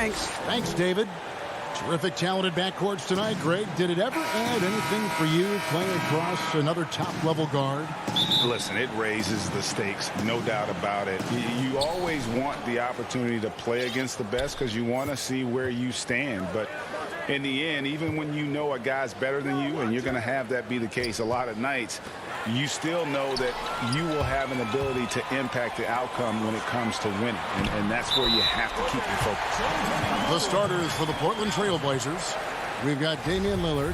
Thanks. Thanks, David. Terrific, talented backcourts tonight. Greg, did it ever add anything for you playing across another top-level guard? Listen, it raises the stakes, no doubt about it. You always want the opportunity to play against the best because you want to see where you stand. But in the end, even when you know a guy's better than you, and you're going to have that be the case a lot of nights, you still know that you will have an ability to impact the outcome when it comes to winning. And that's where you have to keep your focus. The starters for the Portland Trail Blazers. We've got Damian Lillard.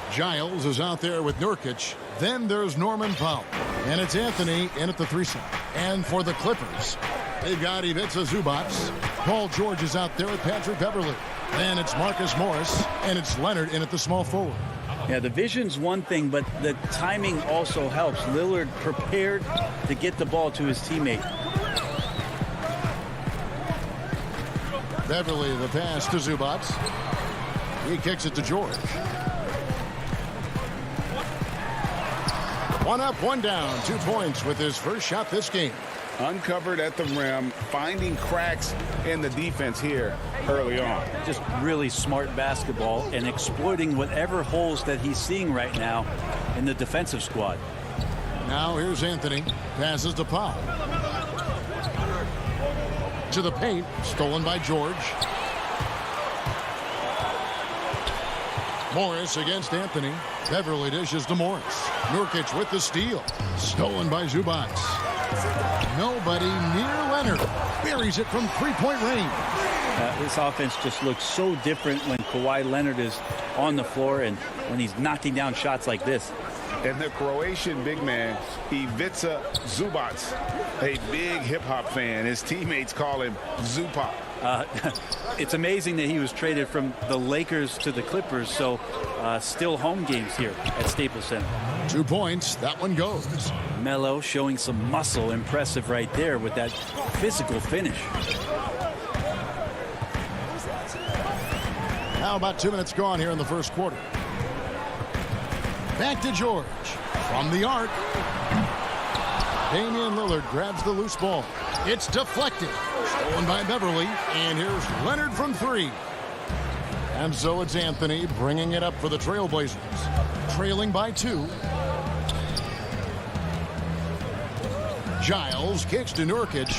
Giles is out there with Nurkic. Then there's Norman Powell. And it's Anthony in at the 3-side. And for the Clippers, they've got Ivica Zubac. Paul George is out there with Patrick Beverley. Then it's Marcus Morris. And it's Leonard in at the small forward. Yeah, the vision's one thing, but the timing also helps. Lillard prepared to get the ball to his teammate. Beverley, the pass to Zubac. He kicks it to George. One up, one down. 2 points with his first shot this game. Uncovered at the rim, finding cracks in the defense here early on. Just really smart basketball and exploiting whatever holes that he's seeing right now in the defensive squad. Now here's Anthony. Passes to Powell. To the paint. Stolen by George. Morris against Anthony. Beverley dishes to Morris. Nurkic with the steal. Stolen by Zubac. Nobody near Leonard. Buries it from three-point range. This offense just looks so different when Kawhi Leonard is on the floor and when he's knocking down shots like this. And the Croatian big man, Ivica Zubac, a big hip-hop fan. His teammates call him Zupac. It's amazing that he was traded from the Lakers to the Clippers, so still home games here at Staples Center. 2 points. That one goes. Melo showing some muscle. Impressive right there with that physical finish. Now about 2 minutes gone here in the first quarter. Back to George. From the arc. Damian Lillard grabs the loose ball. It's deflected. Stolen by Beverley. And here's Leonard from 3. And so it's Anthony bringing it up for the Trailblazers. Trailing by 2. Giles kicks to Nurkic.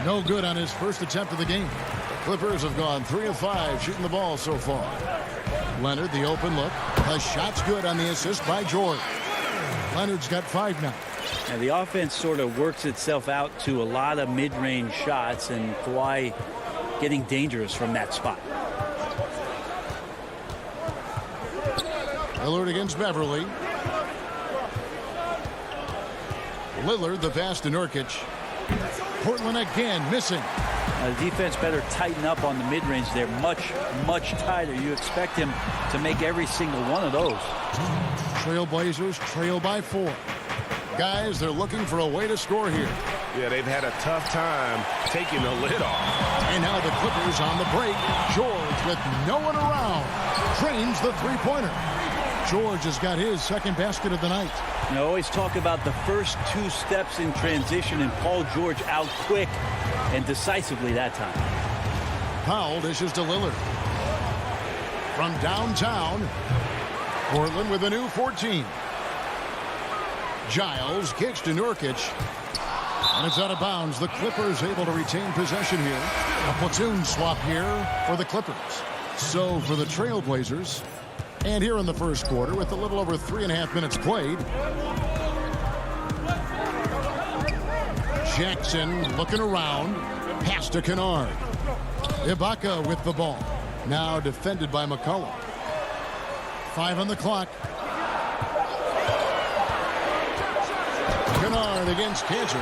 No good on his first attempt of the game. The Clippers have gone 3 of 5 shooting the ball so far. Leonard, the open look. The shot's good on the assist by George. Leonard's got 5 now. And the offense sort of works itself out to a lot of mid-range shots, and Kawhi getting dangerous from that spot. Lillard against Beverley. Lillard, the pass to Nurkic. Portland again missing. The defense better tighten up on the mid-range there. Much, much tighter. You expect him to make every single one of those. Trailblazers trail by 4. Guys, they're looking for a way to score here. Yeah, they've had a tough time taking the lid off. And now the Clippers on the break. George with no one around. Trains the three-pointer. George has got his second basket of the night. I always talk about the first 2 steps in transition, and Paul George out quick and decisively that time. Powell dishes to Lillard. From downtown, Portland with a new 14. Giles kicks to Nurkic. And it's out of bounds. The Clippers able to retain possession here. A platoon swap here for the Clippers. So for the Trailblazers, and here in the first quarter with a little over 3.5 minutes played, Jackson looking around. Pass to Kennard. Ibaka with the ball. Now defended by McCollum. 5 on the clock. Kennard against Cantor.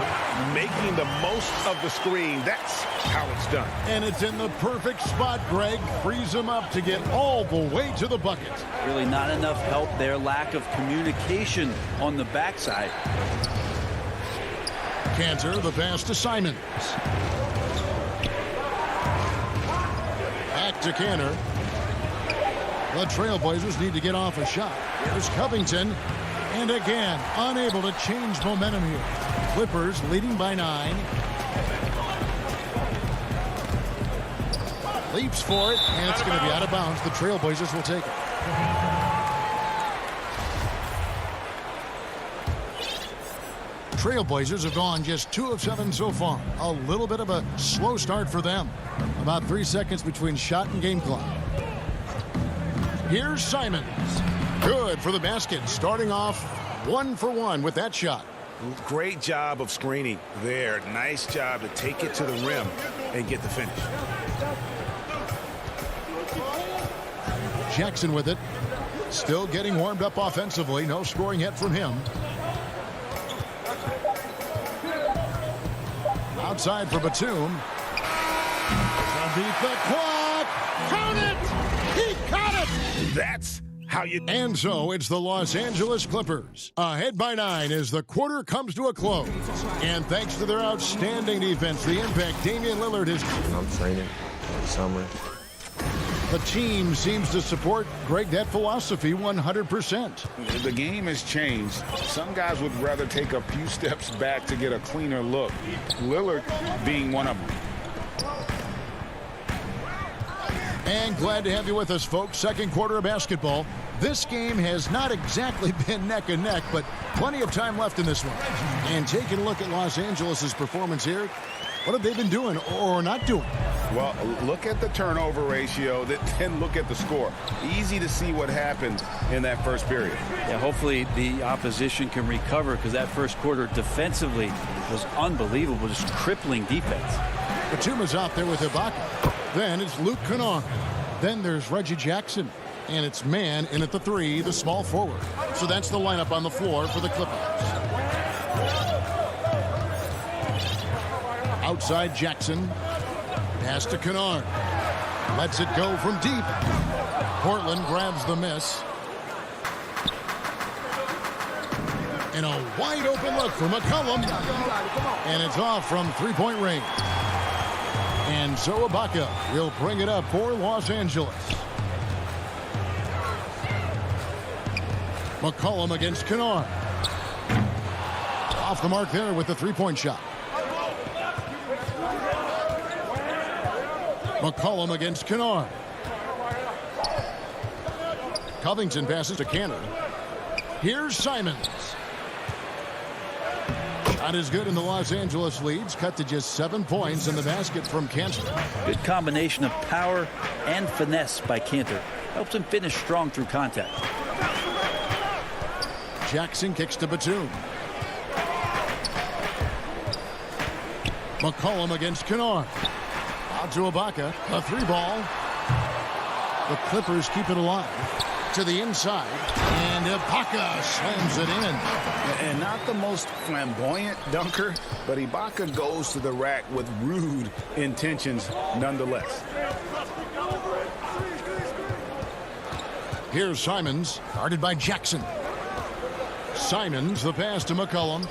Making the most of the screen. That's how it's done. And it's in the perfect spot, Greg. Frees him up to get all the way to the bucket. Really not enough help there. Lack of communication on the backside. Cantor, the pass to Simons. Back to Cantor. The Trailblazers need to get off a shot. Here's Covington. And again, unable to change momentum here. Clippers leading by 9. Leaps for it, and it's going to be out of bounds. The Trailblazers will take it. Trailblazers have gone just 2 of 7 so far. A little bit of a slow start for them. About 3 seconds between shot and game clock. Here's Simons. Good for the basket. Starting off 1 for 1 with that shot. Great job of screening there. Nice job to take it to the rim and get the finish. Jackson with it. Still getting warmed up offensively. No scoring yet from him. Outside for Batum. To beat the clock. Count it! He caught it! That's how you... And so it's the Los Angeles Clippers. Ahead by 9 as the quarter comes to a close. And thanks to their outstanding defense, the impact Damian Lillard has... I'm training this summer. The team seems to support that philosophy 100%. The game has changed. Some guys would rather take a few steps back to get a cleaner look. Lillard being one of them. And glad to have you with us, folks. Second quarter of basketball. This game has not exactly been neck and neck, but plenty of time left in this one. And taking a look at Los Angeles' performance here, what have they been doing or not doing? Well, look at the turnover ratio, then look at the score. Easy to see what happened in that first period. Yeah, hopefully the opposition can recover because that first quarter defensively was unbelievable, just crippling defense. Batum is out there with Ibaka. Then it's Luke Kennard. Then there's Reggie Jackson. And it's man in at the 3, the small forward. So that's the lineup on the floor for the Clippers. Outside Jackson. Pass to Kennard. Lets it go from deep. Portland grabs the miss. And a wide open look for McCollum. And it's off from three-point range. And so Ibaka will bring it up for Los Angeles. McCollum against Kennard. Off the mark there with the three-point shot. McCollum against Kennard. Covington passes to Cannon. Here's Simons. Shot is good in the Los Angeles leads. Cut to just 7 points in the basket from Cantor. Good combination of power and finesse by Cantor. Helps him finish strong through contact. Jackson kicks to Batum. McCollum against Kennard. Out to Ibaka. A 3-ball. The Clippers keep it alive. To the inside. And Ibaka slams it in. And not the most flamboyant dunker, but Ibaka goes to the rack with rude intentions nonetheless. Here's Simons. Guarded by Jackson. Simons, the pass to McCollum.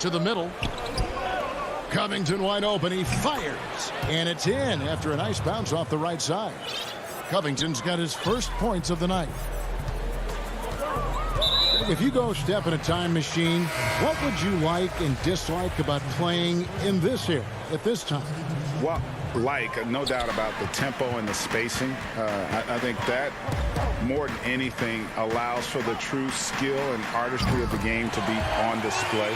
To the middle. Covington wide open. He fires. And it's in after a nice bounce off the right side. Covington's got his first points of the night. If you go step in a time machine, what would you like and dislike about playing in this era at this time? Well, no doubt about the tempo and the spacing. I think that more than anything allows for the true skill and artistry of the game to be on display.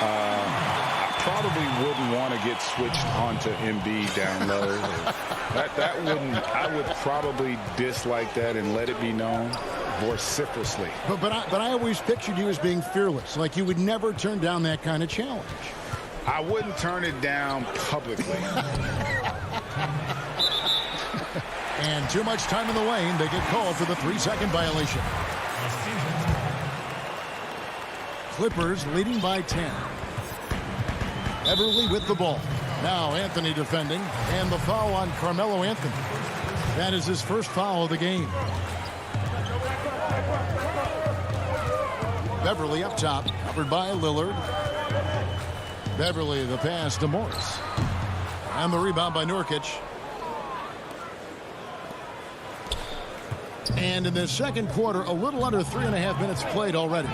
I probably wouldn't want to get switched onto Embiid down low. I would probably dislike that and let it be known vociferously. But I always pictured you as being fearless, like you would never turn down that kind of challenge. I wouldn't turn it down publicly. And too much time in the lane. They get called for the 3-second violation. Clippers leading by 10. Everly with the ball. Now Anthony defending. And the foul on Carmelo Anthony. That is his first foul of the game. Beverly up top. Covered by Lillard. Beverly the pass to Morris. And the rebound by Nurkic. And in the second quarter, a little under 3.5 minutes played already.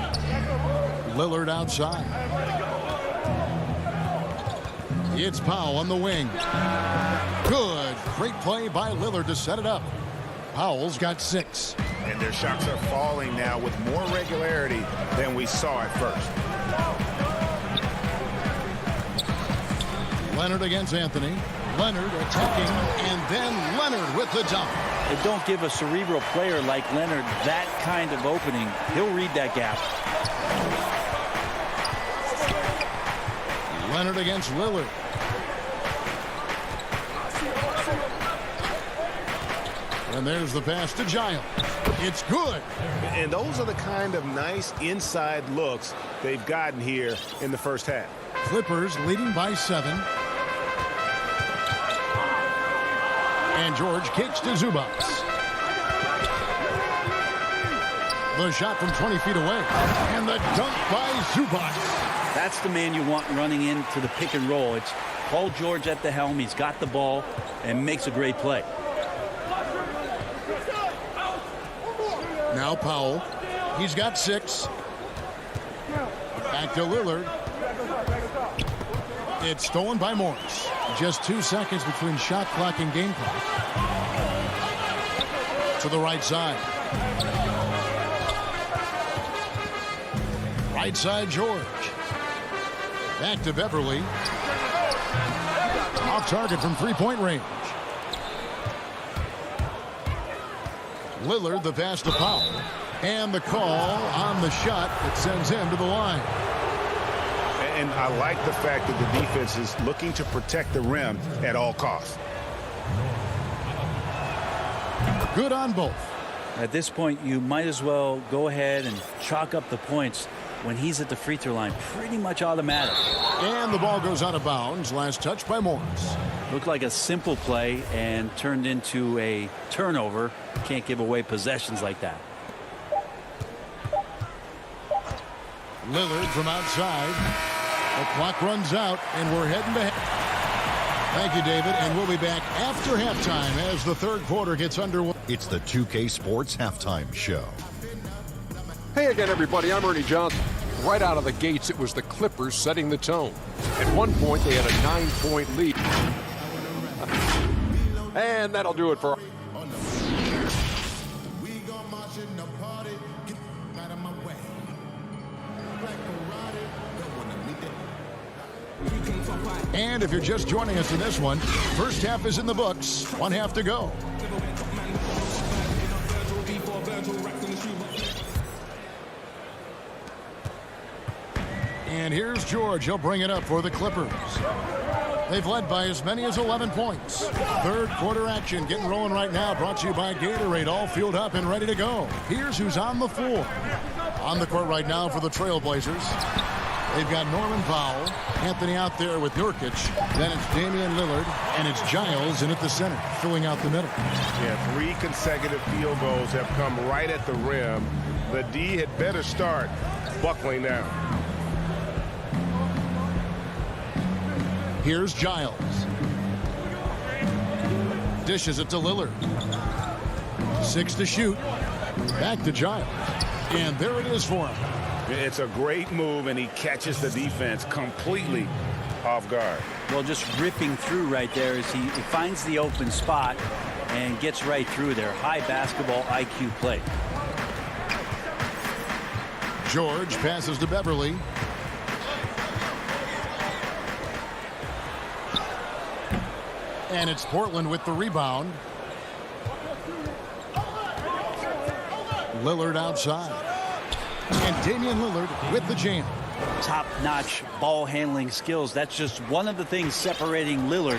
Lillard outside. It's Powell on the wing. Good. Great play by Lillard to set it up. Powell's got 6. And their shots are falling now with more regularity than we saw at first. Leonard against Anthony. Leonard attacking, and then Leonard with the dunk. They don't give a cerebral player like Leonard that kind of opening. He'll read that gap. Leonard against Lillard. And there's the pass to Giles. It's good. And those are the kind of nice inside looks they've gotten here in the first half. Clippers leading by 7. And George kicks to Zubac. The shot from 20 feet away. And the dunk by Zubac. That's the man you want running into the pick and roll. It's Paul George at the helm. He's got the ball and makes a great play. Now Powell. He's got 6. Back to Lillard. It's stolen by Morris. Just 2 seconds between shot clock and game clock. To the right side. Right side George. Back to Beverly. Off target from three-point range. Lillard the pass to Powell. And the call on the shot that sends him to the line. And I like the fact that the defense is looking to protect the rim at all costs. Good on both. At this point, you might as well go ahead and chalk up the points when he's at the free throw line. Pretty much automatic. And the ball goes out of bounds. Last touch by Morris. Looked like a simple play and turned into a turnover. Can't give away possessions like that. Lillard from outside. The clock runs out, and we're heading to... Thank you, David, and we'll be back after halftime as the third quarter gets underway. It's the 2K Sports Halftime Show. Hey again, everybody. I'm Ernie Johnson. Right out of the gates, it was the Clippers setting the tone. At one point, they had a 9-point lead. And that'll do it for... And if you're just joining us in this one, first half is in the books. 1 half to go. And here's George. He'll bring it up for the Clippers. They've led by as many as 11 points. Third quarter action getting rolling right now. Brought to you by Gatorade. All fueled up and ready to go. Here's who's on the floor. On the court right now for the Trailblazers. They've got Norman Powell, Anthony out there with Nurkic. Then it's Damian Lillard, and it's Giles in at the center, filling out the middle. Yeah, 3 consecutive field goals have come right at the rim. The D had better start buckling down. Here's Giles. Dishes it to Lillard. 6 to shoot. Back to Giles. And there it is for him. It's a great move, and he catches the defense completely off guard. Well, just ripping through right there as he finds the open spot and gets right through there. High basketball IQ play. George passes to Beverly. And it's Portland with the rebound. Lillard outside. And Damian Lillard with the jam. Top-notch ball handling skills. That's just one of the things separating Lillard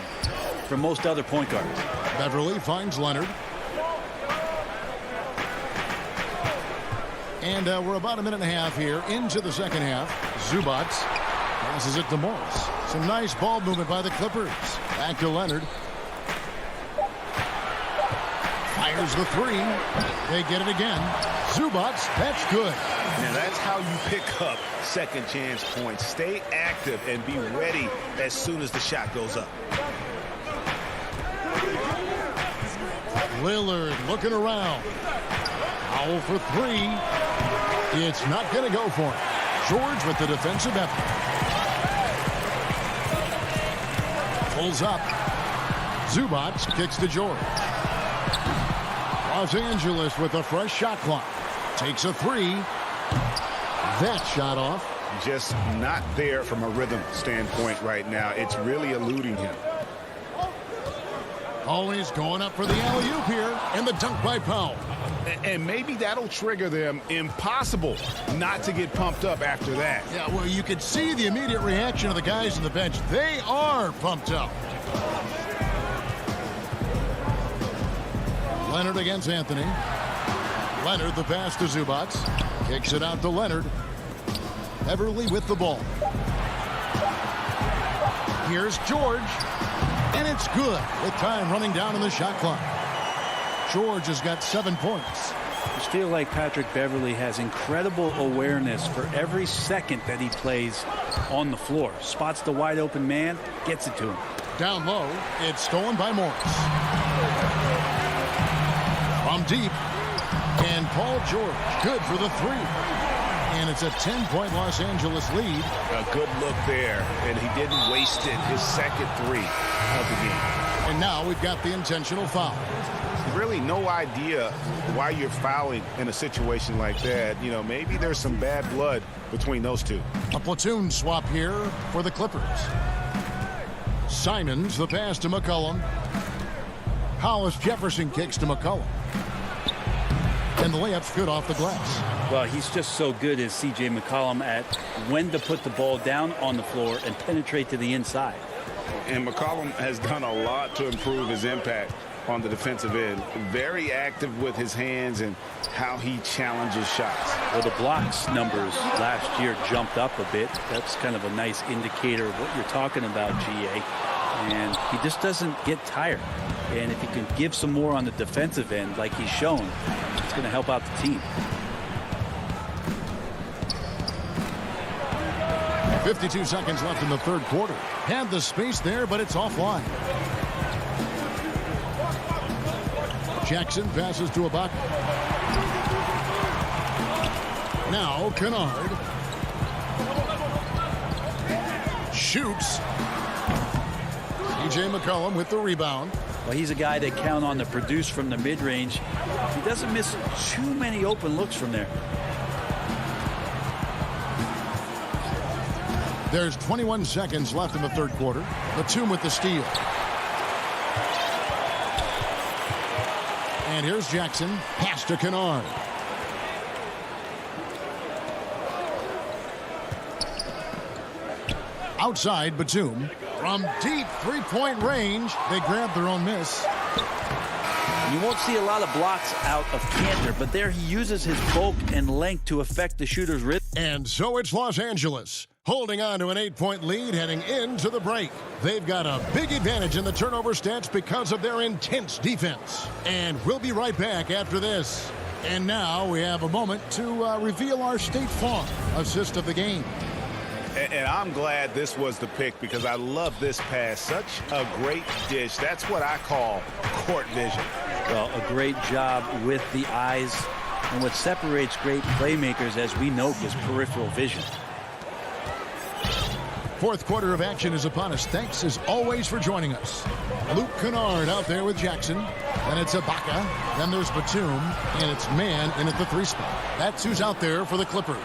from most other point guards. Beverly finds Leonard. And we're about a minute and a half here into the second half. Zubac passes it to Morris. Some nice ball movement by the Clippers. Back to Leonard. Fires the 3. They get it again. Zubac, that's good. Now that's how you pick up second chance points. Stay active and be ready as soon as the shot goes up. Lillard looking around. Powell for 3. It's not going to go for him. George with the defensive effort. Pulls up. Zubac kicks to George. Los Angeles with a fresh shot clock. Takes a three. That shot off. Just not there from a rhythm standpoint right now. It's really eluding him. Always going up for the alley-oop here, and the dunk by Powell. And maybe that'll trigger them. Impossible not to get pumped up after that. Yeah, well, you could see the immediate reaction of the guys on the bench. They are pumped up. Leonard against Anthony. Leonard, the pass to Zubac. Kicks it out to Leonard. Everly with the ball. Here's George. And it's good with time running down in the shot clock. George has got 7 points. I just feel like Patrick Beverly has incredible awareness for every second that he plays on the floor. Spots the wide open man, gets it to him. Down low, it's stolen by Morris. From deep, and Paul George, good for the three. And it's a 10-point Los Angeles lead. A good look there, and he didn't waste it. His second three of the game. And now we've got the intentional foul. Really no idea why you're fouling in a situation like that. You know, maybe there's some bad blood between those two. A platoon swap here for the Clippers. Simons, the pass to McCollum. Hollis Jefferson kicks to McCollum. And the layup's good off the glass. Well, he's just so good as C.J. McCollum at when to put the ball down on the floor and penetrate to the inside. And McCollum has done a lot to improve his impact on the defensive end. Very active with his hands and how he challenges shots. Well, the blocks numbers last year jumped up a bit. That's kind of a nice indicator of what you're talking about, GA. And he just doesn't get tired. And if he can give some more on the defensive end like he's shown, it's going to help out the team. 52 seconds left in the third quarter. Had the space there, but it's offline. Jackson passes to Ibaka. Now Kennard. Shoots. C.J. McCollum with the rebound. Well, he's a guy they count on to produce from the mid-range. He doesn't miss too many open looks from there. There's 21 seconds left in the third quarter. Batum with the steal. And here's Jackson. Pass to Kennard. Outside, Batum. From deep three-point range, they grab their own miss. You won't see a lot of blocks out of Cantor, but there he uses his bulk and length to affect the shooter's rhythm. And so it's Los Angeles, holding on to an 8-point lead heading into the break. They've got a big advantage in the turnover stats because of their intense defense. And we'll be right back after this. And now we have a moment to reveal our State Farm assist of the game. And I'm glad this was the pick because I love this pass. Such a great dish. That's what I call court vision. Well, a great job with the eyes. And what separates great playmakers, as we know, is peripheral vision. Fourth quarter of action is upon us. Thanks, as always, for joining us. Luke Kennard out there with Jackson. And it's Ibaka. Then there's Batum. And it's Man in at the three spot. That's who's out there for the Clippers.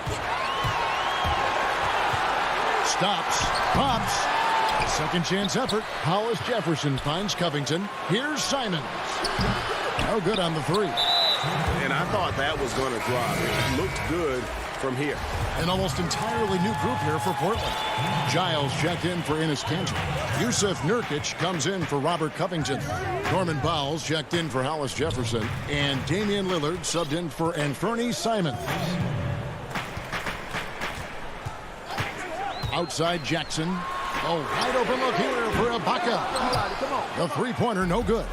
Stops. Pops. Second chance effort. Hollis Jefferson finds Covington. Here's Simons. No good on the three. And I thought that was going to drop. It looked good from here. An almost entirely new group here for Portland. Giles checked in for Enes Kanter. Yusuf Nurkic comes in for Robert Covington. Norman Bowles checked in for Hollis Jefferson. And Damian Lillard subbed in for Anthony Simons. Outside Jackson. A wide open look here for Ibaka. The three-pointer no good.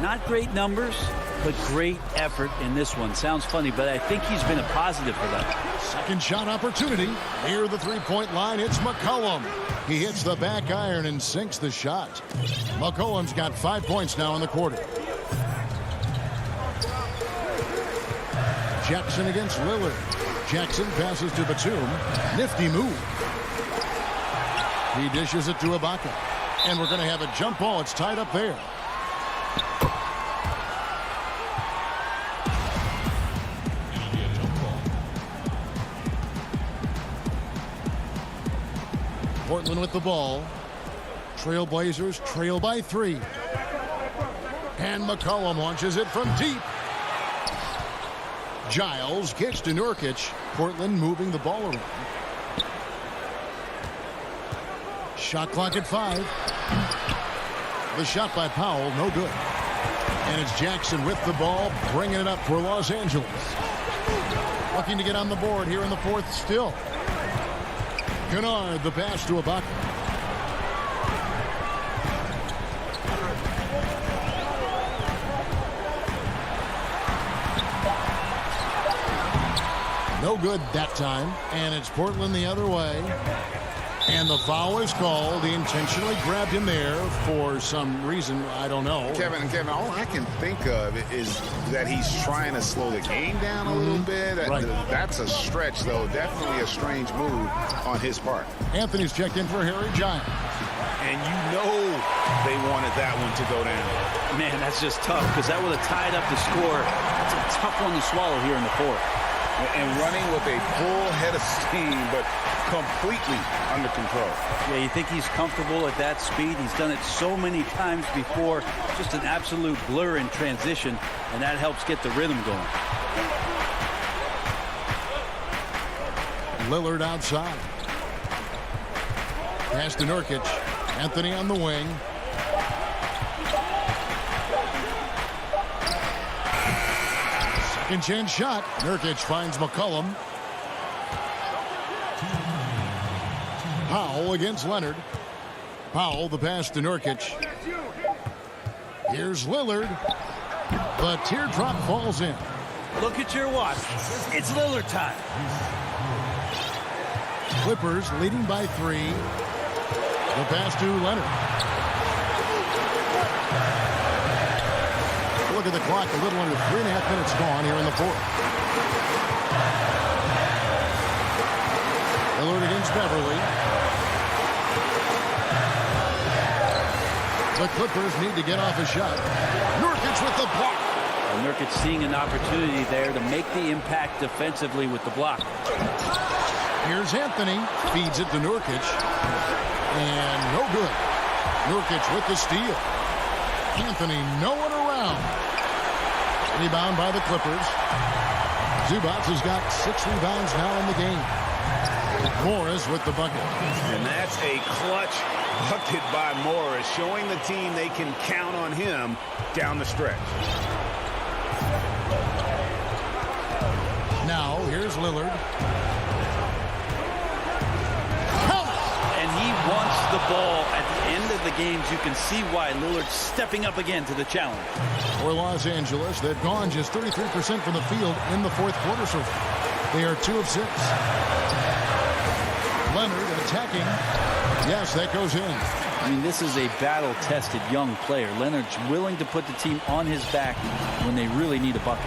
Not great numbers, but great effort in this one. Sounds funny, but I think he's been a positive for them. Second shot opportunity. Near the three-point line, it's McCollum. He hits the back iron and sinks the shot. McCollum's got 5 points now in the quarter. Jackson against Lillard. Jackson passes to Batum. Nifty move. He dishes it to Ibaka. And we're going to have a jump ball. It's tied up there. Portland with the ball. Trailblazers trail by 3. And McCollum launches it from deep. Giles gets to Nurkic. Portland moving the ball around. Shot clock at 5. The shot by Powell, no good. And it's Jackson with the ball, bringing it up for Los Angeles. Looking to get on the board here in the 4th still. Kennard, the pass to Ibaka. No good that time, and it's Portland the other way. And the foul is called. He intentionally grabbed him there for some reason, I don't know. Kevin, all I can think of is that he's trying to slow the game down a little bit. Right. That's a stretch, though. Definitely a strange move on his part. Anthony's checked in for Harry Giles. And you know they wanted that one to go down. Man, that's just tough because that would have tied up the score. It's a tough one to swallow here in the 4th. And running with a full head of steam, but completely under control. Yeah, you think he's comfortable at that speed. He's done it so many times before. Just an absolute blur in transition, and that helps get the rhythm going. Lillard outside. Pass to Nurkic. Anthony on the wing. Second chance shot. Nurkic finds McCollum. Powell against Leonard. Powell, the pass to Nurkic. Here's Lillard. The teardrop falls in. Look at your watch. It's Lillard time. Clippers leading by 3. The pass to Leonard. Look at the clock. A little under 3.5 minutes gone here in the 4th. Lillard against Beverly. The Clippers need to get off a shot. Nurkic with the block. Nurkic seeing an opportunity there to make the impact defensively with the block. Here's Anthony. Feeds it to Nurkic. And no good. Nurkic with the steal. Anthony no one around. Rebound by the Clippers. Zubac has got 6 rebounds now in the game. Morris with the bucket. And that's a clutch bucket by Morris, showing the team they can count on him down the stretch. Now, here's Lillard. And he wants the ball at the end of the games. You can see why Lillard's stepping up again to the challenge. For Los Angeles, they've gone just 33% from the field in the 4th quarter so far. They are 2 of 6. Leonard attacking. Yes, that goes in. I mean, this is a battle-tested young player. Leonard's willing to put the team on his back when they really need a bucket.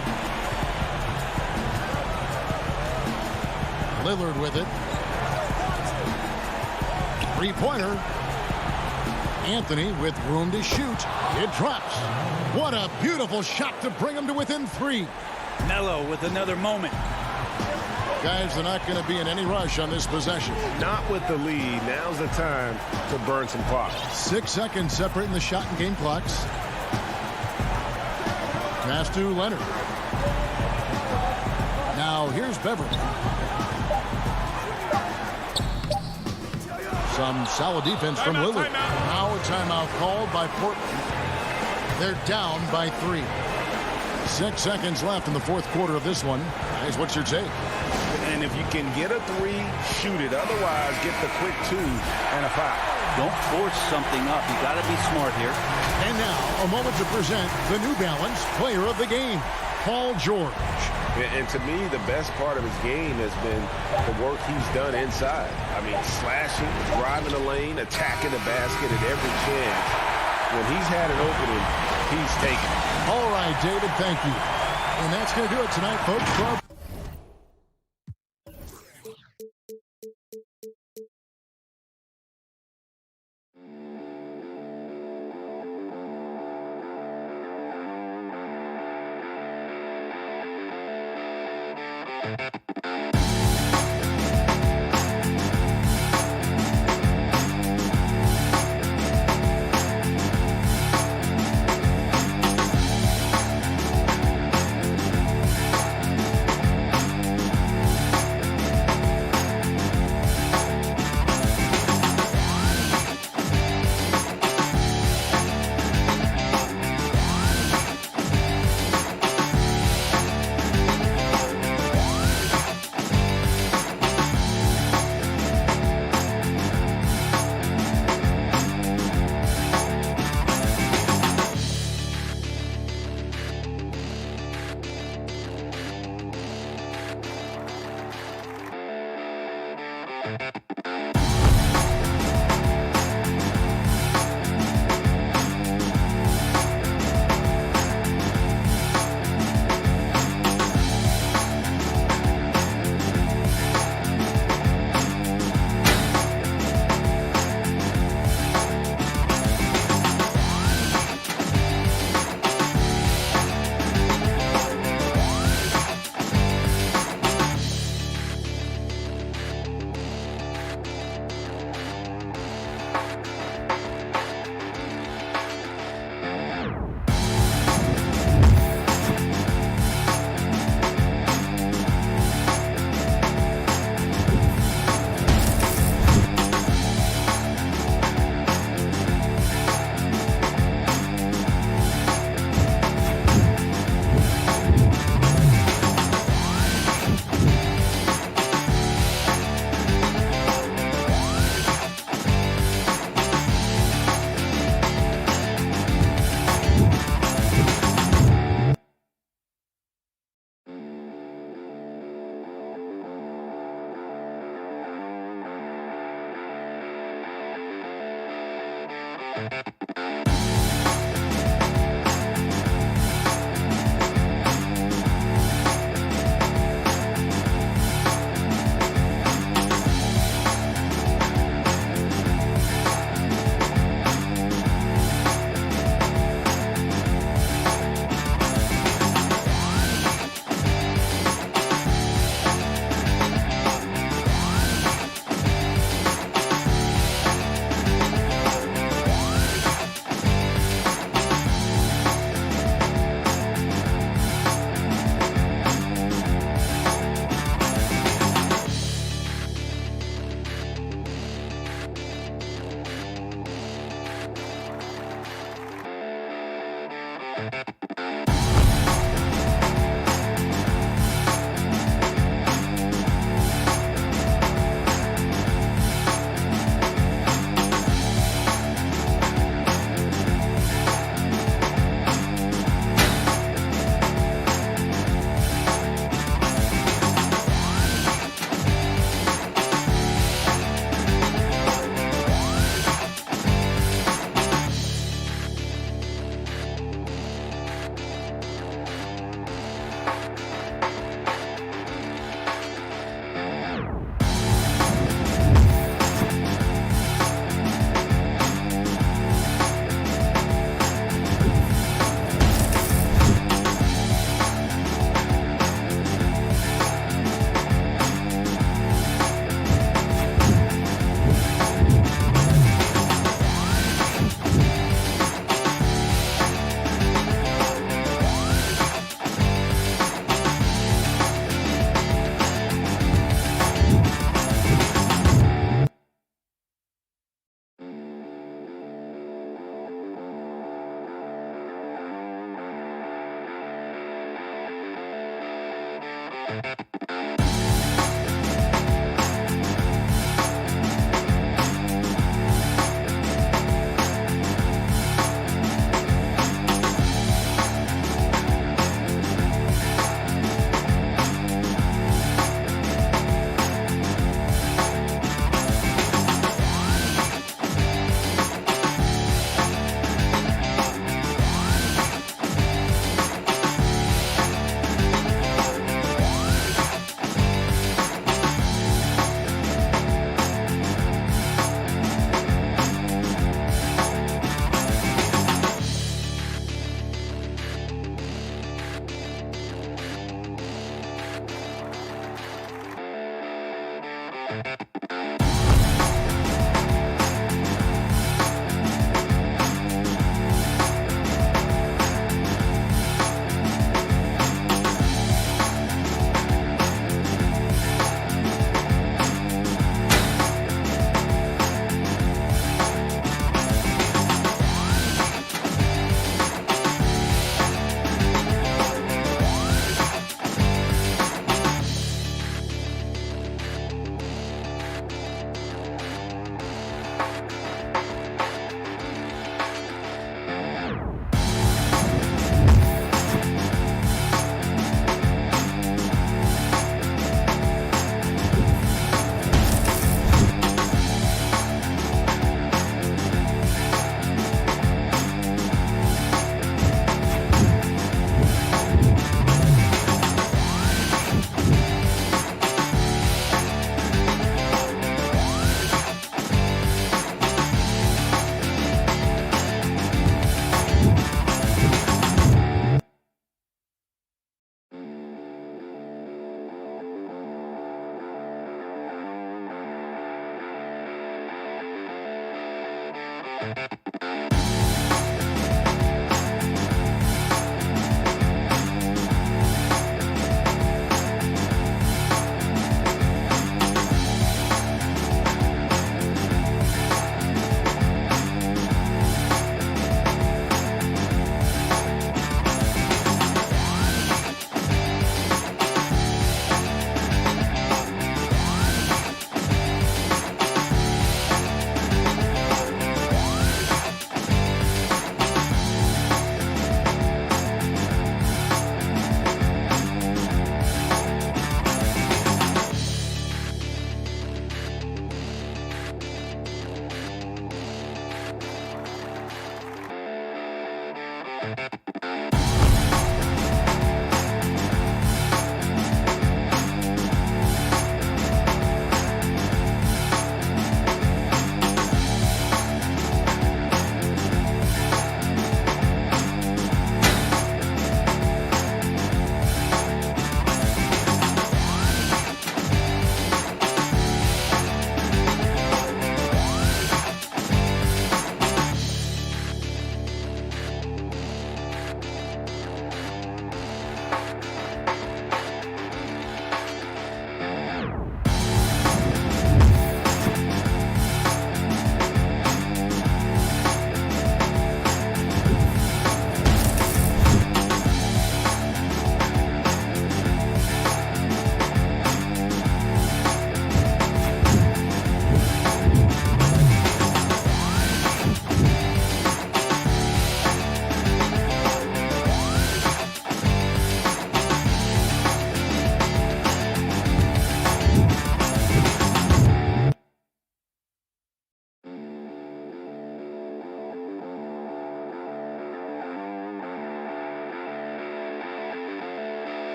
Lillard with it. 3-pointer. Anthony with room to shoot. It drops. What a beautiful shot to bring him to within 3. Melo with another moment. Guys, they're not going to be in any rush on this possession. Not with the lead. Now's the time to burn some clock. 6 seconds separating the shot and game clocks. Pass to Leonard. Now here's Beverly. Some solid defense from Lillard. Now a timeout called by Portland. They're down by 3. 6 seconds left in the 4th quarter of this one. Guys, what's your take? And if you can get a 3, shoot it. Otherwise, get the quick 2 and a foul. Don't force something up. You got to be smart here. And now, a moment to present the New Balance Player of the Game, Paul George. And to me, the best part of his game has been the work he's done inside. I mean, slashing, driving the lane, attacking the basket at every chance. When he's had an opening, he's taken it. All right, David, thank you. And that's going to do it tonight, folks.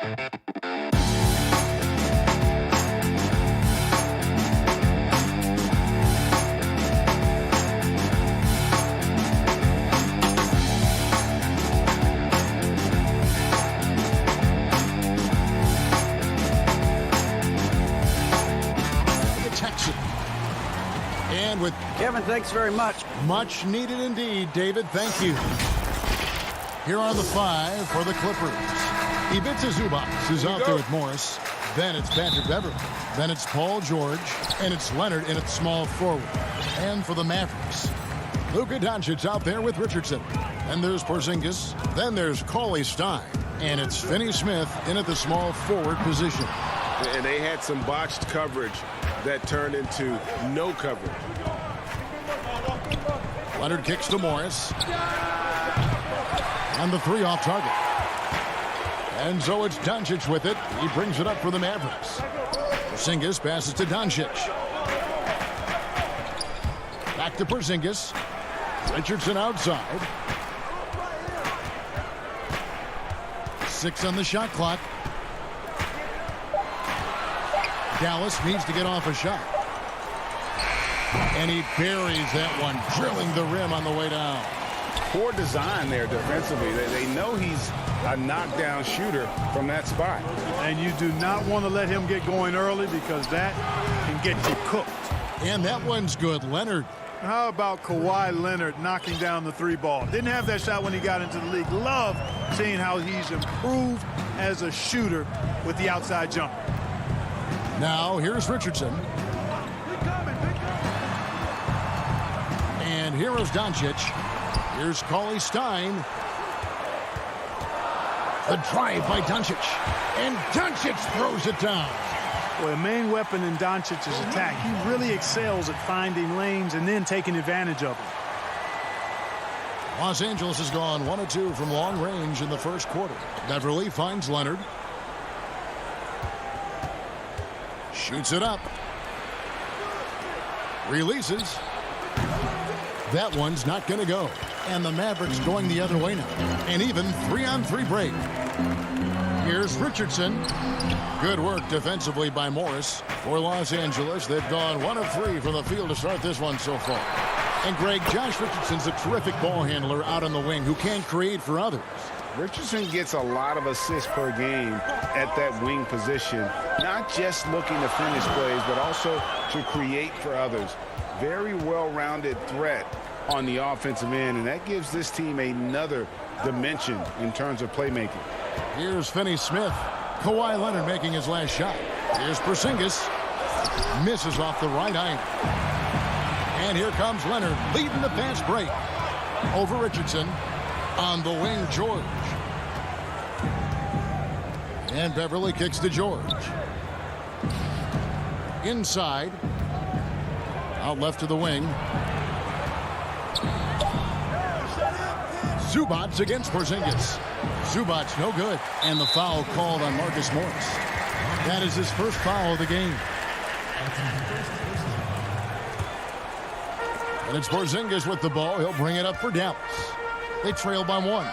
And with Kevin, thanks very much. much needed indeed, David. Thank you. Here are the 5 for the Clippers. Ivica Zubac is out there with Morris. Then it's Patrick Beverley. Then it's Paul George. And it's Leonard in its small forward. And for the Mavericks, Luka Doncic out there with Richardson. And there's Porzingis. Then there's Cauley Stein. And it's Finney Smith in at the small forward position. And they had some botched coverage that turned into no coverage. Leonard kicks to Morris. And the 3 off target. And so it's Doncic with it. He brings it up for the Mavericks. Porzingis passes to Doncic. Back to Porzingis. Richardson outside. 6 on the shot clock. Dallas needs to get off a shot. And he buries that one, drilling the rim on the way down. Poor design there defensively. They know he's a knockdown shooter from that spot. And you do not want to let him get going early because that can get you cooked. And that one's good. Leonard. How about Kawhi Leonard knocking down the 3 ball? Didn't have that shot when he got into the league. Love seeing how he's improved as a shooter with the outside jumper. Now here's Richardson. And here is Doncic. Here's Cauley Stein. The drive by Doncic. And Doncic throws it down. Well, the main weapon in Doncic's attack, he really excels at finding lanes and then taking advantage of them. Los Angeles has gone 1 of 2 from long range in the first quarter. Beverley finds Leonard. Shoots it up. Releases. That one's not going to go. And the Mavericks going the other way now. An even 3-on-3 break. Here's Richardson. Good work defensively by Morris. For Los Angeles, they've gone 1 of 3 from the field to start this one so far. And Greg, Josh Richardson's a terrific ball handler out on the wing who can create for others. Richardson gets a lot of assists per game at that wing position, not just looking to finish plays, but also to create for others. Very well-rounded threat on the offensive end, and that gives this team another dimension in terms of playmaking. Here's Finney Smith. Kawhi Leonard making his last shot. Here's Porzingis. Misses off the right iron. And here comes Leonard leading the fast break. Over Richardson. On the wing, George. And Beverley kicks to George. Inside. Out left to the wing. Zubac against Porzingis. Zubac no good. And the foul called on Marcus Morris. That is his first foul of the game. And it's Porzingis with the ball. He'll bring it up for Dallas. They trail by 1.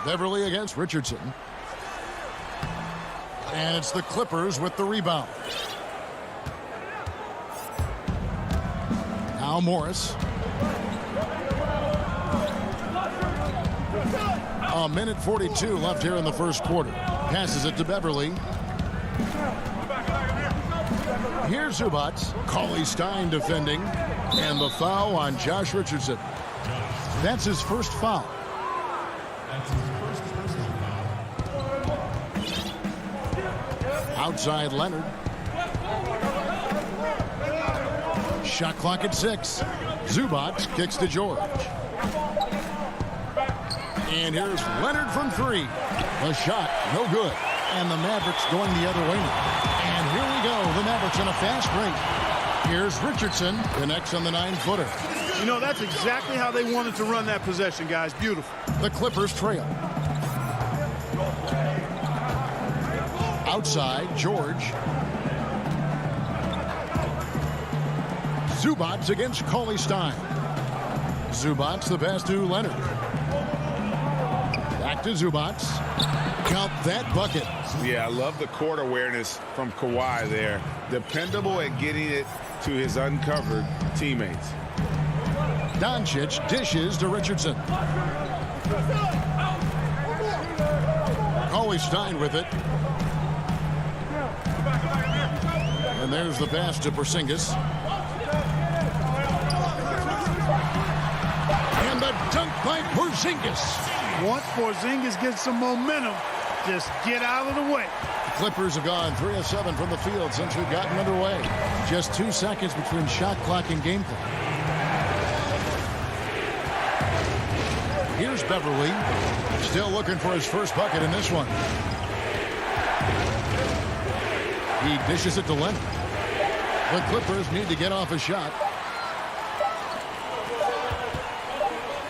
Beverley against Richardson. And it's the Clippers with the rebound. Now Morris. A minute 42 left here in the first quarter. Passes it to Beverley. Here's Zubac. Cauley Stein defending. And the foul on Josh Richardson. That's his first foul. Outside Leonard. Shot clock at 6. Zubac kicks to George. And here's Leonard from 3. The shot, no good. And the Mavericks going the other way now. And here we go. The Mavericks in a fast break. Here's Richardson, connects on the 9-footer. You know, that's exactly how they wanted to run that possession, guys. Beautiful. The Clippers trail. Outside, George. Zubac against Cauley Stein. Zubac the pass to Leonard. Back to Zubac. Count that bucket. Yeah, I love the court awareness from Kawhi there. Dependable at getting it to his uncovered teammates. Doncic dishes to Richardson. Always Stein with it. And there's the pass to Porzingis. And the dunk by Porzingis. Once Porzingis gets some momentum, just get out of the way. The Clippers have gone 3 of 7 from the field since we've gotten underway. Just 2 seconds between shot clock and gameplay. Here's Beverly. Still looking for his first bucket in this one. He dishes it to Leonard. The Clippers need to get off a shot.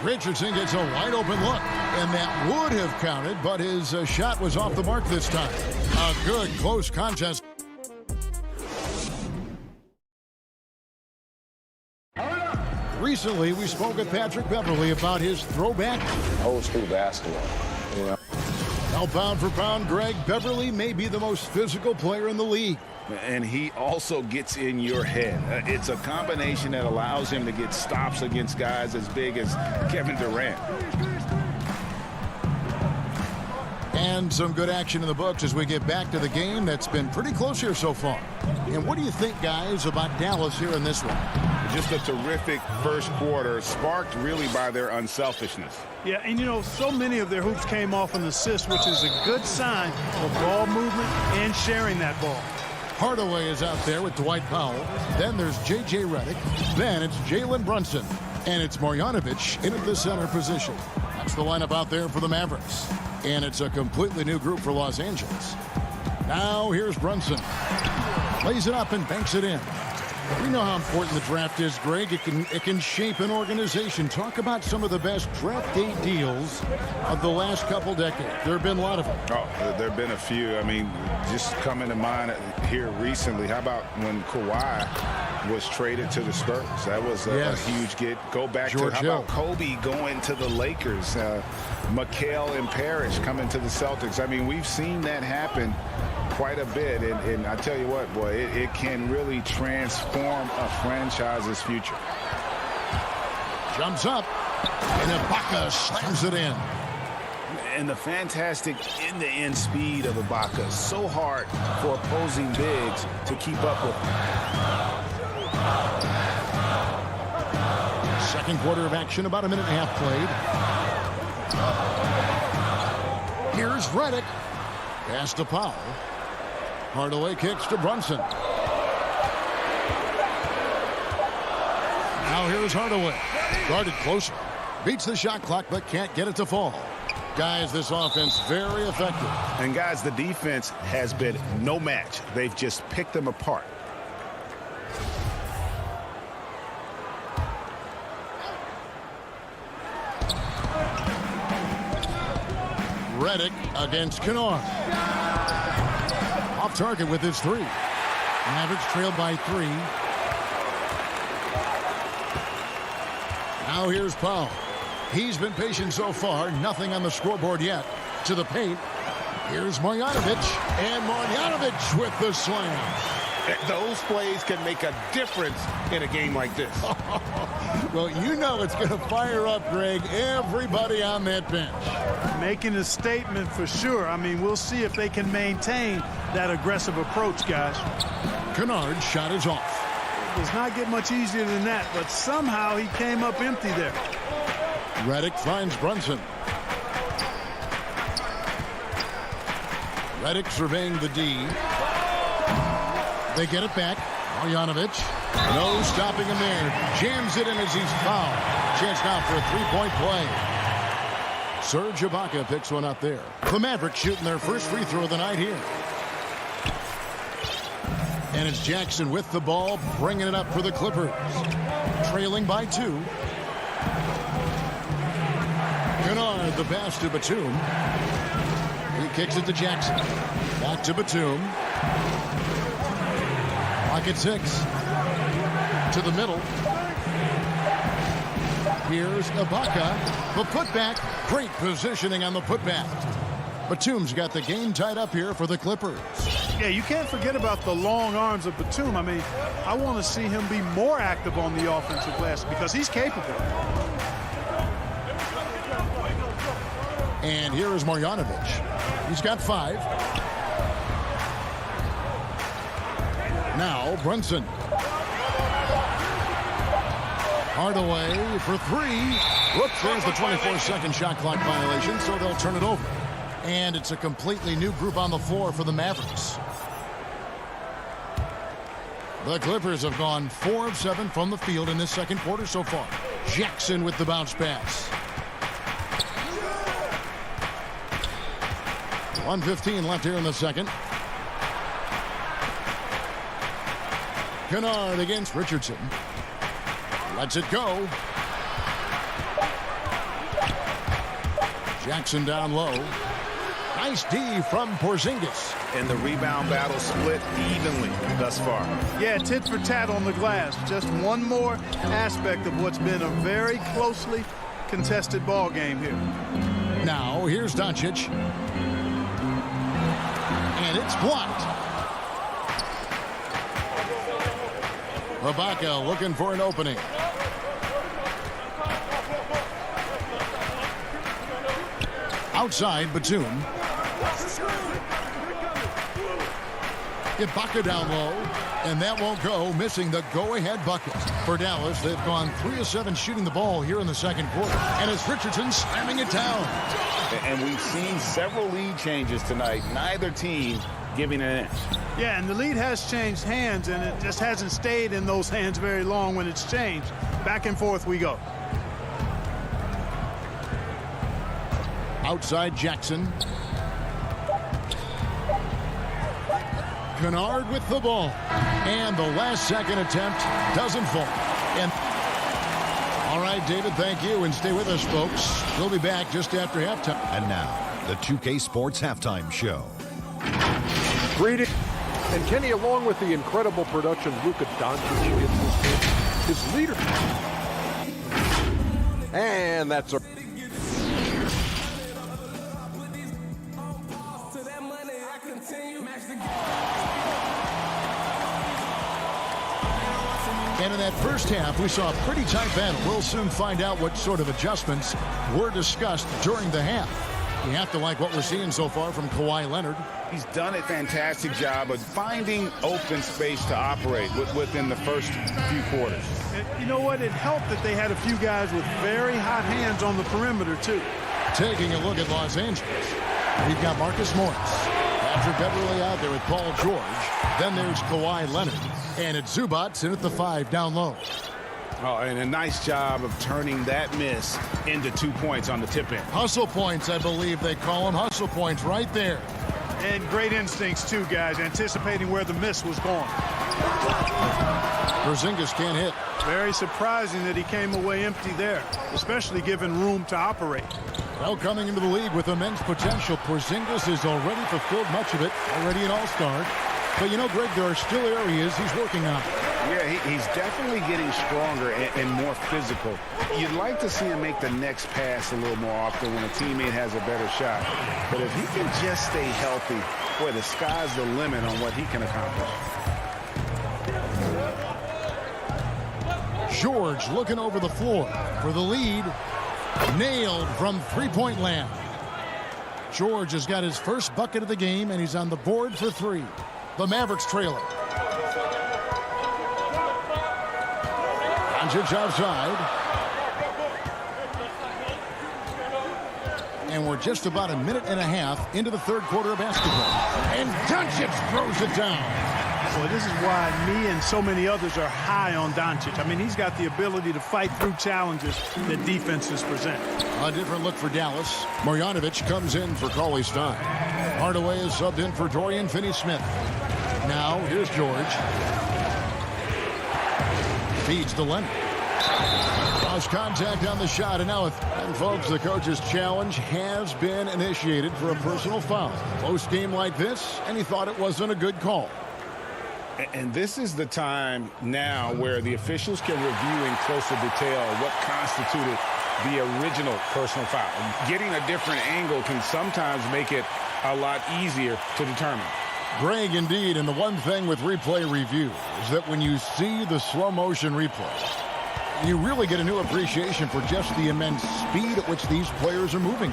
Richardson gets a wide open look, and that would have counted, but his shot was off the mark this time. A good close contest. Recently, we spoke with Patrick Beverly about his throwback. Old school basketball, you know. Now, pound for pound, Greg, Beverly may be the most physical player in the league. And he also gets in your head. It's a combination that allows him to get stops against guys as big as Kevin Durant. And some good action in the books as we get back to the game that's been pretty close here so far. And what do you think, guys, about Dallas here in this one? Just a terrific first quarter, sparked really by their unselfishness. Yeah, and you know, so many of their hoops came off an assist, which is a good sign of ball movement and sharing that ball. Hardaway is out there with Dwight Powell. Then there's J.J. Redick. Then it's Jalen Brunson. And it's Marjanovic in at the center position. That's the lineup out there for the Mavericks. And it's a completely new group for Los Angeles. Now here's Brunson. Plays it up and banks it in. We know how important the draft is, Greg. It can shape an organization. Talk about some of the best draft day deals of the last couple decades. There have been a lot of them. Oh, there have been a few. I mean, just coming to mind here recently. How about when Kawhi was traded to the Spurs? That was a huge get. Go back George to how Hill. about Kobe going to the Lakers? McHale and Parrish coming to the Celtics. I mean, we've seen that happen quite a bit, and I tell you what, boy, it can really transform a franchise's future. Jumps up, and Ibaka slams it in. And the fantastic end-to-end speed of Ibaka. So hard for opposing bigs to keep up with. Second quarter of action, about a minute and a half played. Here's Redick. Pass to Powell. Hardaway kicks to Brunson. Now here's Hardaway. Guarded closer. Beats the shot clock but can't get it to fall. Guys, this offense very effective. And guys, the defense has been no match. They've just picked them apart. Redick against Kennard. Off target with his three. Mavericks trailed by 3. Now here's Powell. He's been patient so far. Nothing on the scoreboard yet. To the paint. Here's Marjanovic. And Marjanovic with the slam. Those plays can make a difference in a game like this. Well, you know it's going to fire up, Greg, everybody on that bench. Making a statement for sure. I mean, we'll see if they can maintain that aggressive approach, guys. Kennard's shot is off. It does not get much easier than that, but somehow he came up empty there. Redick finds Brunson. Redick surveying the D. They get it back. Marjanovic. No stopping him there. Jams it in as he's fouled. Chance now for a three-point play. Serge Ibaka picks one up there. The Mavericks shooting their first free throw of the night here. And it's Jackson with the ball, bringing it up for the Clippers. Trailing by 2. Kennard, the pass to Batum. He kicks it to Jackson. Back to Batum. Clock at 6. To the middle. Here's Ibaka. The putback. Great positioning on the putback. Batum's got the game tied up here for the Clippers. Yeah, you can't forget about the long arms of Batum. I mean, I want to see him be more active on the offensive glass because he's capable. And here is Marjanovic. He's got 5. Now Brunson. Hardaway for 3. Look, there's the 24-second shot clock violation, so they'll turn it over. And it's a completely new group on the floor for the Mavericks. The Clippers have gone 4 of 7 from the field in this second quarter so far. Jackson with the bounce pass. 1:15 left here in the second. Kennard against Richardson. Lets it go. Jackson down low. Nice D from Porzingis. And the rebound battle split evenly thus far. Yeah, tit for tat on the glass. Just one more aspect of what's been a very closely contested ball game here. Now, here's Doncic. And it's blocked. Ibaka looking for an opening. Outside, Batum. Ibaka down low, and that won't go, missing the go-ahead bucket. For Dallas, they've gone 3 of 7 shooting the ball here in the second quarter. And it's Richardson slamming it down. And we've seen several lead changes tonight. Neither team giving an inch. Yeah, and the lead has changed hands, and it just hasn't stayed in those hands very long when it's changed. Back and forth we go. Outside Jackson. Kennard with the ball. And the last second attempt doesn't fall. And all right, David, thank you. And stay with us, folks. We'll be back just after halftime. And now, the 2K Sports Halftime Show. Greetings. And Kenny, along with the incredible production Luka Doncic gives this game, his leadership. And that's a... And in that first half, we saw a pretty tight battle. We'll soon find out what sort of adjustments were discussed during the half. You have to like what we're seeing so far from Kawhi Leonard. He's done a fantastic job of finding open space to operate within the first few quarters. And you know what? It helped that they had a few guys with very hot hands on the perimeter, too. Taking a look at Los Angeles, we've got Marcus Morris. Patrick Beverly out there with Paul George. Then there's Kawhi Leonard. And it's Zubac in at the 5 down low. Oh, and a nice job of turning that miss into 2 points on the tip in. Hustle points, I believe they call them. Hustle points right there. And great instincts, too, guys, anticipating where the miss was going. Porzingis can't hit. Very surprising that he came away empty there, especially given room to operate. Well, coming into the league with immense potential, Porzingis has already fulfilled much of it, already an all-star. But, you know, Greg, there are still areas he's working on. Yeah, he's definitely getting stronger and more physical. You'd like to see him make the next pass a little more often when a teammate has a better shot. But if he can just stay healthy, boy, the sky's the limit on what he can accomplish. George looking over the floor for the lead. Nailed from three-point land. George has got his first bucket of the game, and he's on the board for 3. The Mavericks trailer. Doncic outside. And we're just about a minute and a half into the third quarter of basketball. And Doncic throws it down. Boy, this is why me and so many others are high on Doncic. I mean, he's got the ability to fight through challenges that defenses present. A different look for Dallas. Marjanovic comes in for Cauley Stein. Hardaway is subbed in for Dorian Finney-Smith. Now, here's George. Feeds to Leonard. Lost contact on the shot, and now and folks, the coach's challenge has been initiated for a personal foul. Close game like this, and he thought it wasn't a good call. And this is the time now where the officials can review in closer detail what constituted the original personal foul. Getting a different angle can sometimes make it a lot easier to determine. Greg, indeed, and the one thing with replay review is that when you see the slow motion replay, you really get a new appreciation for just the immense speed at which these players are moving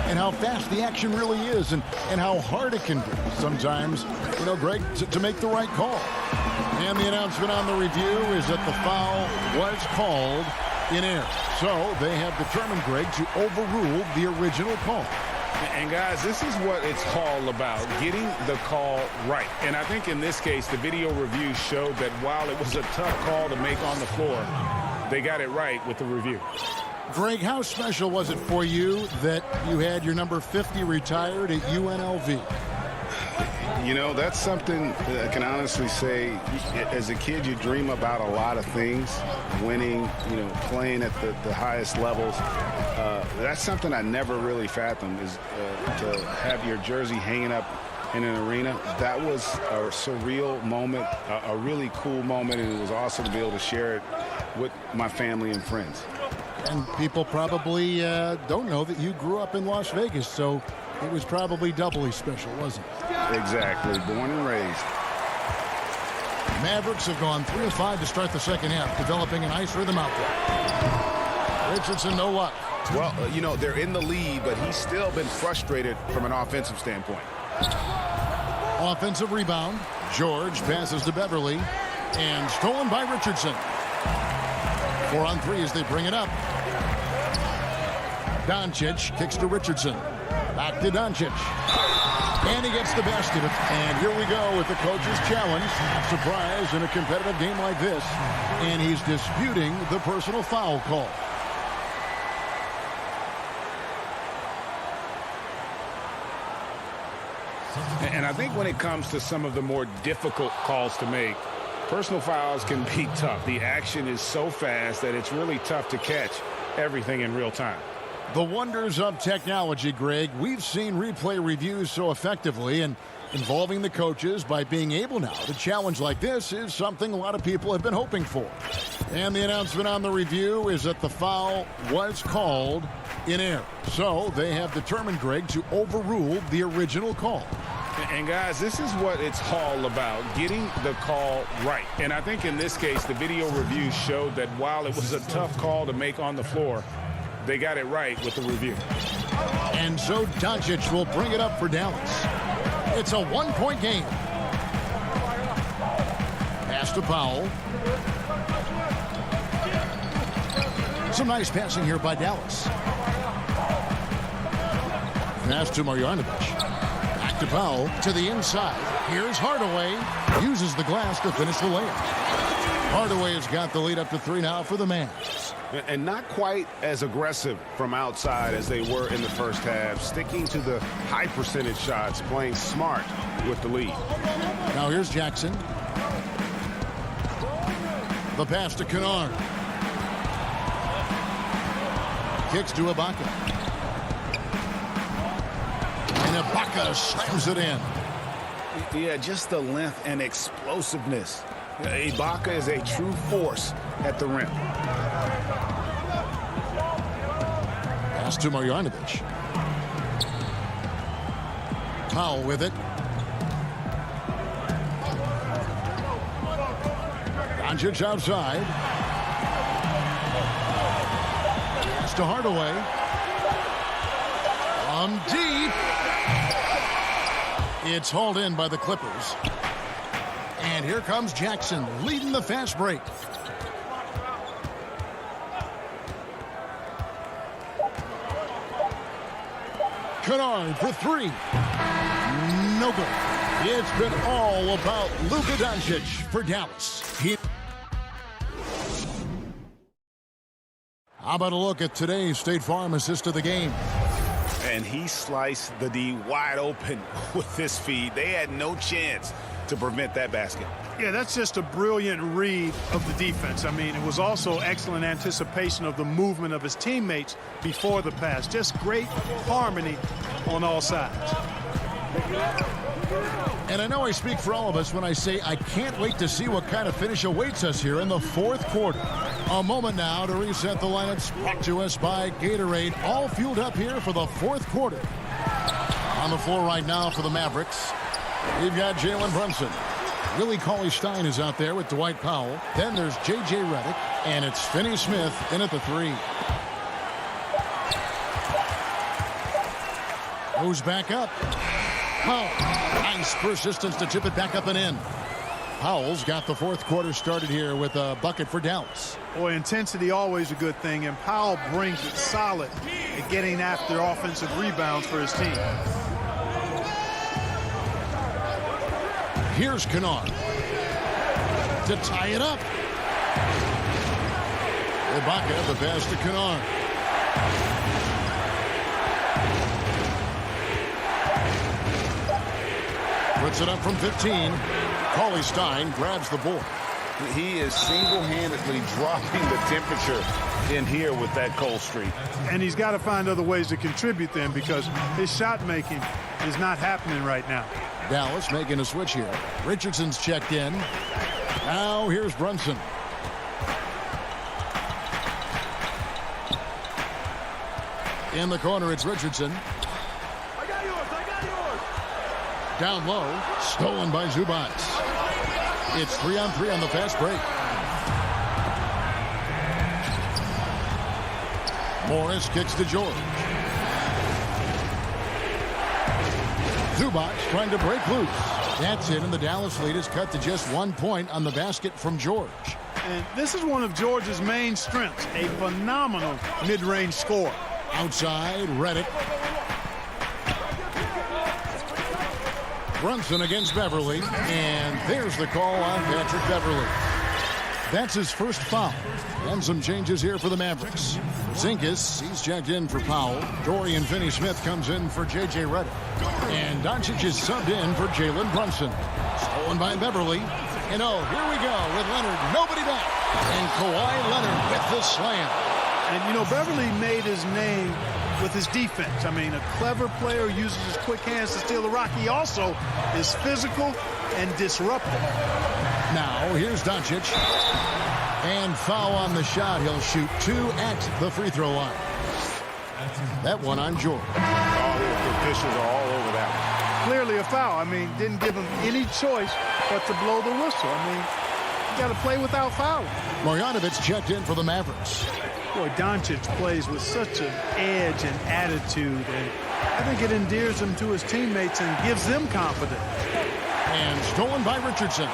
and how fast the action really is and how hard it can be sometimes, Greg, to make the right call. And the announcement on the review is that the foul was called in error. So they have determined, Greg, to overrule the original call. And, guys, this is what it's all about, getting the call right. And I think in this case, the video review showed that while it was a tough call to make on the floor, they got it right with the review. Greg, how special was it for you that you had your number 50 retired at UNLV? That's something that I can honestly say. As a kid, you dream about a lot of things, winning, playing at the highest levels. That's something I never really fathomed, is to have your jersey hanging up in an arena. That was a surreal moment, a really cool moment, and it was awesome to be able to share it with my family and friends. And people probably don't know that you grew up in Las Vegas, so it was probably doubly special, wasn't it? Exactly. Born and raised. Mavericks have gone 3 of 5 to start the second half, developing a nice rhythm out there. Richardson, no luck. Well, they're in the lead, but he's still been frustrated from an offensive standpoint. Offensive rebound. George passes to Beverly, and stolen by Richardson. 4 on 3 as they bring it up. Doncic kicks to Richardson. Back to Doncic. And he gets the best of it. And here we go with the coach's challenge. Surprise in a competitive game like this. And he's disputing the personal foul call. And I think when it comes to some of the more difficult calls to make, personal fouls can be tough. The action is so fast that it's really tough to catch everything in real time. The wonders of technology, Greg. We've seen replay reviews so effectively, and involving the coaches by being able now to challenge like this is something a lot of people have been hoping for. And the announcement on the review is that the foul was called in error. So they have determined, Greg, to overrule the original call. And, guys, this is what it's all about, getting the call right. And I think in this case, the video review showed that while it was a tough call to make on the floor, they got it right with the review. And so Doncic will bring it up for Dallas. It's a one-point game. Pass to Powell. Some nice passing here by Dallas. Pass to Marjanovic. Back to Powell to the inside. Here's Hardaway. Uses the glass to finish the layup. Hardaway has got the lead up to 3 now for the Mavs. And not quite as aggressive from outside as they were in the first half, sticking to the high percentage shots, playing smart with the lead. Now here's Jackson. The pass to Kennard. Kicks to Ibaka. And Ibaka slams it in. Yeah, just the length and explosiveness. Ibaka is a true force at the rim. Pass to Marjanovic. Powell with it. Doncic outside. Pass to Hardaway. From deep. It's hauled in by the Clippers. And here comes Jackson leading the fast break. Kennard for 3. No good. It's been all about Luka Doncic for Dallas. How about a look at today's State Farm assist of the game? And he sliced the D wide open with this feed. They had no chance to prevent that basket. Yeah, that's just a brilliant read of the defense. I mean, it was also excellent anticipation of the movement of his teammates before the pass. Just great harmony on all sides. And I know I speak for all of us when I say I can't wait to see what kind of finish awaits us here in the fourth quarter. A moment now to reset the lineups, brought to us by Gatorade, all fueled up here for the fourth quarter. On the floor right now for the Mavericks, we've got Jalen Brunson. Willie Cauley-Stein is out there with Dwight Powell. Then there's J.J. Redick, and it's Finney Smith in at the 3. Goes back up. Powell, nice persistence to tip it back up and in. Powell's got the fourth quarter started here with a bucket for Dallas. Boy, intensity always a good thing, and Powell brings it solid at getting after offensive rebounds for his team. Here's Kennard to tie it up. Ibaka, the pass to Kennard. Puts it up from 15. Cauley-Stein grabs the board. He is single-handedly dropping the temperature in here with that cold streak. And he's got to find other ways to contribute then, because his shot making is not happening right now. Dallas making a switch here. Richardson's checked in. Now here's Brunson. In the corner, it's Richardson. I got yours. Down low, stolen by Zubac. It's 3-on-3 on the fast break. Morris kicks to George. Zubac trying to break loose. That's it, and the Dallas lead is cut to just 1 point on the basket from George. And this is one of George's main strengths, a phenomenal mid-range scorer. Outside, Redick. Brunson against Beverly, and there's the call on Patrick Beverly. That's his first foul. And some changes here for the Mavericks. Zinkas, he's checked in for Powell. Dorian Finney-Smith comes in for J.J. Redick. And Doncic is subbed in for Jalen Brunson. Stolen by Beverly. And oh, here we go with Leonard. Nobody back. And Kawhi Leonard with the slam. And, you know, Beverly made his name with his defense. I mean, a clever player who uses his quick hands to steal the rock. He also is physical and disruptive. Now, here's Doncic. And foul on the shot. He'll shoot 2 at the free throw line. That one on George. All the officials are all over that one. Clearly a foul. I mean, didn't give him any choice but to blow the whistle. I mean, you got to play without fouling. Marjanovic checked in for the Mavericks. Boy, Doncic plays with such an edge and attitude, and I think it endears him to his teammates and gives them confidence. And stolen by Richardson.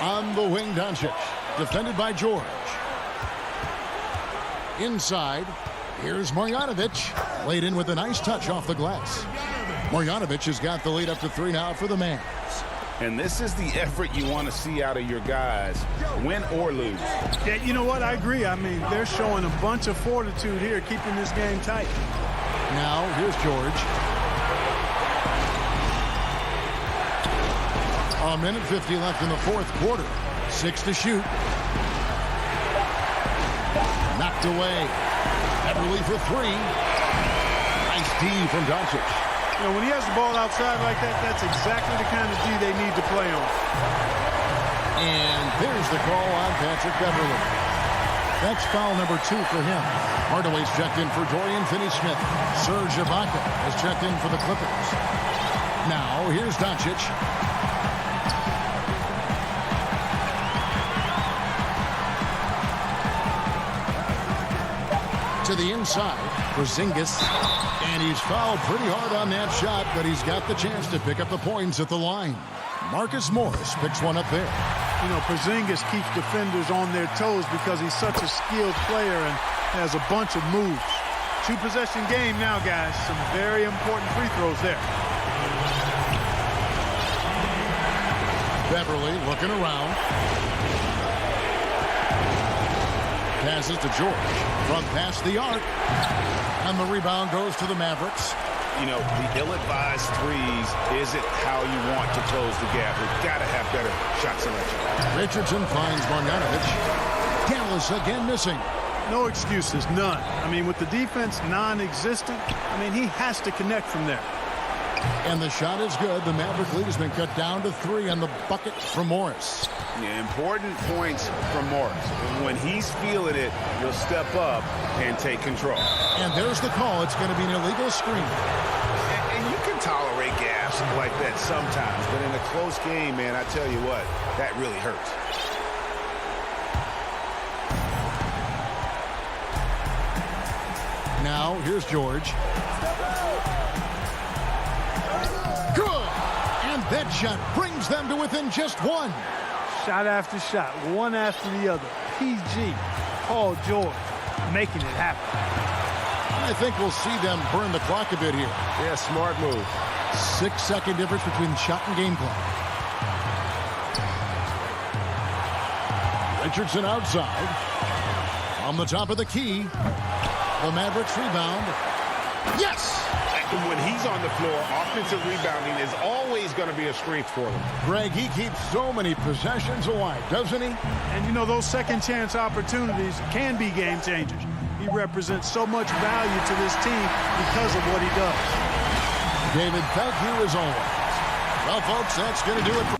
On the wing, Doncic. Defended by George. Inside, here's Marjanovic. Laid in with a nice touch off the glass. Marjanovic has got the lead up to 3 now for the Mavs. And this is the effort you want to see out of your guys, win or lose. Yeah, you know what? I agree. I mean, they're showing a bunch of fortitude here, keeping this game tight. Now, here's George. A minute 50 left in the fourth quarter. 6 to shoot. Knocked away. Beverly for 3. Nice D from Doncic. You know, when he has the ball outside like that, that's exactly the kind of D they need to play on. And there's the call on Patrick Beverly. That's foul number 2 for him. Hardaway's checked in for Dorian Finney-Smith. Serge Ibaka has checked in for the Clippers. Now, here's Doncic. To the inside for Zingas. And he's fouled pretty hard on that shot, but he's got the chance to pick up the points at the line. Marcus Morris picks one up there. You know, Porzingis keeps defenders on their toes because he's such a skilled player and has a bunch of moves. 2-possession game now, guys. Some very important free throws there. Beverly looking around. Passes to George from past the arc. And the rebound goes to the Mavericks. You know, the ill-advised threes isn't how you want to close the gap. We've got to have better shot selection. Richardson finds Marjanovic. Dallas again missing. No excuses, none. I mean, with the defense non-existent, I mean, he has to connect from there. And the shot is good. The Maverick lead has been cut down to 3 on the bucket from Morris. Yeah, important points from Morris. When he's feeling it, he'll step up and take control. And there's the call. It's going to be an illegal screen. And you can tolerate gaps like that sometimes, but in a close game, man, I tell you what, that really hurts. Now, here's George. Good! And that shot brings them to within just 1. Shot after shot, one after the other. PG, Paul George, making it happen. I think we'll see them burn the clock a bit here. Yeah, smart move. 6-second difference between shot and game clock. Richardson outside. On the top of the key. The Mavericks rebound. Yes! When he's on the floor, offensive rebounding is always going to be a strength for them. Greg, he keeps so many possessions alive, doesn't he? And, you know, those second-chance opportunities can be game changers. He represents so much value to this team because of what he does. David, thank you as always. Well, folks, that's going to do it for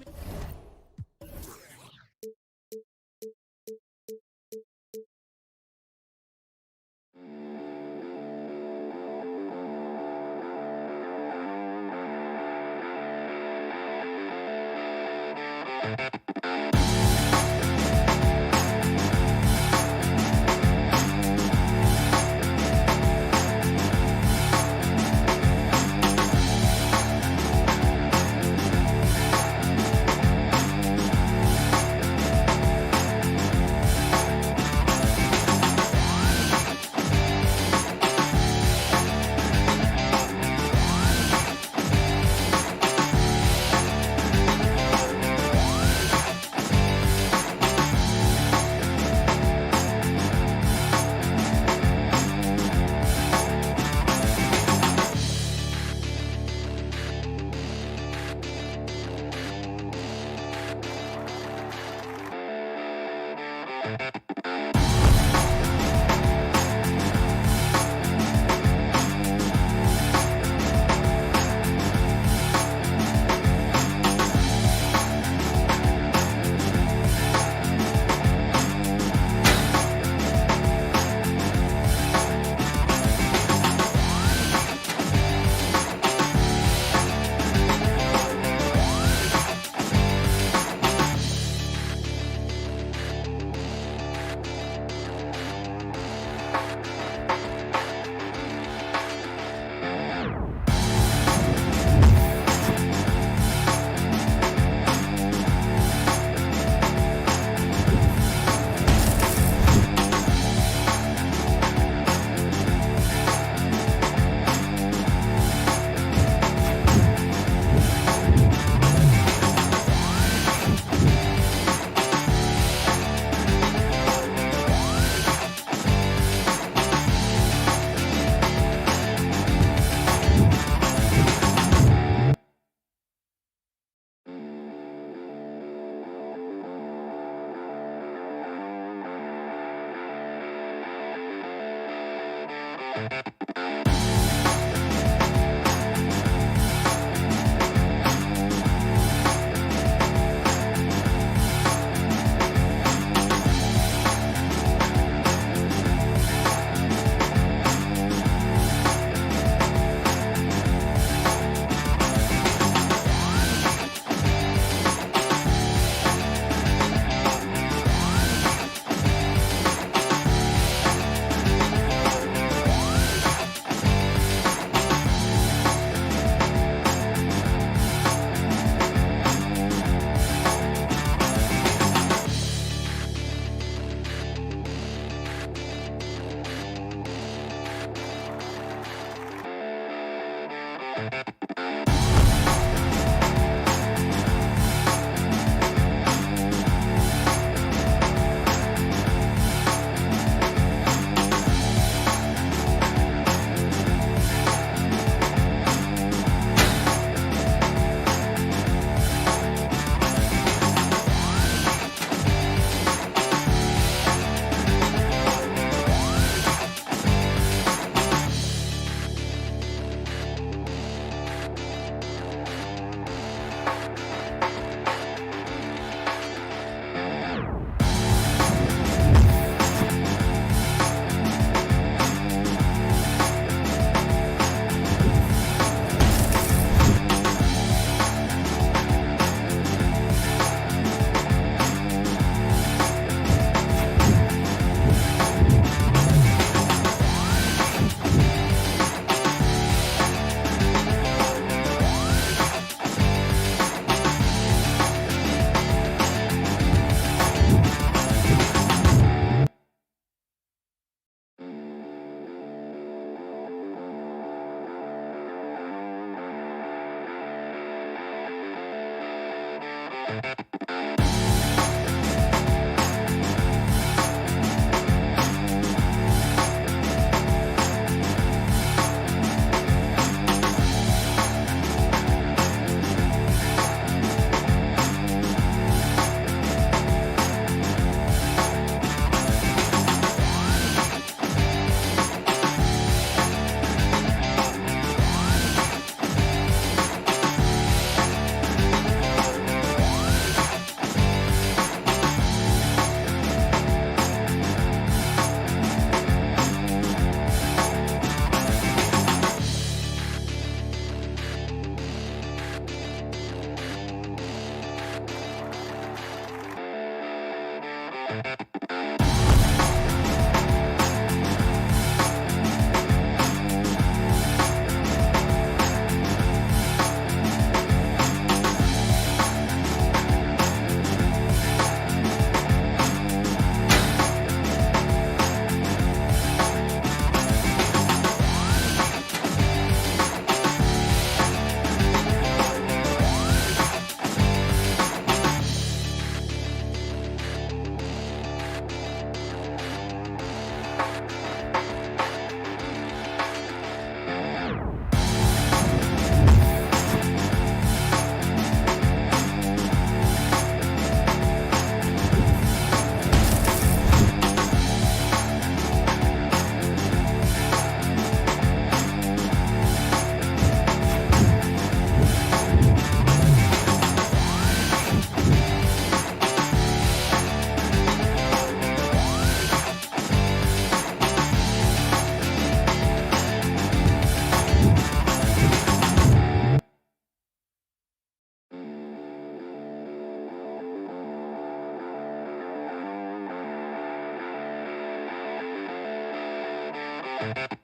Dave.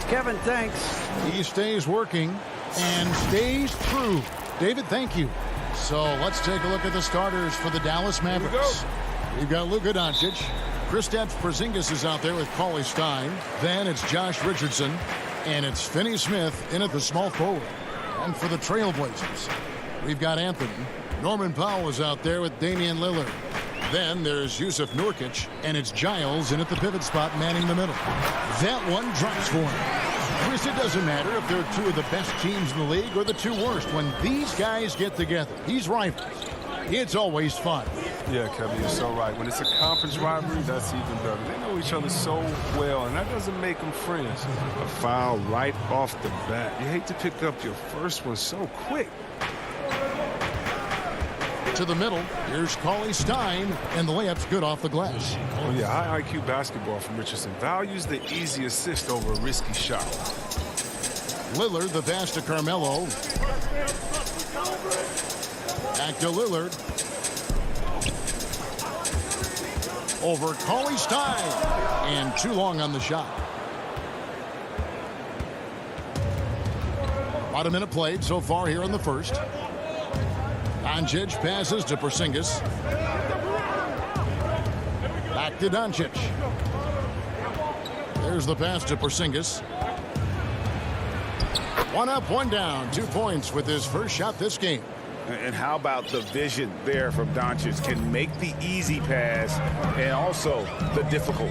Kevin, thanks. He stays working and stays true. David, thank you. So let's take a look at the starters for the Dallas Mavericks. We've got Luka Doncic. Kristaps Porzingis is out there with Cauley Stein. Then it's Josh Richardson. And it's Finney Smith in at the small forward. And for the Trailblazers, we've got Anthony. Norman Powell is out there with Damian Lillard. Then there's Yusuf Nurkic, and it's Giles in at the pivot spot manning the middle. That one drops for him. Chris, it doesn't matter if they're two of the best teams in the league or the two worst. When these guys get together, these rivals, it's always fun. Yeah, Kevin, you're so right. When it's a conference rivalry, that's even better. They know each other so well, and that doesn't make them friends. A foul right off the bat. You hate to pick up your first one so quick. To the middle, here's Cauley Stein, and the layup's good off the glass. Oh, yeah, high IQ basketball from Richardson. Values the easy assist over a risky shot. Lillard, the pass to Carmelo. Back to Lillard. Over Cauley Stein. And too long on the shot. About a minute played so far here in the first. Doncic passes to Porzingis. Back to Doncic. There's the pass to Porzingis. One up, one down. 2 points with his first shot this game. And how about the vision there from Doncic? Can make the easy pass and also the difficult.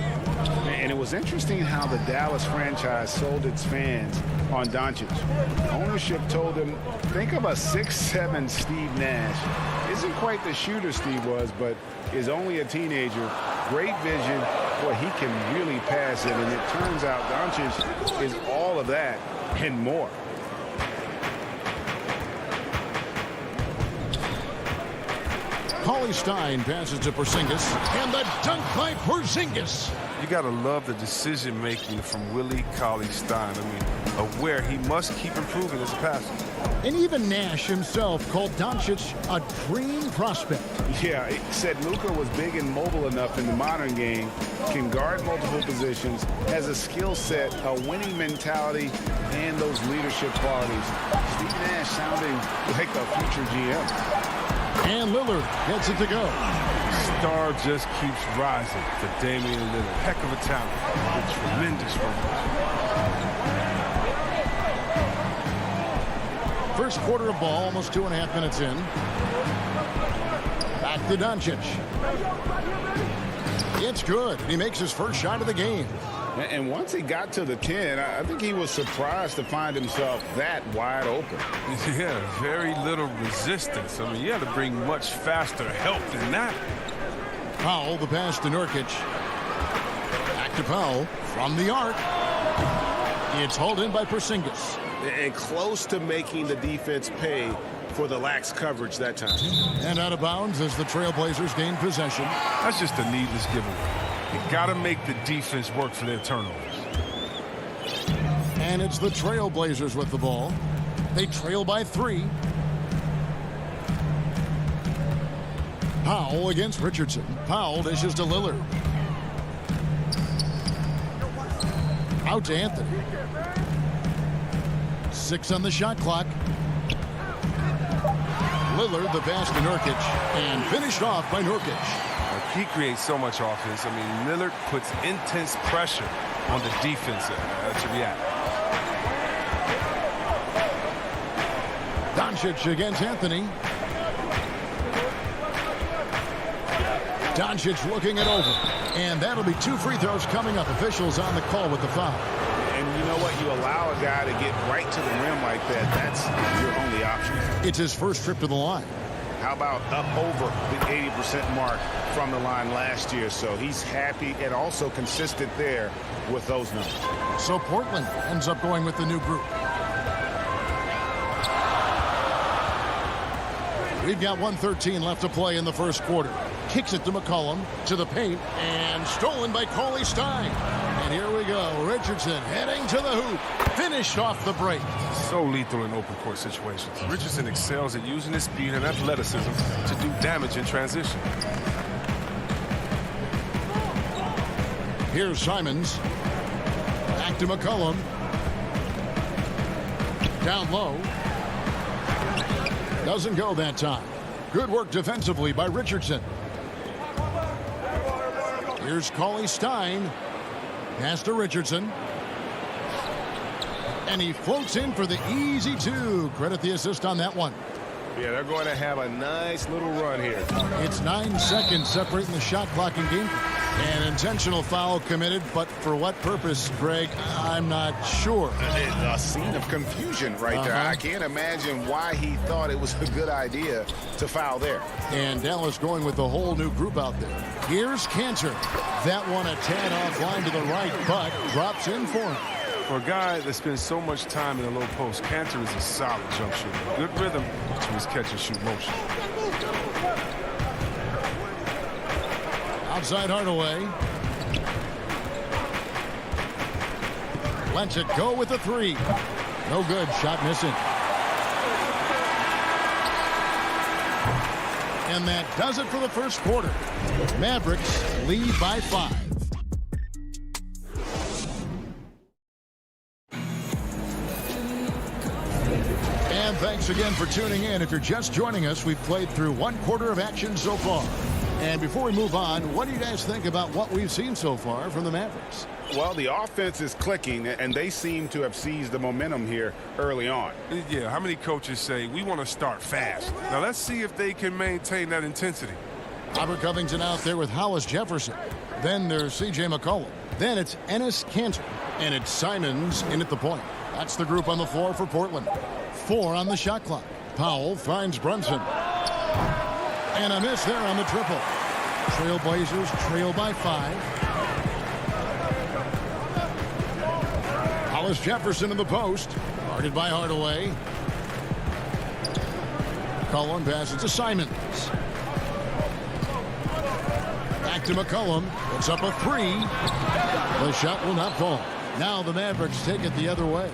And it was interesting how the Dallas franchise sold its fans on Doncic. Ownership told them, think of a 6'7" Steve Nash. Isn't quite the shooter Steve was, but is only a teenager. Great vision. Boy, he can really pass it. And it turns out Doncic is all of that and more. Cauley Stein passes to Porzingis, and the dunk by Porzingis. You got to love the decision-making from Willie Cauley-Stein. I mean, aware he must keep improving as a passer. And even Nash himself called Doncic a dream prospect. Yeah, he said Luka was big and mobile enough in the modern game, can guard multiple positions, has a skill set, a winning mentality, and those leadership qualities. Steve Nash sounding like a future GM. And Lillard gets it to go. Star just keeps rising for Damian Lillard. Heck of a talent. A tremendous run. First quarter of ball, almost 2.5 minutes in. Back to Doncic. It's good. He makes his first shot of the game. And once he got to the 10, I think he was surprised to find himself that wide open. Yeah, very little resistance. I mean, you had to bring much faster help than that. Powell, the pass to Nurkic. Back to Powell from the arc. It's hauled in by Porzingis. And close to making the defense pay for the lax coverage that time. And out of bounds as the Trailblazers gain possession. That's just a needless giveaway. You got to make the defense work for their turnovers. And it's the Trailblazers with the ball. They trail by 3. Powell against Richardson. Powell dishes to Lillard. Out to Anthony. 6 on the shot clock. Lillard the pass to Nurkic. And finished off by Nurkic. He creates so much offense. I mean, Lillard puts intense pressure on the defense to react. Doncic against Anthony. Doncic looking it over. And that'll be 2 free throws coming up. Officials on the call with the foul. And you know what? You allow a guy to get right to the rim like that. That's your only option. It's his first trip to the line. How about up over the 80% mark from the line last year? So he's happy and also consistent there with those numbers. So Portland ends up going with the new group. We've got 1:13 left to play in the first quarter. Kicks it to McCollum, to the paint, and stolen by Cauley Stein. And here we go. Richardson heading to the hoop. Finished off the break. So lethal in open court situations. Richardson excels at using his speed and athleticism to do damage in transition. Here's Simons. Back to McCollum. Down low. Doesn't go that time. Good work defensively by Richardson. Here's Cauley Stein. Pass to Richardson. And he floats in for the easy 2. Credit the assist on that one. Yeah, they're going to have a nice little run here. It's 9 seconds separating the shot clock and game. An intentional foul committed, but for what purpose, Greg, I'm not sure. A scene of confusion right there. I can't imagine why he thought it was a good idea to foul there. And Dallas going with the whole new group out there. Here's Cantor. That one a tad offline to the right, but drops in for him. For a guy that spends so much time in the low post, Cantor is a solid jump shooter. Good rhythm to his catch-and-shoot motion. Outside Hardaway. Lets it go with the 3. No good. Shot missing. And that does it for the first quarter. Mavericks lead by 5. And thanks Thanks again for tuning in. If you're just joining us, we've played through 1/4 of action so far. And before we move on, what do you guys think about what we've seen so far from the Mavericks? Well, the offense is clicking, and they seem to have seized the momentum here early on. Yeah, how many coaches say, we want to start fast? Now, let's see if they can maintain that intensity. Robert Covington out there with Hollis Jefferson. Then there's C.J. McCollum. Then it's Enes Kanter. And it's Simons in at the point. That's the group on the floor for Portland. 4 on the shot clock. Powell finds Brunson. And a miss there on the triple. Trailblazers trail by 5. Hollis Jefferson in the post. Guarded by Hardaway. McCollum passes to Simons. Back to McCollum. It's up a 3. The shot will not fall. Now the Mavericks take it the other way.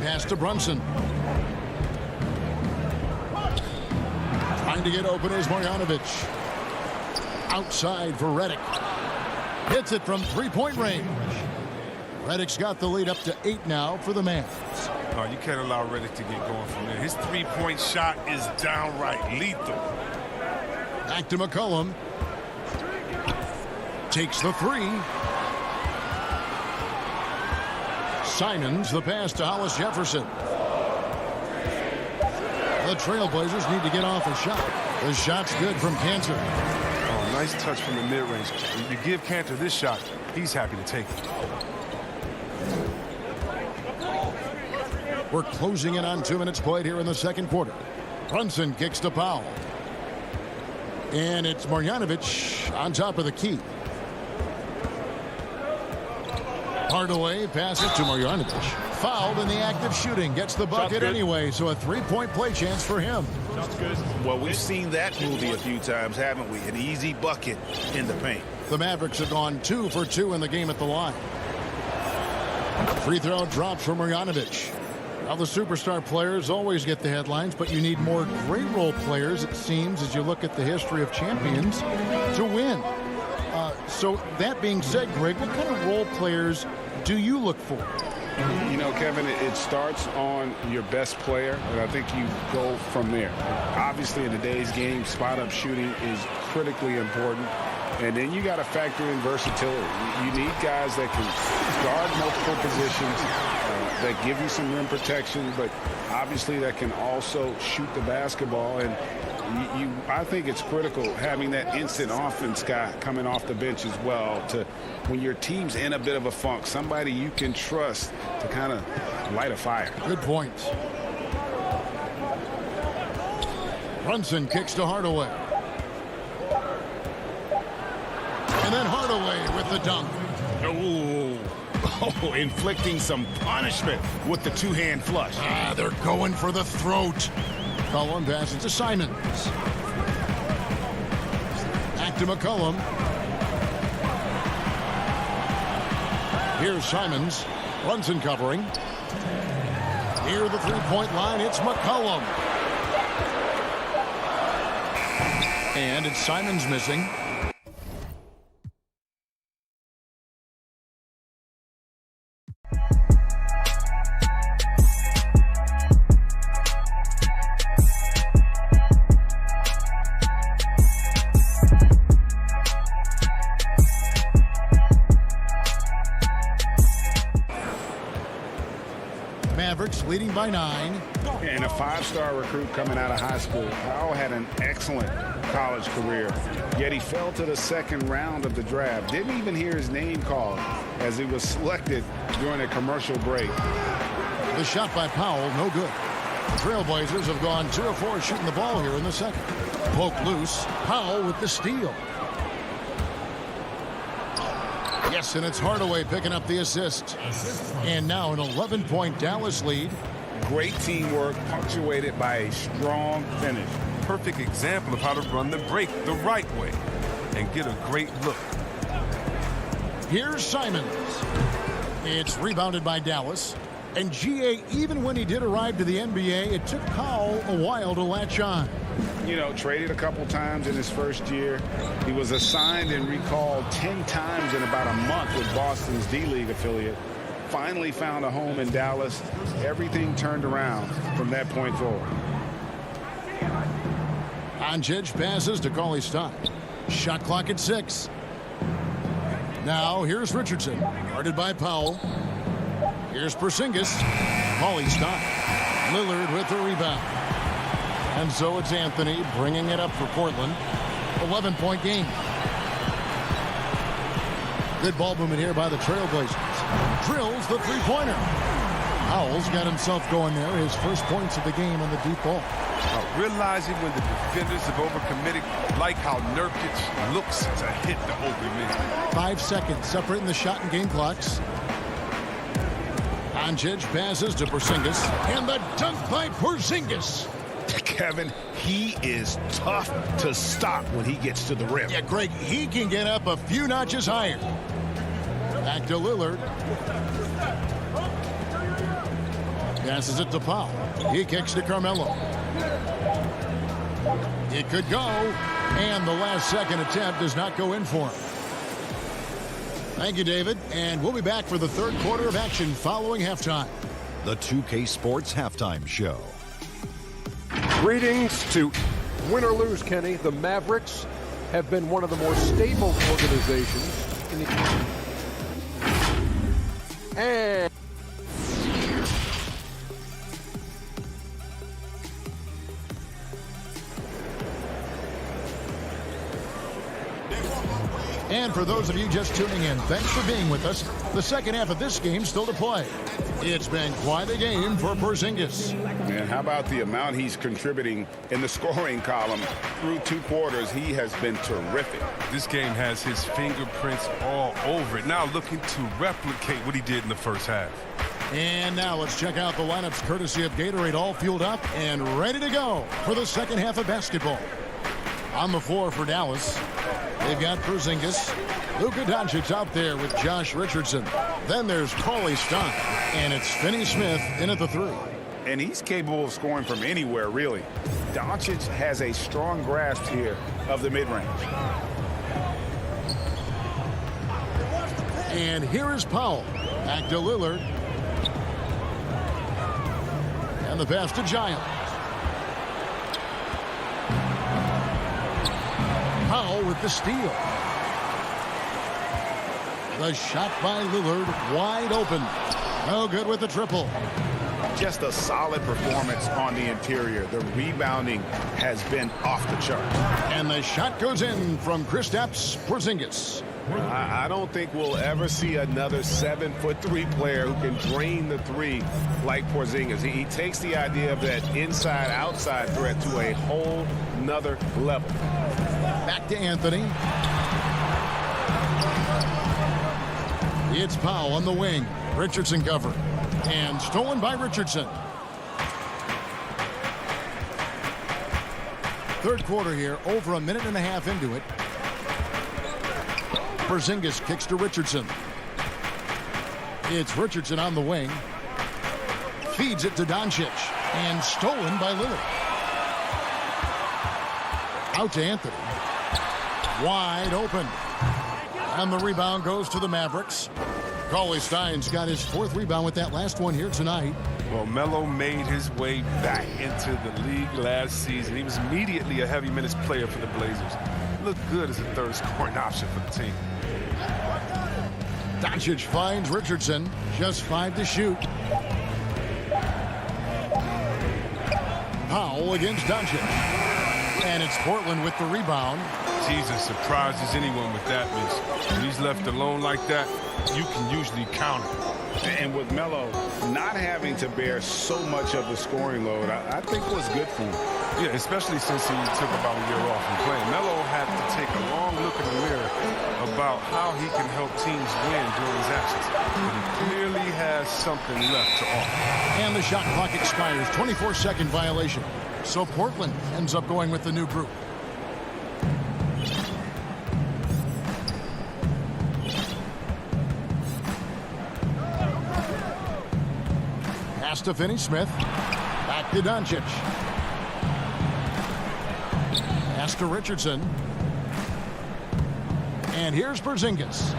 Pass to Brunson. Trying to get open is Marjanovic. Outside for Redick. Hits it from 3-point range. Redick's got the lead up to 8 now for the Mavs. No, you can't allow Redick to get going from there. His 3-point shot is downright lethal. Back to McCollum. Takes the 3. Simons, the pass to Hollis Jefferson. The Trailblazers need to get off a shot. The shot's good from Kanter. Oh, nice touch from the mid-range. You give Kanter this shot, he's happy to take it. We're closing in on 2 minutes played here in the second quarter. Brunson kicks to Powell. And it's Marjanovic on top of the key. Hardaway passes to Marjanovic. Fouled in the act of shooting. Gets the bucket anyway, so a 3-point play chance for him. Well, we've seen that movie a few times, haven't we? An easy bucket in the paint. The Mavericks have gone 2 for 2 in the game at the line. Free throw drops for Marjanovic. Now the superstar players always get the headlines, but you need more great role players, it seems, as you look at the history of champions, to win. So that being said, Greg, what kind of role players do you look for? You know, Kevin, it starts on your best player, and I think you go from there. Obviously, in today's game, spot-up shooting is critically important. And then you got to factor in versatility. You need guys that can guard multiple positions, that give you some rim protection, but obviously that can also shoot the basketball. And I think it's critical having that instant offense guy coming off the bench as well, to when your team's in a bit of a funk, somebody you can trust to kind of light a fire. Good point. Brunson kicks to Hardaway. And then Hardaway with the dunk. Oh, inflicting some punishment with the two-hand flush. They're going for the throat. McCollum passes to Simons. Back to McCollum. Here's Simons. Brunson covering. Near the three-point line, it's McCollum. And it's Simons missing. Mavericks leading by 9. And a 5-star recruit coming out of high school. Powell had an excellent college career, yet he fell to the second round of the draft. Didn't even hear his name called as he was selected during a commercial break. The shot by Powell, no good. The Trailblazers have gone 2 of 4 shooting the ball here in the second. Poke loose. Powell with the steal. Yes, and it's Hardaway picking up the assist. And now an 11-point Dallas lead. Great teamwork punctuated by a strong finish. Perfect example of how to run the break the right way and get a great look. Here's Simons. It's rebounded by Dallas. And GA, even when he did arrive to the NBA, it took Powell a while to latch on. You know, traded a couple times in his first year. He was assigned and recalled 10 times in about a month with Boston's D-League affiliate. finally found a home in Dallas. Everything turned around from that point forward. Doncic passes to Cauley Stein. Shot clock at 6. Now here's Richardson, guarded by Powell. Here's Porzingis. Cauley Stein. Lillard with the rebound. And so it's Anthony bringing it up for Portland. 11-point game. Good ball movement here by the Trailblazers. Drills the three-pointer. Powell's got himself going there. His first points of the game on the deep ball. Realizing when the defenders have overcommitted, like how Nurkic looks to hit the open man. 5 seconds separating the shot and game clocks. Doncic passes to Porzingis. And the dunk by Porzingis. Kevin, he is tough to stop when he gets to the rim. Yeah, Greg, he can get up a few notches higher. Back to Lillard. Passes it to Powell. He kicks to Carmelo. It could go. And the last second attempt does not go in for him. Thank you, David. And we'll be back for the third quarter of action following halftime. The 2K Sports Halftime Show. Greetings to win or lose, Kenny. The Mavericks have been one of the more stable organizations in the... And... And for those of you just tuning in, thanks for being with us. The second half of this game still to play. It's been quite a game for Porzingis. And how about the amount he's contributing in the scoring column through 2 quarters? He has been terrific. This game has his fingerprints all over it. Now looking to replicate what he did in the first half. And now let's check out the lineups courtesy of Gatorade, all fueled up and ready to go for the second half of basketball. On the floor for Dallas, they've got Porzingis. Luka Doncic out there with Josh Richardson. Then there's Cauley Stein. And it's Finney-Smith in at the 3. And he's capable of scoring from anywhere, really. Doncic has a strong grasp here of the mid-range. And here is Powell. Back to Lillard. And the pass to Giles. Powell with the steal. The shot by Lillard, wide open. No good with the triple. Just a solid performance on the interior. The rebounding has been off the chart. And the shot goes in from Kristaps Porzingis. I don't think we'll ever see another 7'3" player who can drain the three like Porzingis. He takes the idea of that inside-outside threat to a whole nother level. Back to Anthony. It's Powell on the wing. Richardson covered. And stolen by Richardson. Third quarter here, over a minute and a half into it. Porzingis kicks to Richardson. It's Richardson on the wing. Feeds it to Doncic. And stolen by Lillard. Out to Anthony. Wide open. And the rebound goes to the Mavericks. Cauley Stein's got his 4th rebound with that last one here tonight. Well, Melo made his way back into the league last season. He was immediately a heavy minutes player for the Blazers. Looked good as a third scoring option for the team. Doncic finds Richardson. Just 5 to shoot. Powell against Doncic. And it's Portland with the rebound. Jesus surprises anyone with that, Mitch. When he's left alone like that, you can usually count it. And with Melo not having to bear so much of the scoring load, I think was good for him. Yeah, especially since he took about a year off from playing. Melo had to take a long look in the mirror about how he can help teams win during his absence. But he clearly has something left to offer. And the shot clock expires. 24-second violation. So Portland ends up going with the new group. Pass to Finney-Smith. Back to Doncic. Pass to Richardson. And here's Porzingis.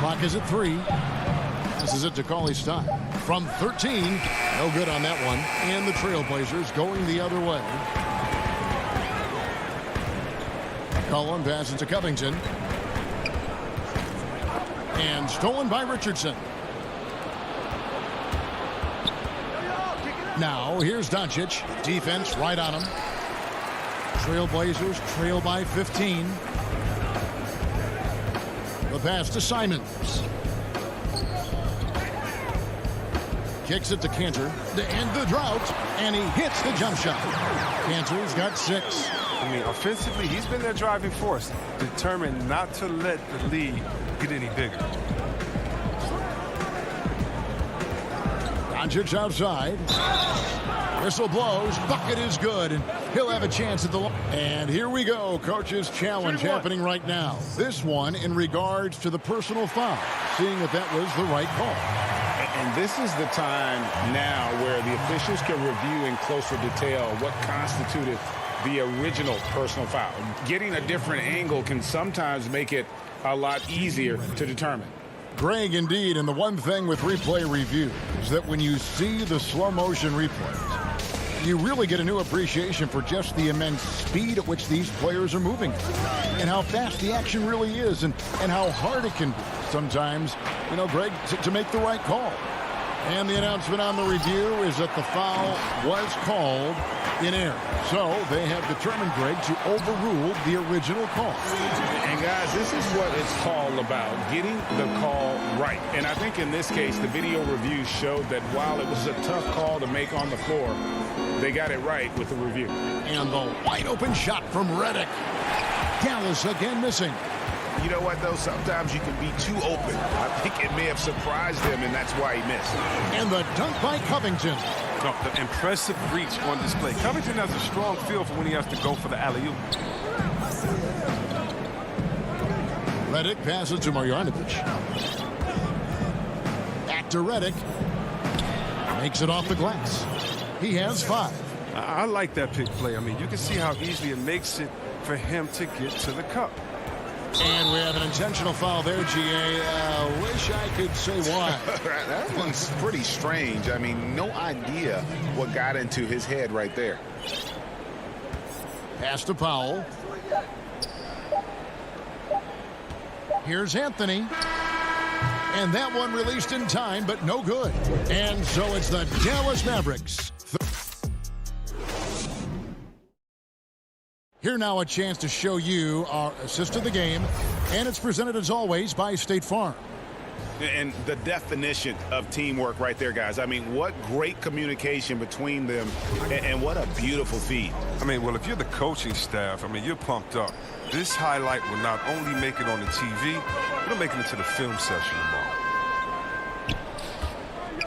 Clock is at 3. passes it to Cauley-Stein. From 13, no good on that one. And the Trailblazers going the other way. Cullen passes to Covington. And stolen by Richardson. Now, here's Doncic. Defense right on him. Trailblazers trail by 15. The pass to Simons. Kicks it to Cantor to end the drought, and he hits the jump shot. Cantor's got 6. I mean, offensively, he's been their driving force, determined not to let the lead get any bigger. Doncic outside. Whistle blows. Bucket is good, and he'll have a chance at the line. And here we go. Coach's challenge happening right now. This one in regards to the personal foul, seeing if that was the right call. And this is the time now where the officials can review in closer detail what constituted the original personal foul. Getting a different angle can sometimes make it a lot easier to determine. Greg, indeed, and the one thing with replay review is that when you see the slow motion replays, you really get a new appreciation for just the immense speed at which these players are moving and how fast the action really is and how hard it can be sometimes, you know, Greg, to make the right call. And the announcement on the review is that the foul was called in error. So they have determined, Greg, to overrule the original call. And guys, this is what it's all about, getting the call right. And I think in this case, the video review showed that while it was a tough call to make on the floor, they got it right with the review. And the wide open shot from Redick. Dallas again missing. You know what, though? Sometimes you can be too open. I think it may have surprised him, and that's why he missed. And the dunk by Covington. Oh, the impressive reach on display. Covington has a strong feel for when he has to go for the alley-oop. Redick passes to Marjanovic. Back to Redick. Makes it off the glass. He has 5. I like that pick play. I mean, you can see how easily it makes it for him to get to the cup. And we have an intentional foul there, GA. Wish I could say why. That one's pretty strange. I mean, no idea what got into his head right there. Pass to Powell. Here's Anthony. And that one released in time, but no good. And so it's the Dallas Mavericks. Here now a chance to show you our assist of the game, and it's presented as always by State Farm. And the definition of teamwork right there, guys. I mean, what great communication between them, and what a beautiful feed. I mean, well, if you're the coaching staff, I mean, you're pumped up. This highlight will not only make it on the TV, it'll make it into the film session tomorrow.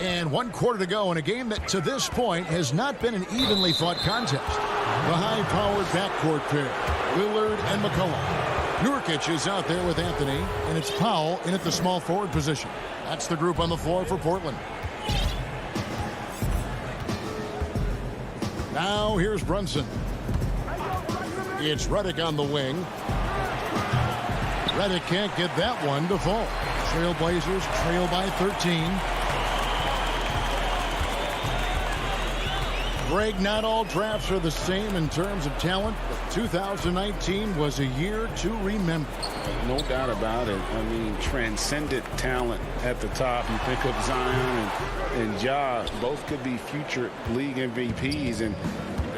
And 1 quarter to go in a game that to this point has not been an evenly fought contest. The high-powered backcourt pair, Lillard and McCollum. Nurkic is out there with Anthony, and it's Powell in at the small forward position. That's the group on the floor for Portland. Now here's Brunson. It's Redick on the wing. Redick can't get that one to fall. Trailblazers trail by 13. Greg, not all drafts are the same in terms of talent, but 2019 was a year to remember. No doubt about it. I mean, transcendent talent at the top. You think of Zion and Ja, both could be future league MVPs. And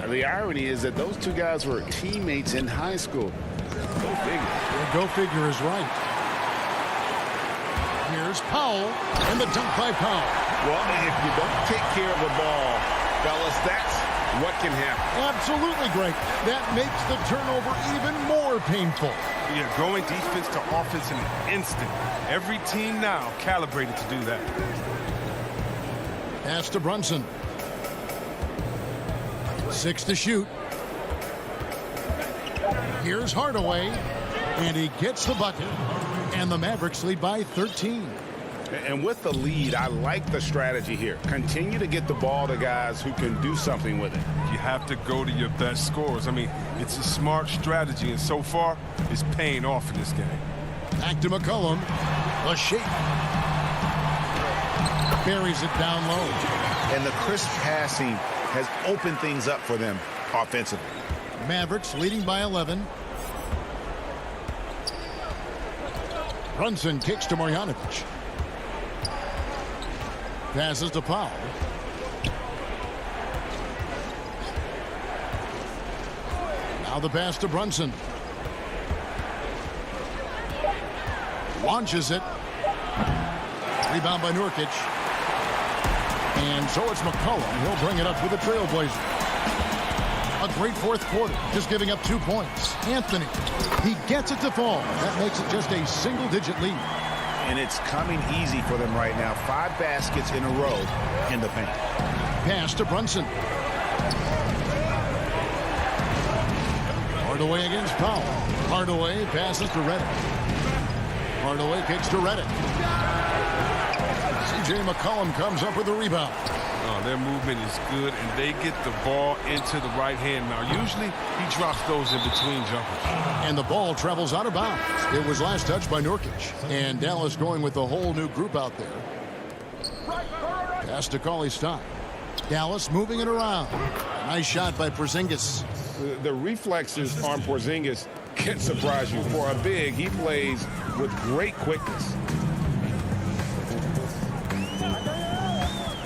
the irony is that those two guys were teammates in high school. Go figure. Yeah, go figure is right. Here's Powell, and the dunk by Powell. Well, if you don't take care of the ball, fellas, that's what can happen. Absolutely, Greg. That makes the turnover even more painful. Yeah, going defense to offense in an instant. Every team now calibrated to do that. Pass to Brunson. 6 to shoot. Here's Hardaway, and he gets the bucket. And the Mavericks lead by 13. And with the lead, I like the strategy here. Continue to get the ball to guys who can do something with it. You have to go to your best scorers. I mean, it's a smart strategy, and so far, it's paying off in this game. Back to McCollum. The shake. buries it down low. And the crisp passing has opened things up for them offensively. Mavericks leading by 11. Brunson kicks to Marjanovic. Passes to Powell. Now the pass to Brunson. Launches it. Rebound by Nurkic. And so it's McCollum. He'll bring it up with the Trailblazers. A great fourth quarter, just giving up 2 points. Anthony, he gets it to fall. That makes it just a single-digit lead. And it's coming easy for them right now. 5 baskets in a row in the paint. Pass to Brunson. Hardaway against Powell. Hardaway passes to Redick. Hardaway kicks to Redick. C.J. McCollum comes up with a rebound. Their movement is good, and they get the ball into the right hand. Now, usually he drops those in between jumpers. And the ball travels out of bounds. It was last touched by Nurkic. And Dallas going with a whole new group out there. Pass to Cauley-Stein. Dallas moving it around. Nice shot by Porzingis. The reflexes on Porzingis can surprise you. For a big, he plays with great quickness.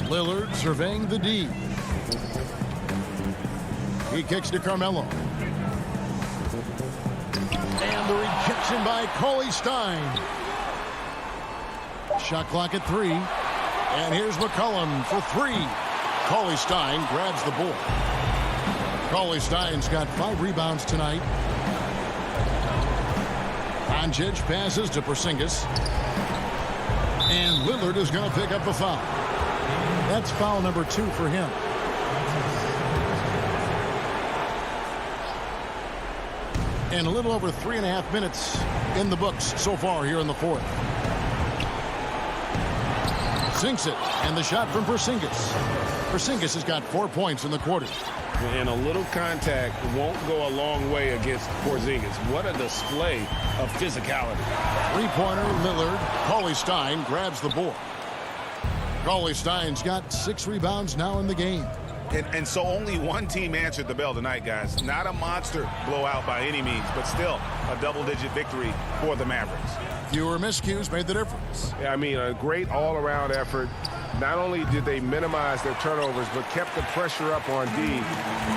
Lillard surveying the D. He kicks to Carmelo. And the rejection by Cauley-Stein. Shot clock at 3. And here's McCollum for 3. Cauley-Stein grabs the board. Cauley-Stein's got 5 rebounds tonight. Doncic passes to Porzingis. And Lillard is going to pick up the foul. That's foul number 2 for him. And a little over 3.5 minutes in the books so far here in the fourth. Sinks it, and the shot from Porzingis. Porzingis has got 4 points in the quarter. And a little contact won't go a long way against Porzingis. What a display of physicality. Three-pointer, Lillard. Cauley-Stein grabs the board. Cauley-Stein's got 6 rebounds now in the game. And so only one team answered the bell tonight, guys. Not a monster blowout by any means, but still a double-digit victory for the Mavericks. Fewer miscues made the difference. Yeah, I mean, a great all-around effort. Not only did they minimize their turnovers, but kept the pressure up on D,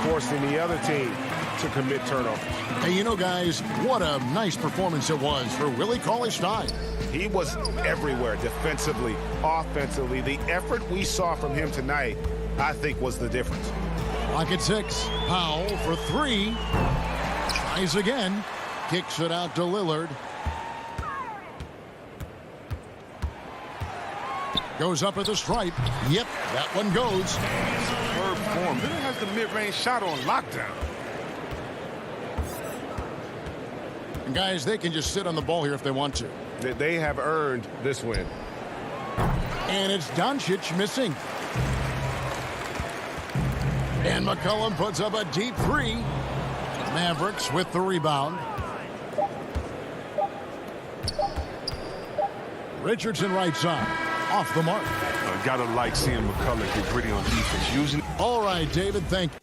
forcing the other team to commit turnovers. Hey, you know, guys, what a nice performance it was for Willie Cauley-Stein. He was everywhere, defensively, offensively. The effort we saw from him tonight, I think, was the difference. Clock at 6. Powell for 3. Tries again. Kicks it out to Lillard. Goes up at the stripe. Yep, that one goes. Superb form. Lillard has the mid-range shot on lockdown. And guys, they can just sit on the ball here if they want to. They have earned this win. And it's Doncic missing. And McCollum puts up a deep 3. Mavericks with the rebound. Richardson right side. Off the mark. Gotta like seeing McCullough get gritty on defense. Using. All right, David, thank you.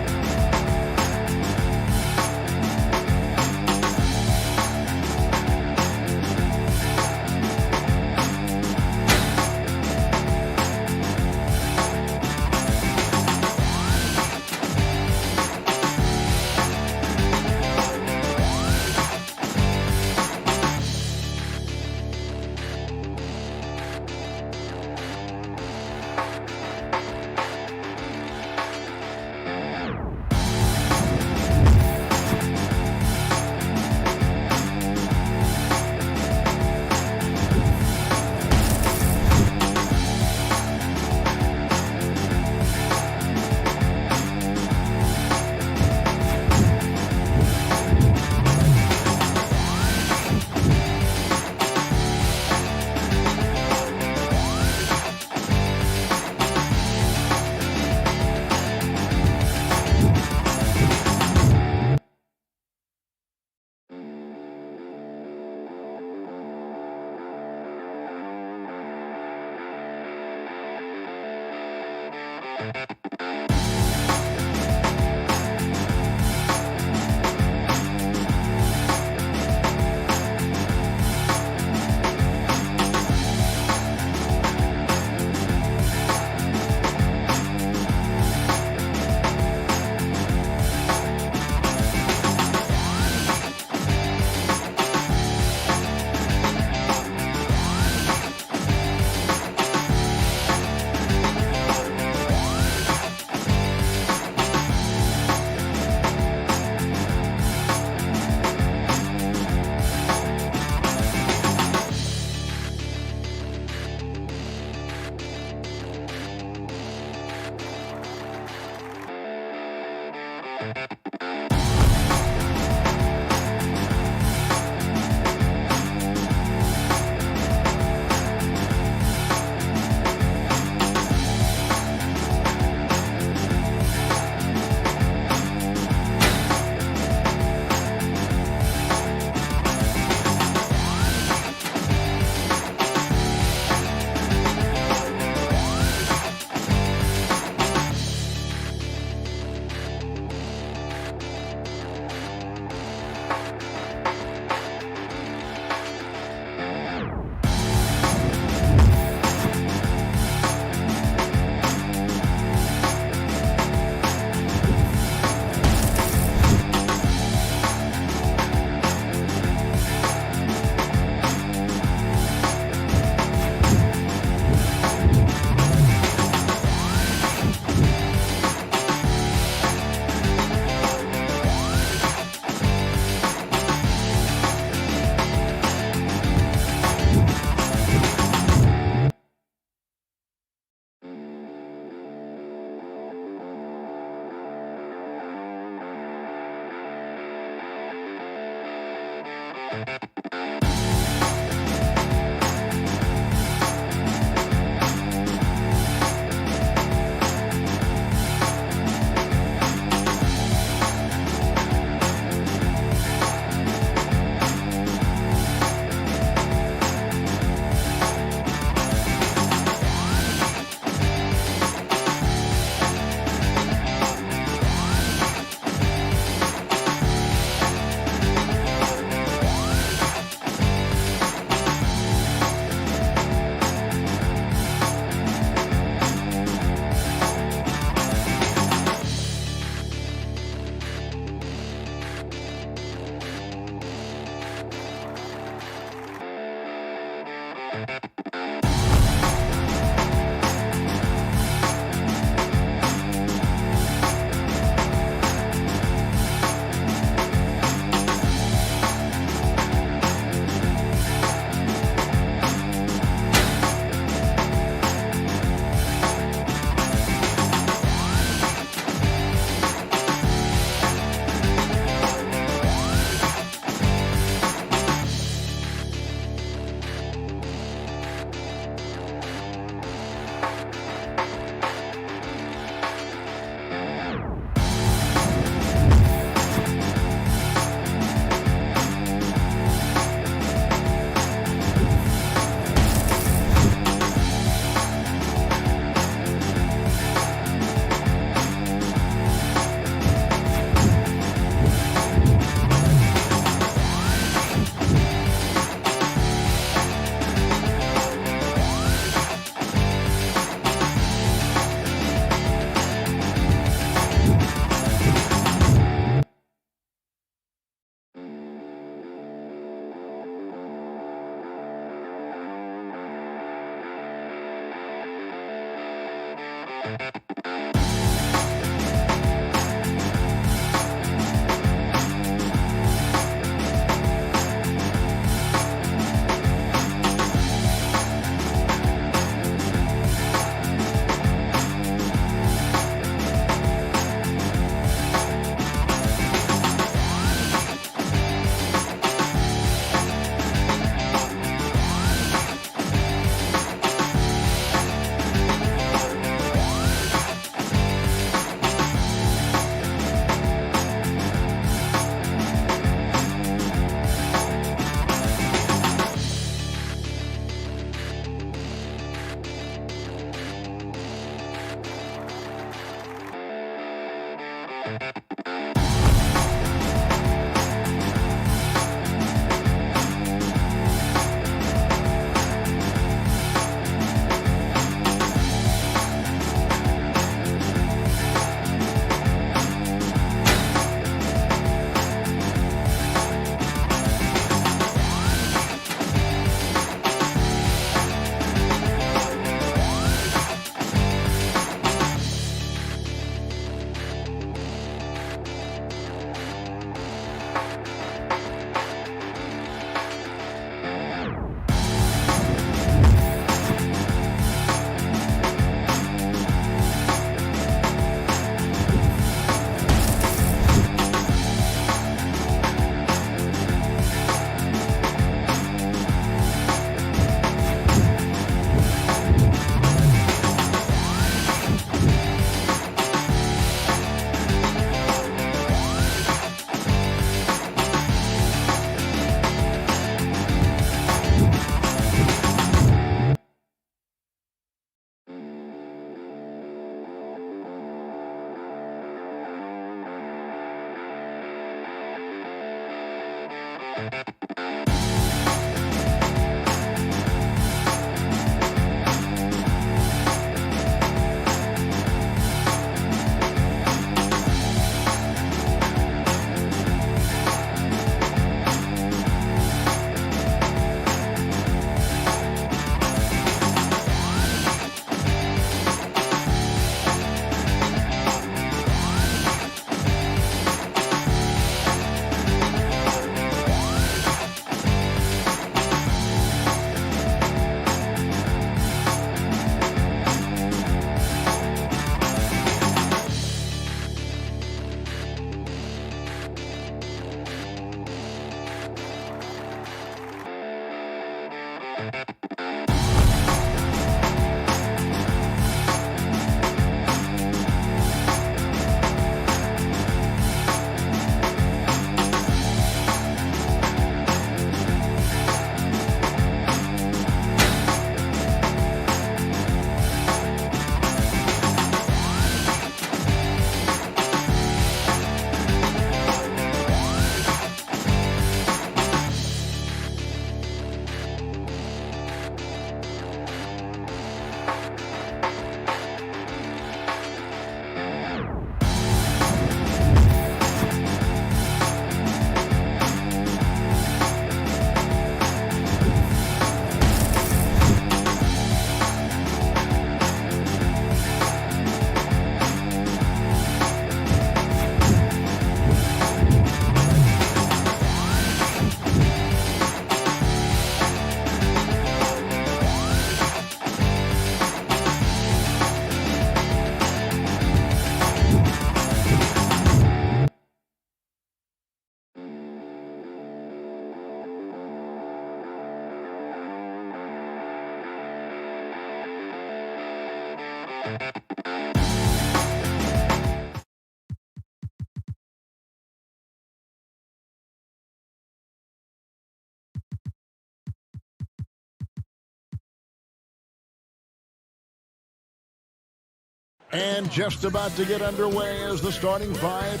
And just about to get underway as the starting five.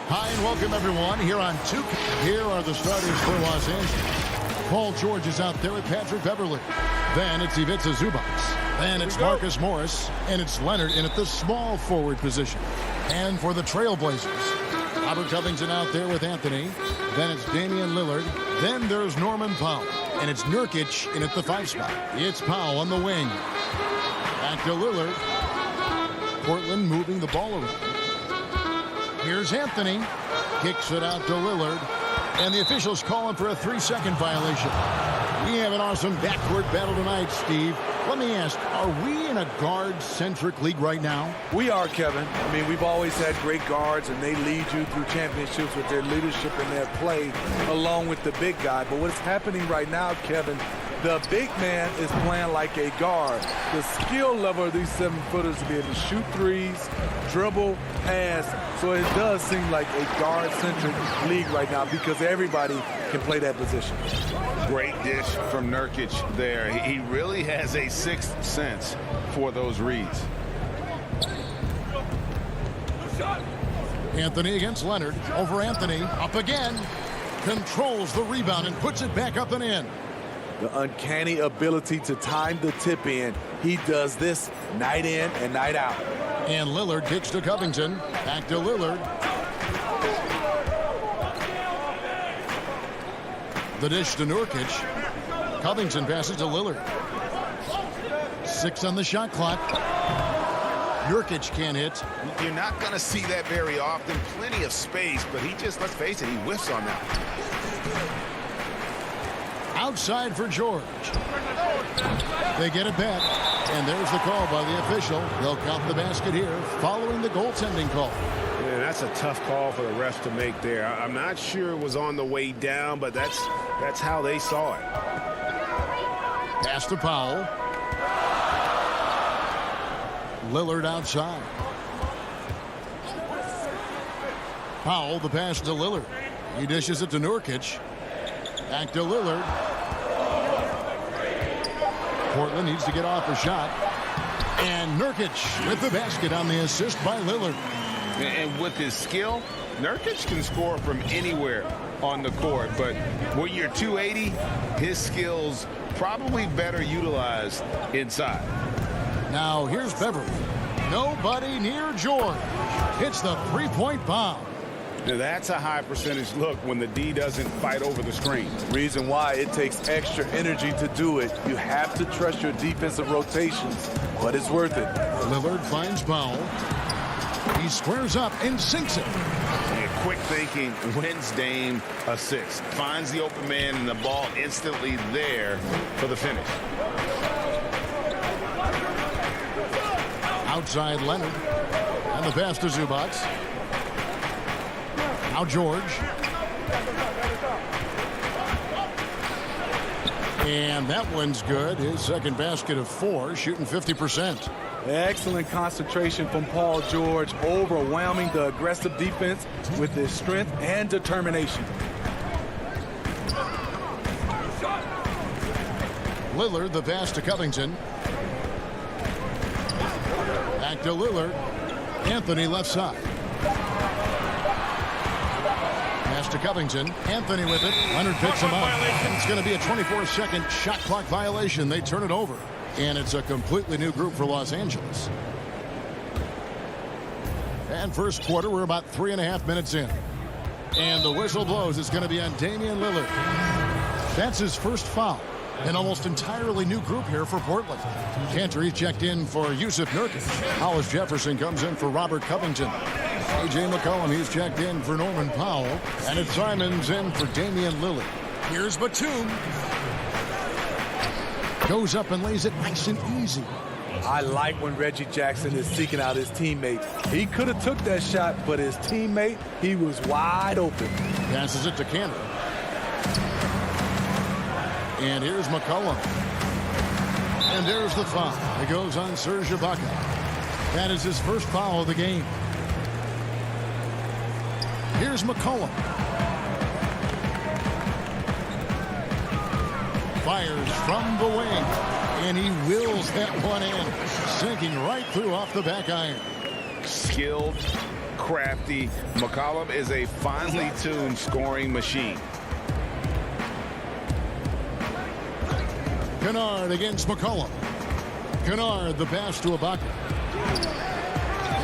Hi and welcome everyone here on 2K. Here are the starters for Los Angeles. Paul George is out there with Patrick Beverly. Then it's Ivica Zubac. Then it's Marcus Morris. And it's Leonard in at the small forward position. And for the Trailblazers, Robert Covington out there with Anthony. Then it's Damian Lillard. Then there's Norman Powell. And it's Nurkic in at the 5 spot. It's Powell on the wing. Back to Lillard. Portland moving the ball around. Here's Anthony. Kicks it out to Lillard. And the officials calling for a 3-second violation. We have an awesome backcourt battle tonight, Steve. Let me ask, are we in a guard-centric league right now? We are, Kevin. I mean, we've always had great guards, and they lead you through championships with their leadership and their play, along with the big guy. But what's happening right now, Kevin, the big man is playing like a guard. The skill level of these 7-footers to be able to shoot threes, dribble, pass. So it does seem like a guard-centric league right now because everybody can play that position. Great dish from Nurkic there. He really has a sixth sense for those reads. Anthony against Leonard. Over Anthony. Up again. Controls the rebound and puts it back up and in. The uncanny ability to time the tip in. He does this night in and night out. And Lillard kicks to Covington. Back to Lillard. The dish to Nurkic. Covington passes to Lillard. 6 on the shot clock. Nurkic can't hit. You're not going to see that very often. Plenty of space, but he just, let's face it, he whiffs on that. Outside for George. They get it back. And there's the call by the official. They'll count the basket here following the goaltending call. Man, that's a tough call for the refs to make there. I'm not sure it was on the way down, but that's how they saw it. Pass to Powell. Lillard outside. Powell, the pass to Lillard. He dishes it to Nurkic. Back to Lillard. Portland needs to get off a shot. And Nurkic with the basket on the assist by Lillard. And with his skill, Nurkic can score from anywhere on the court. But when you're 280, his skills probably better utilized inside. Now here's Beverly. Nobody near George. Hits the 3-point bomb. Now that's a high percentage look when the D doesn't fight over the screen. Reason why it takes extra energy to do it. You have to trust your defensive rotations, but it's worth it. Lillard finds Powell. He squares up and sinks it. Yeah, quick thinking wins Dame a 6. Finds the open man and the ball instantly there for the finish. Outside Leonard. And the pass to Zubac. Now George. And that one's good. His second basket of 4, shooting 50%. Excellent concentration from Paul George, overwhelming the aggressive defense with his strength and determination. Lillard, the pass to Covington. Back to Lillard. Anthony left side. Pass to Covington. Anthony with it. Leonard picks him up. It's going to be a 24-second shot clock violation. They turn it over. And it's a completely new group for Los Angeles. And first quarter, we're about 3.5 minutes in. And the whistle blows. It's going to be on Damian Lillard. That's his first foul. An almost entirely new group here for Portland. Cantor checked in for Yusuf Nurkic. Hollis Jefferson comes in for Robert Covington. A.J. McCollum, he's checked in for Norman Powell. And it's Simons in for Damian Lillard. Here's Batum. Goes up and lays it nice and easy. I like when Reggie Jackson is seeking out his teammate. He could have took that shot, but his teammate, he was wide open. Passes it to Cantor. And here's McCollum. And there's the foul. It goes on Serge Ibaka. That is his first foul of the game. Here's McCollum. Fires from the wing. And he wills that one in. Sinking right through off the back iron. Skilled, crafty. McCollum is a finely tuned scoring machine. Kennard against McCollum. Kennard, the pass to Ibaka.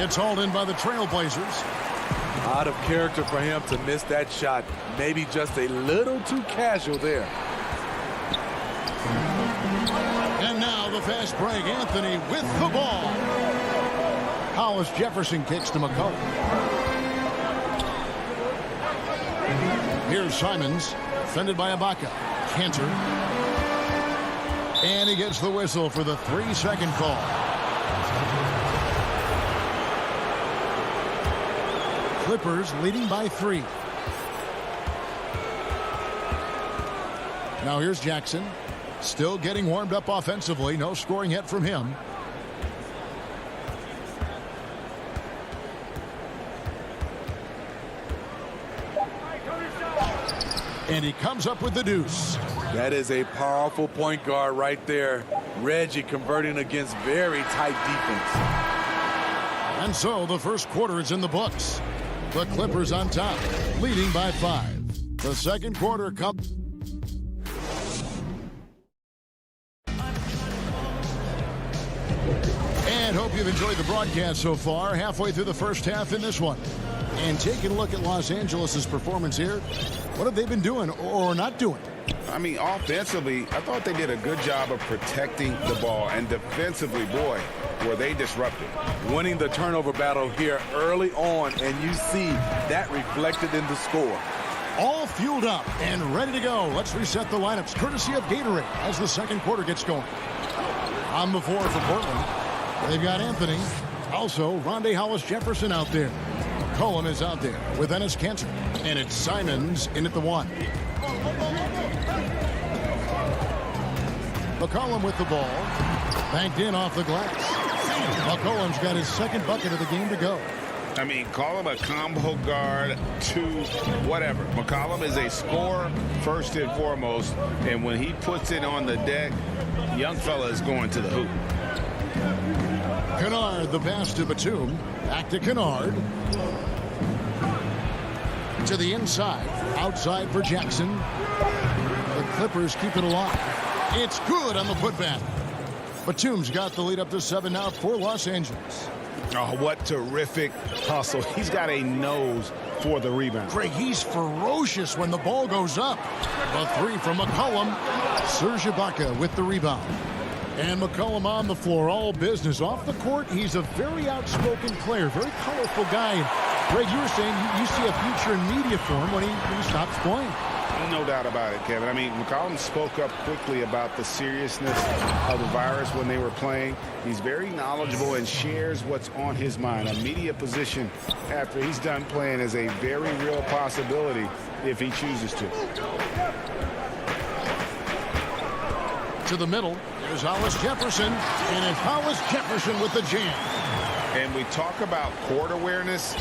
It's hauled in by the Trailblazers. Out of character for him to miss that shot. Maybe just a little too casual there. And now the fast break. Anthony with the ball. Hollis Jefferson kicks to McCollum. Here's Simons. Defended by Ibaka. Cantor. And he gets the whistle for the 3-second call. Clippers leading by 3. Now here's Jackson. Still getting warmed up offensively. No scoring yet from him. And he comes up with the deuce. That is a powerful point guard right there. Reggie converting against very tight defense. And so the first quarter is in the books. The Clippers on top, leading by 5. The second quarter comes. And hope you've enjoyed the broadcast so far. Halfway through the first half in this one. And taking a look at Los Angeles' performance here. What have they been doing or not doing? I mean, offensively, I thought they did a good job of protecting the ball. And defensively, boy, were they disruptive. Winning the turnover battle here early on, and you see that reflected in the score. All fueled up and ready to go. Let's reset the lineups, courtesy of Gatorade, as the second quarter gets going. On the floor for Portland, they've got Anthony. Also, Rondae Hollis-Jefferson out there. McCollum is out there with Enes Kanter. And it's Simons in at the 1. McCollum with the ball. Banked in off the glass. McCollum's got his second bucket of the game to go. I mean, call him a combo guard, 2, whatever. McCollum is a scorer first and foremost. And when he puts it on the deck, young fella is going to the hoop. Kennard, the pass to Batum. Back to Kennard. To the inside. Outside for Jackson. The Clippers keep it alive. It's good on the putback. Batum's got the lead up to 7 now for Los Angeles. Oh, what terrific hustle. He's got a nose for the rebound. Greg, he's ferocious when the ball goes up. A 3 from McCollum. Serge Ibaka with the rebound. And McCollum on the floor, all business. Off the court, he's a very outspoken player, very colorful guy. And Greg, you were saying you see a future in media for him when he stops playing. No doubt about it, Kevin. I mean, McCollum spoke up quickly about the seriousness of the virus when they were playing. He's very knowledgeable and shares what's on his mind. A media position after he's done playing is a very real possibility if he chooses to. To the middle, there's Hollis Jefferson, and it's Hollis Jefferson with the jam. And we talk about court awareness.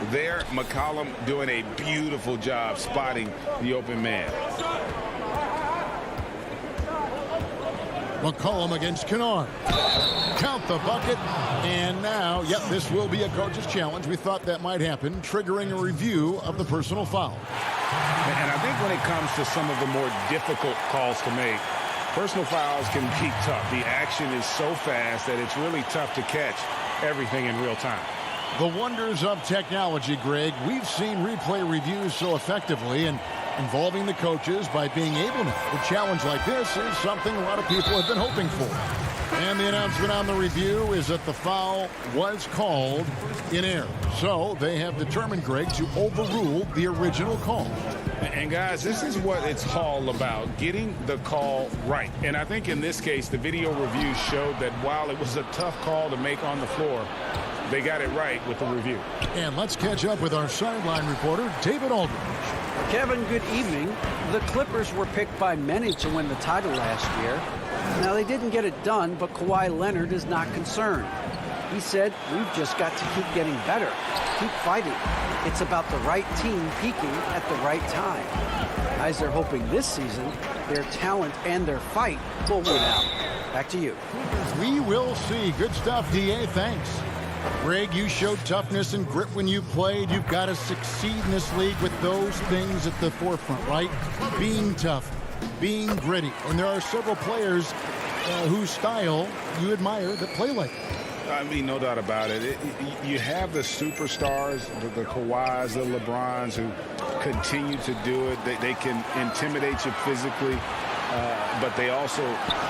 There, McCollum doing a beautiful job spotting the open man. McCollum against Kennard. Count the bucket. And now, yep, this will be a coach's challenge. We thought that might happen, triggering a review of the personal foul. And I think when it comes to some of the more difficult calls to make, personal fouls can be tough. The action is so fast that it's really tough to catch everything in real time. The wonders of technology, Greg. We've seen replay reviews so effectively, and involving the coaches by being able to. A challenge like this is something a lot of people have been hoping for. And the announcement on the review is that the foul was called in error. So they have determined, Greg, to overrule the original call. And guys, this is what it's all about, getting the call right. And I think in this case, the video review showed that while it was a tough call to make on the floor, they got it right with the review. And let's catch up with our sideline reporter, David Aldridge. Kevin, good evening. The Clippers were picked by many to win the title last year. Now, they didn't get it done, but Kawhi Leonard is not concerned. He said, we've just got to keep getting better, keep fighting. It's about the right team peaking at the right time. Guys, they're hoping this season their talent and their fight will win out. Back to you. We will see. Good stuff, D.A. Thanks. Greg, you showed toughness and grit when you played. You've got to succeed in this league with those things at the forefront, right? Being tough, being gritty. And there are several players whose style you admire that play like that. I mean, no doubt about it. You have the superstars, the Kawhis, the LeBrons, who continue to do it. They can intimidate you physically, but they also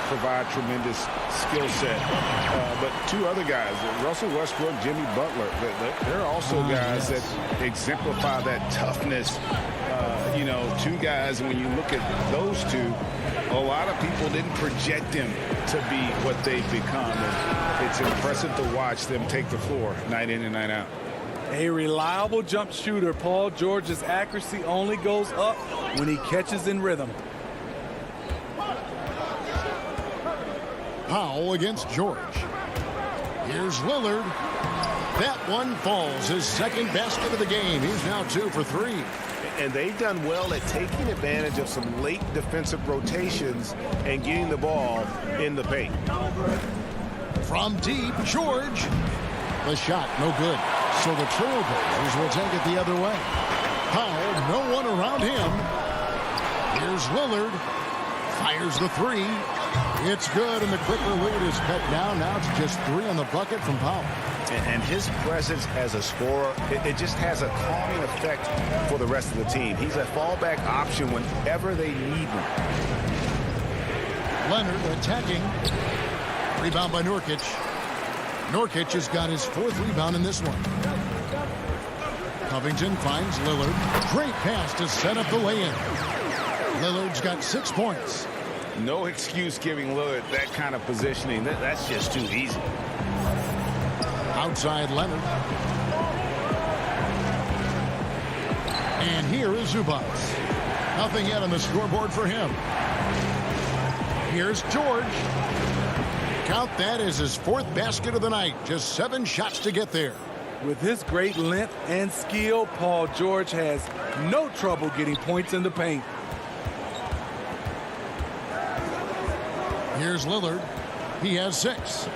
provide tremendous skill set. But two other guys, Russell Westbrook, Jimmy Butler, they're also guys that exemplify that toughness. You know, two guys, when you look at those two, a lot of people didn't project them to be what they've become. And it's impressive to watch them take the floor night in and night out. A reliable jump shooter. Paul George's accuracy only goes up when he catches in rhythm. Powell against George. Here's Lillard. That one falls. His second basket of the game. He's now 2 for 3. And they've done well at taking advantage of some late defensive rotations and getting the ball in the paint. From deep, George. The shot, no good. So the Trailblazers will take it the other way. Powell, no one around him. Here's Lillard. Fires the three. It's good, and the Clipper lead is cut down. Now it's just 3 on the bucket from Powell. And his presence as a scorer, it just has a calming effect for the rest of the team. He's a fallback option whenever they need him. Leonard attacking. Rebound by Nurkic. Nurkic has got his 4th rebound in this one. Covington finds Lillard. Great pass to set up the lay-in. Lillard's got 6 points. No excuse giving Lillard that kind of positioning. That's just too easy. Outside Leonard. And here is Zubac. Nothing yet on the scoreboard for him. Here's George. Count that as his 4th basket of the night. Just 7 shots to get there. With his great length and skill, Paul George has no trouble getting points in the paint. Here's Lillard. He has 6.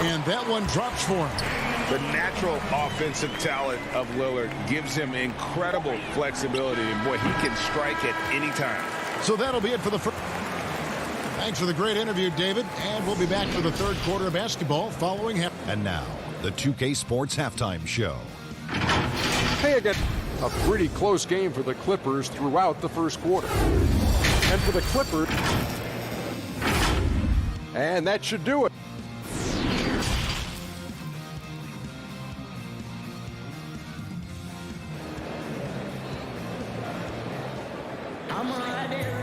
And that one drops for him. The natural offensive talent of Lillard gives him incredible flexibility. And, boy, he can strike at any time. So that'll be it for the first. Thanks for the great interview, David. And we'll be back for the 3rd quarter of basketball following him. And now, the 2K Sports Halftime Show. Hey again. A pretty close game for the Clippers throughout the first quarter. And for the Clippers. And that should do it.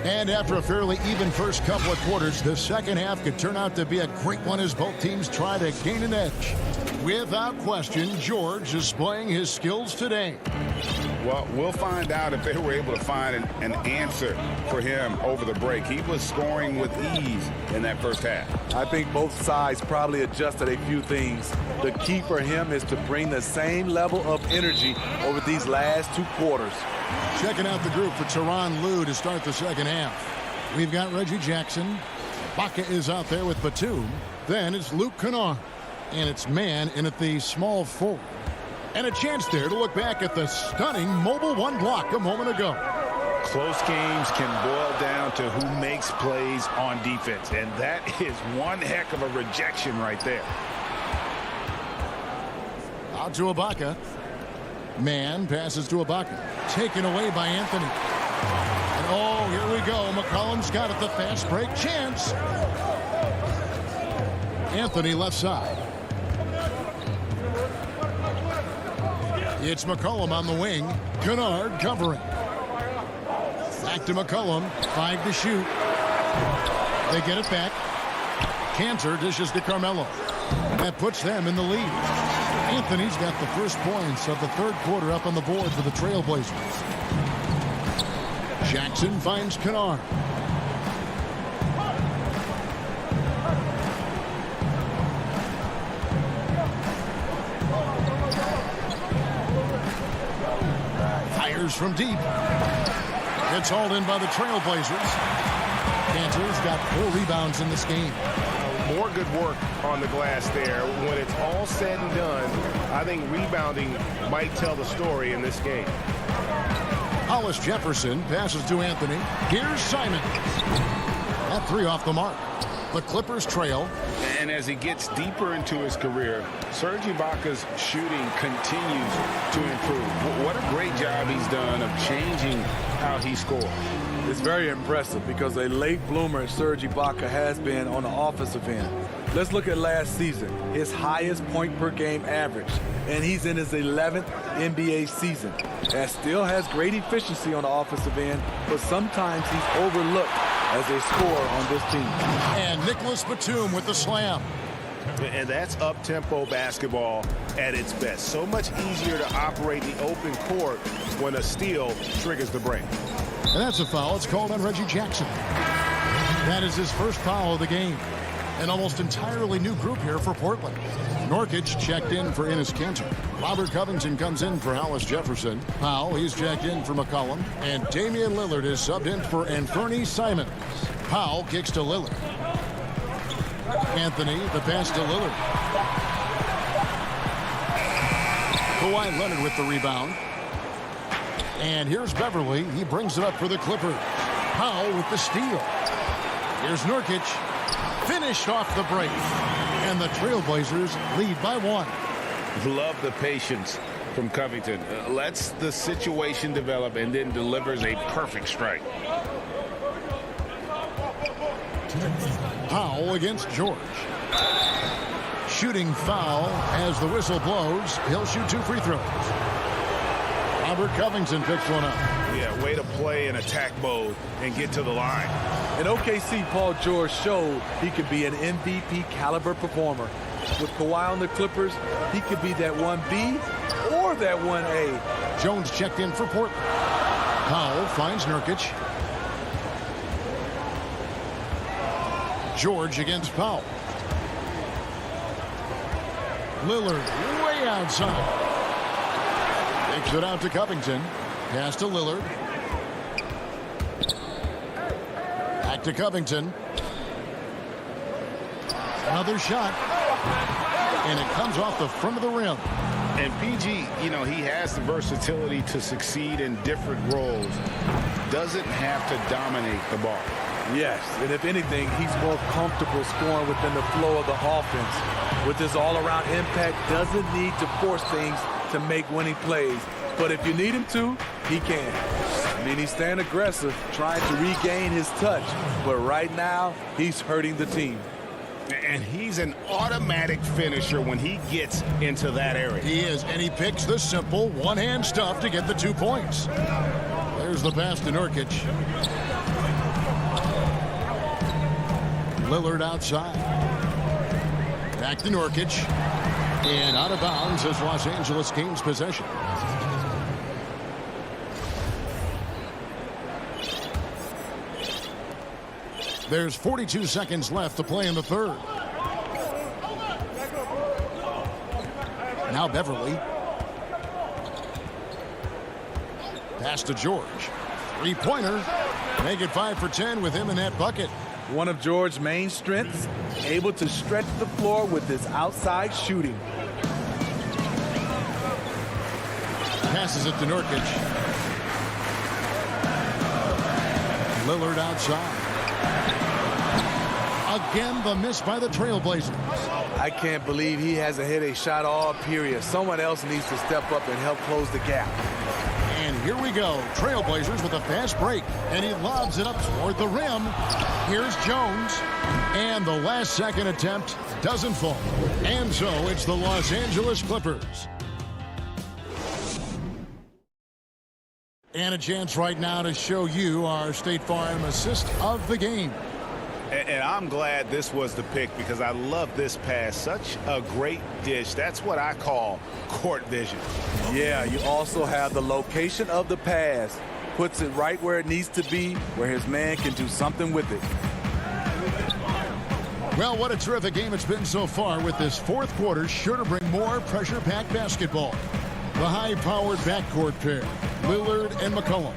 And after a fairly even first couple of quarters, the second half could turn out to be a great one as both teams try to gain an edge. Without question, George is displaying his skills today. Well, we'll find out if they were able to find an answer for him over the break. He was scoring with ease in that first half. I think both sides probably adjusted a few things. The key for him is to bring the same level of energy over these last 2 quarters. Checking out the group for Tyronn Lue to start the second half. We've got Reggie Jackson. Baca is out there with Batum. Then it's Luke Kennard. And it's man in at the small forward. And a chance there to look back at the stunning mobile 1 block a moment ago. Close games can boil down to who makes plays on defense. And that is one heck of a rejection right there. Out to Ibaka. Man passes to Ibaka. Taken away by Anthony. And oh, here we go. McCollum's got it. The fast break chance. Anthony left side. It's McCollum on the wing. Kennard covering. Back to McCollum. 5 to shoot. They get it back. Cantor dishes to Carmelo. That puts them in the lead. Anthony's got the first points of the third quarter up on the board for the Trailblazers. Jackson finds Kennard. Fires from deep. It's hauled in by the Trailblazers. Cantor's got 4 rebounds in this game. More good work on the glass there. When it's all said and done, I think rebounding might tell the story in this game. Hollis Jefferson passes to Anthony. Here's Simon. That 3 off the mark. The Clippers trail. And as he gets deeper into his career, Serge Ibaka's shooting continues to improve. What a great job he's done of changing how he scores. It's very impressive because a late bloomer Serge Ibaka has been on the offensive end. Let's look at last season, his highest point per game average, and he's in his 11th NBA season. And still has great efficiency on the offensive end, but sometimes he's overlooked as a scorer on this team. And Nicholas Batum with the slam. And that's up-tempo basketball at its best. So much easier to operate the open court when a steal triggers the break. And that's a foul. It's called on Reggie Jackson. That is his first foul of the game. An almost entirely new group here for Portland. Nurkic checked in for Enes Kanter. Robert Covington comes in for Hollis Jefferson. Powell, he's checked in for McCollum. And Damian Lillard is subbed in for Anthony Simons. Powell kicks to Lillard. Anthony, the pass to Lillard. Kawhi Leonard with the rebound. And here's Beverly. He brings it up for the Clippers. Powell with the steal. Here's Nurkic. Finished off the break. And the Trailblazers lead by 1. Love the patience from Covington. Lets the situation develop and then delivers a perfect strike. Powell against George. Shooting foul as the whistle blows. He'll shoot 2 free throws. Robert Covington picks one up. Yeah, way to play in attack mode and get to the line. In OKC, Paul George showed he could be an MVP caliber performer. With Kawhi on the Clippers, he could be that 1B or that 1A. Jones checked in for Portland. Powell finds Nurkic. George against Powell. Lillard way outside. Takes it out to Covington. Pass to Lillard. Back to Covington. Another shot. And it comes off the front of the rim. And PG, you know, he has the versatility to succeed in different roles. Doesn't have to dominate the ball. Yes, and if anything, he's more comfortable scoring within the flow of the offense. With his all-around impact, doesn't need to force things to make winning plays. But if you need him to, he can. I mean, he's staying aggressive, trying to regain his touch. But right now, he's hurting the team. And he's an automatic finisher when he gets into that area. He is, and he picks the simple one-hand stuff to get the 2 points. There's the pass to Nurkic. Lillard outside. Back to Nurkic. And out of bounds as Los Angeles gains possession. There's 42 seconds left to play in the third. Now Beverly. Pass to George. 3-pointer. Make it 5 for 10 with him in that bucket. One of George's main strengths, able to stretch the floor with his outside shooting. Passes it to Nurkic. Lillard outside. Again, the miss by the Trailblazers. I can't believe he hasn't hit a shot all period. Someone else needs to step up and help close the gap. And here we go. Trailblazers with a fast break. And he lobs it up toward the rim. Here's Jones. And the last second attempt doesn't fall. And so it's the Los Angeles Clippers. And a chance right now to show you our State Farm assist of the game. And I'm glad this was the pick because I love this pass. Such a great dish. That's what I call court vision. Yeah, you also have the location of the pass. Puts it right where it needs to be, where his man can do something with it. Well, what a terrific game it's been so far with this fourth quarter. Sure to bring more pressure-packed basketball. The high-powered backcourt pair, Lillard and McCollum.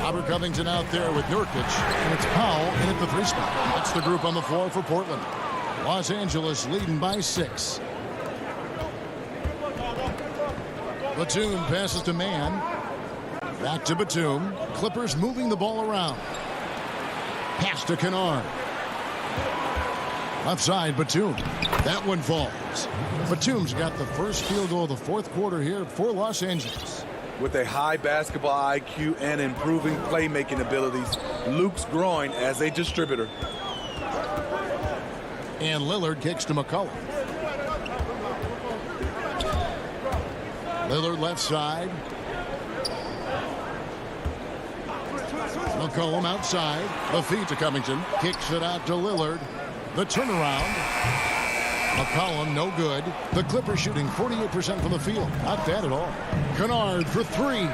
Robert Covington out there with Nurkic, and it's Powell in at the 3 spot. That's the group on the floor for Portland. Los Angeles leading by 6. Batum passes to Mann. Back to Batum. Clippers moving the ball around. Pass to Kennard. Left side, Batum. That one falls. Batum's got the first field goal of the fourth quarter here for Los Angeles. With a high basketball IQ and improving playmaking abilities, Luke's growing as a distributor. And Lillard kicks to McCollum. Lillard left side. McCollum outside. The feed to Covington. Kicks it out to Lillard. The turnaround. McCollum, no good. The Clippers shooting 48% from the field. Not bad at all. Kennard for 3.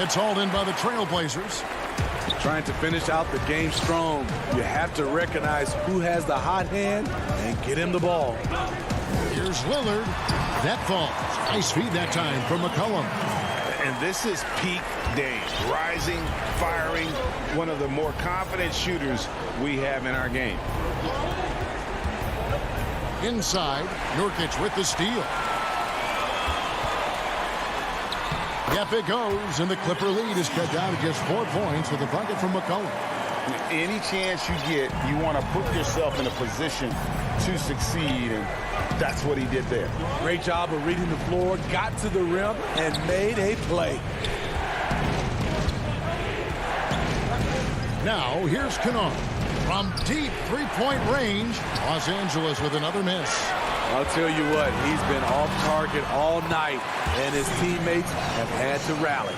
It's hauled in by the Trailblazers. Trying to finish out the game strong. You have to recognize who has the hot hand and get him the ball. Here's Lillard. That falls. Nice feed that time from McCollum. And this is peak Dame. Rising, firing, one of the more confident shooters we have in our game. Inside, Nurkic with the steal. Yep, it goes, and the Clipper lead is cut down to just 4 points with a bucket from McCollum. Any chance you get, you want to put yourself in a position to succeed, and that's what he did there. Great job of reading the floor, got to the rim, and made a play. Now, here's Kennard. From deep three-point range, Los Angeles with another miss. I'll tell you what, he's been off target all night, and his teammates have had to rally.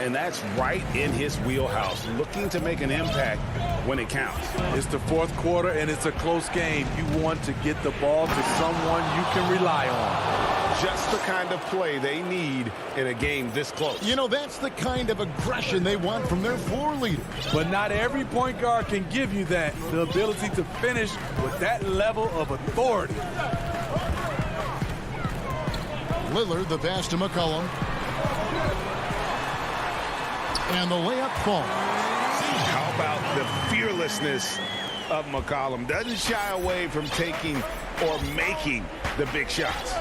And that's right in his wheelhouse, looking to make an impact when it counts. It's the fourth quarter, and it's a close game. You want to get the ball to someone you can rely on. Just the kind of play they need in a game this close. You know, that's the kind of aggression they want from their floor leader. But not every point guard can give you that, the ability to finish with that level of authority. Lillard, the pass to McCollum. And the layup falls. How about the fearlessness of McCollum? Doesn't shy away from taking or making the big shots.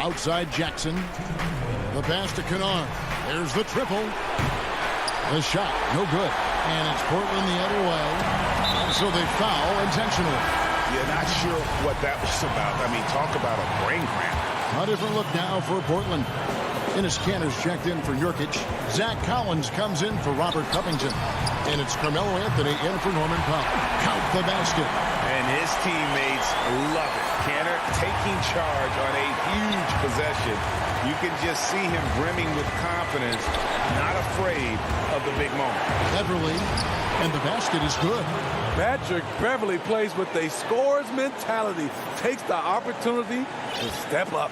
Outside Jackson. The pass to Kennard. There's the triple. The shot, no good. And it's Portland the other way. So they foul intentionally. Yeah, not sure what that was about. I mean, talk about a brain cramp. A different look now for Portland. Enes Kanter's checked in for Nurkic. Zach Collins comes in for Robert Covington. And it's Carmelo Anthony in for Norman Powell. Count the basket. And his teammates love it. Kanter taking charge on a huge possession. You can just see him brimming with confidence, not afraid of the big moment. Beverly, and the basket is good. Patrick Beverly plays with a scorer's mentality. Takes the opportunity to step up.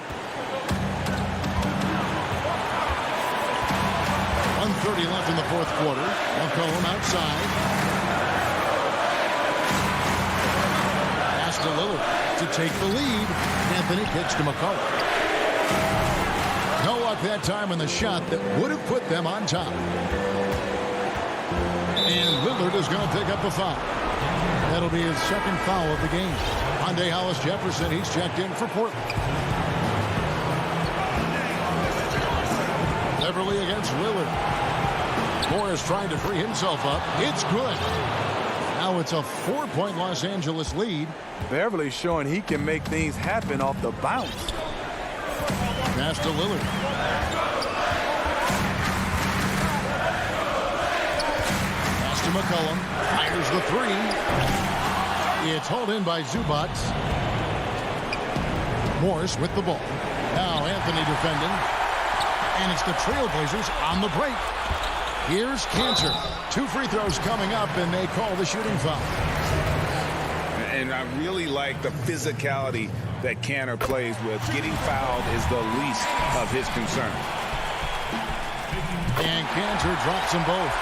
1:30 left in the fourth quarter. McCollum outside. Pass to Lillard to take the lead. Anthony kicks to McCollum. No luck that time on the shot that would have put them on top. And Lillard is going to pick up a foul. That'll be his second foul of the game. Andre Hollis-Jefferson, he's checked in for Portland. Beverly against Lillard. Morris trying to free himself up. It's good. Now it's a 4-point Los Angeles lead. Beverly showing he can make things happen off the bounce. Pass to Lillard. Pass to McCollum. Fires the three. It's hauled in by Zubac. Morris with the ball. Now Anthony defending. And it's the Trailblazers on the break. Here's Cantor. 2 free throws coming up, and they call the shooting foul. And I really like the physicality that Cantor plays with. Getting fouled is the least of his concern. And Cantor drops them both.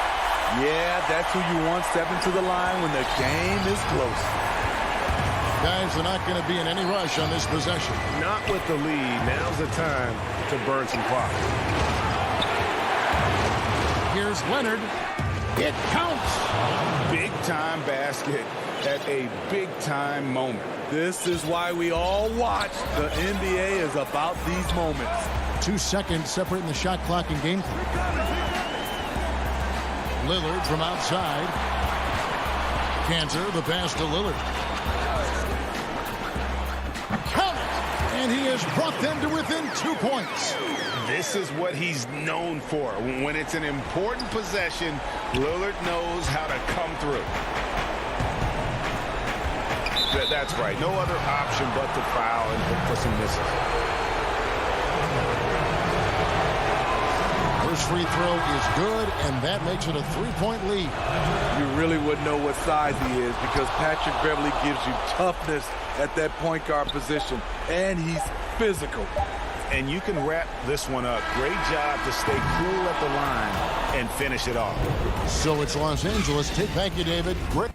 Yeah, that's who you want stepping to the line when the game is close. Guys are not going to be in any rush on this possession. Not with the lead. Now's the time to burn some clock. Here's Leonard. It counts. Big-time basket at a big-time moment. This is why we all watch. The NBA is about these moments. 2 seconds separating the shot clock and game clock. Lillard from outside. Cantor, the pass to Lillard. Count it! And he has brought them to within 2 points. This is what he's known for. When it's an important possession, Lillard knows how to come through. That's right. No other option but to foul and look for some misses. First free throw is good, and that makes it a 3-point lead. You really wouldn't know what size he is because Patrick Beverley gives you toughness at that point guard position, and he's physical. And you can wrap this one up. Great job to stay cool at the line and finish it off. So it's Los Angeles. Thank you, David. Great.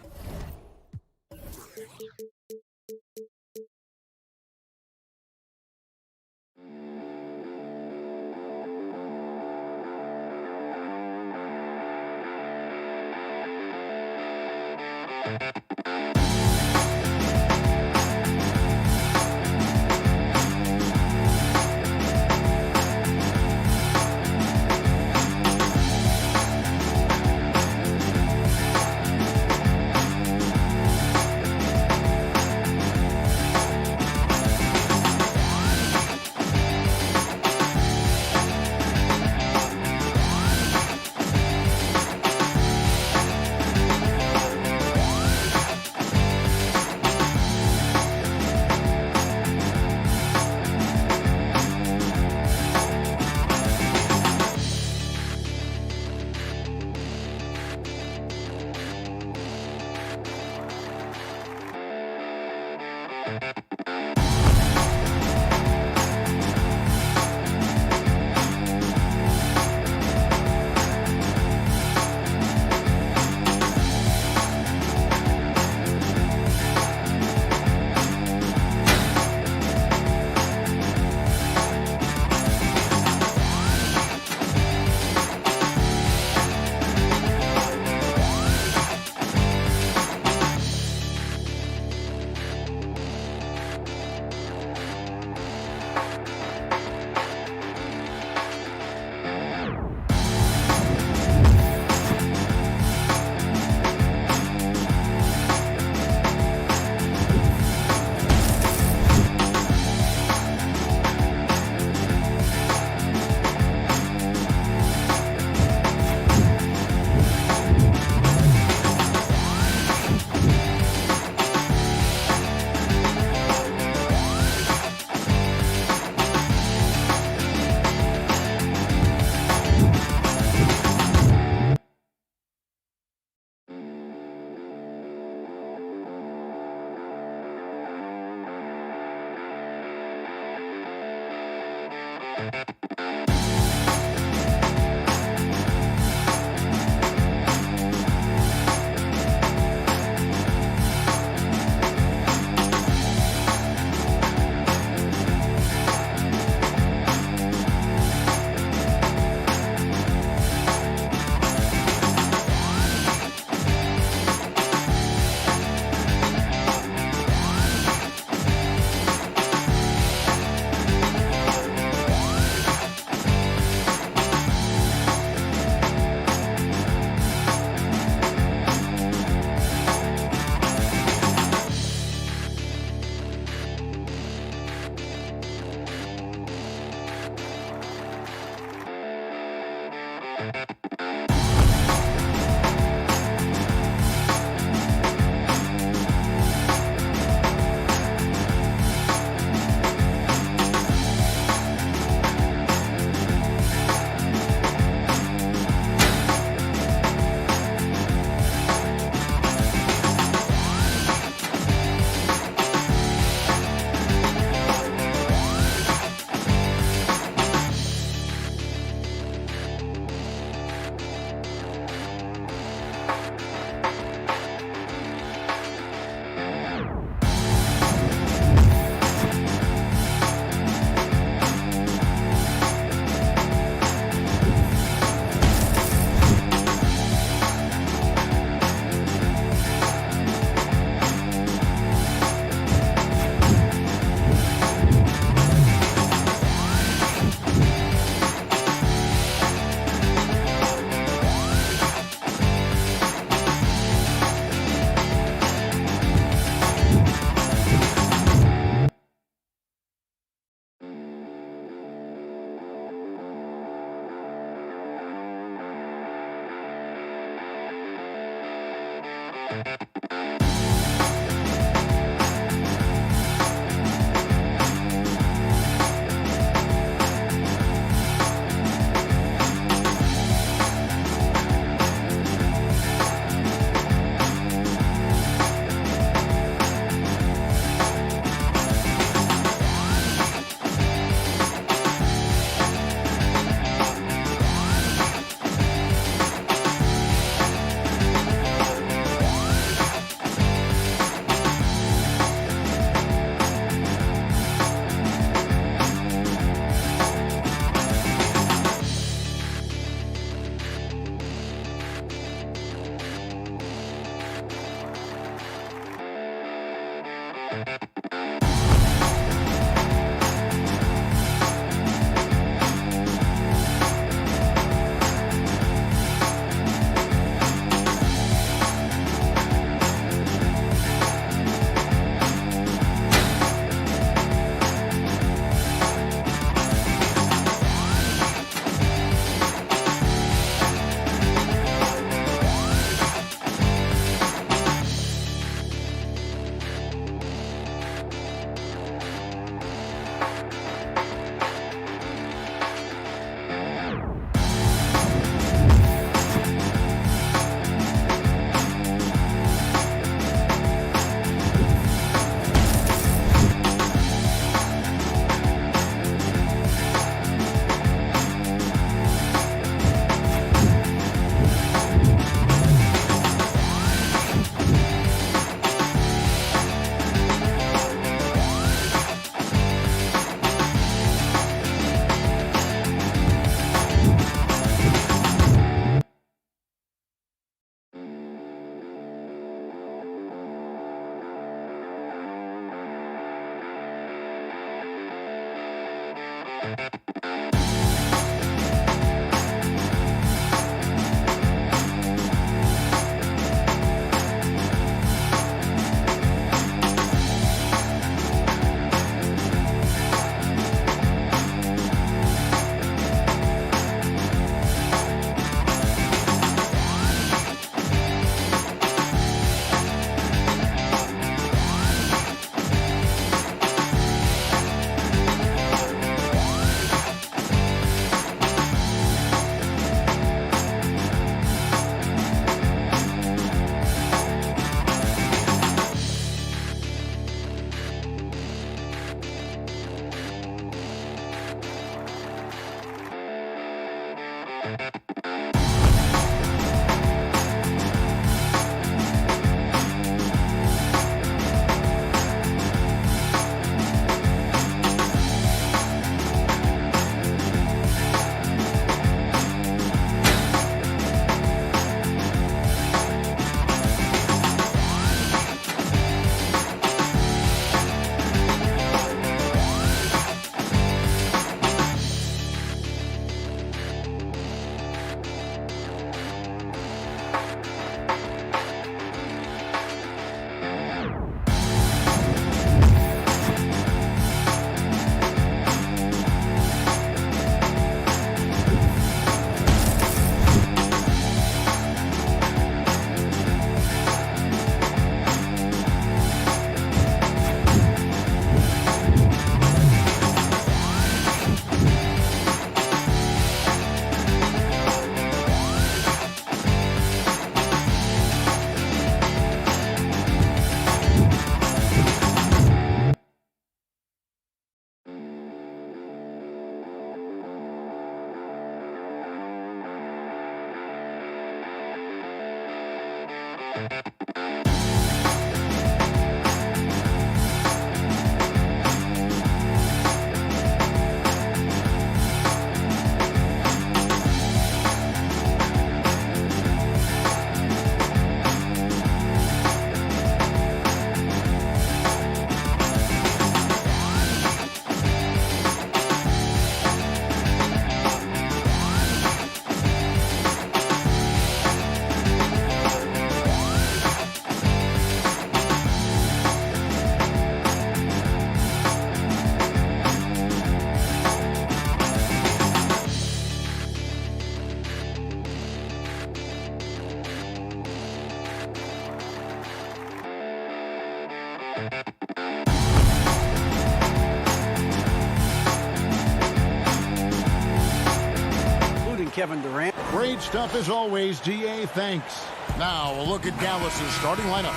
Kevin Durant. Great stuff as always, DA. Thanks. Now we'll look at Dallas's starting lineup.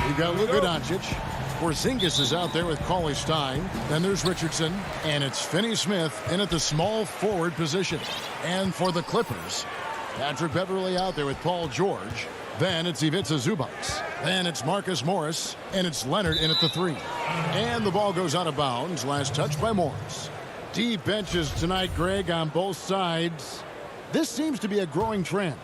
We've got Luka Doncic. Porzingis is out there with Cauley Stein. Then there's Richardson. And it's Finney-Smith in at the small forward position. And for the Clippers, Patrick Beverley out there with Paul George. Then it's Ivica Zubac. Then it's Marcus Morris. And it's Leonard in at the 3. And the ball goes out of bounds. Last touch by Morris. Deep benches tonight, Greg, on both sides. This seems to be a growing trend.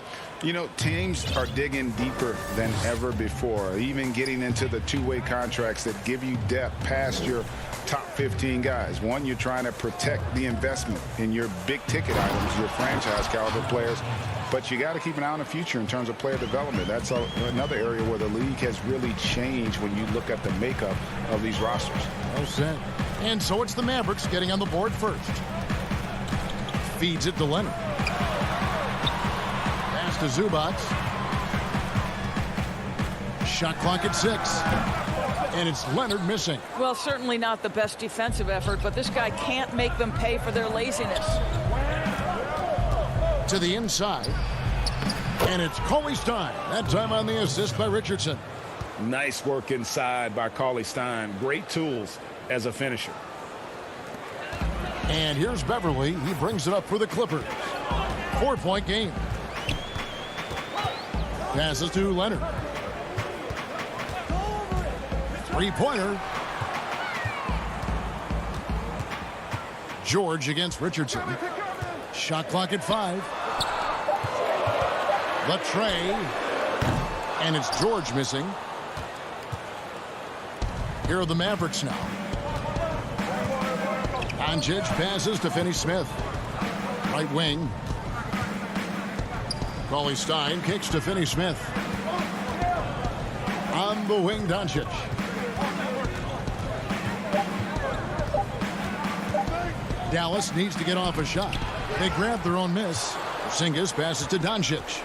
You know, teams are digging deeper than ever before, even getting into the two-way contracts that give you depth past your top 15 guys. One, you're trying to protect the investment in your big-ticket items, your franchise-caliber players, but you got to keep an eye on the future in terms of player development. That's another area where the league has really changed when you look at the makeup of these rosters. Well said. And so it's the Mavericks getting on the board first. Feeds it to Leonard. Pass to Zubac. Shot clock at 6. And it's Leonard missing. Well, certainly not the best defensive effort, but this guy can't make them pay for their laziness. To the inside. And it's Cauley Stein. That time on the assist by Richardson. Nice work inside by Cauley Stein. Great tools as a finisher. And here's Beverly. He brings it up for the Clippers. 4-point game. Passes to Leonard. Three-pointer. George against Richardson. Shot clock at 5. The tray. And it's George missing. Here are the Mavericks now. Doncic passes to Finney-Smith. Right wing. Cauley Stein kicks to Finney-Smith. On the wing, Doncic. Dallas needs to get off a shot. They grab their own miss. Porzingis passes to Doncic.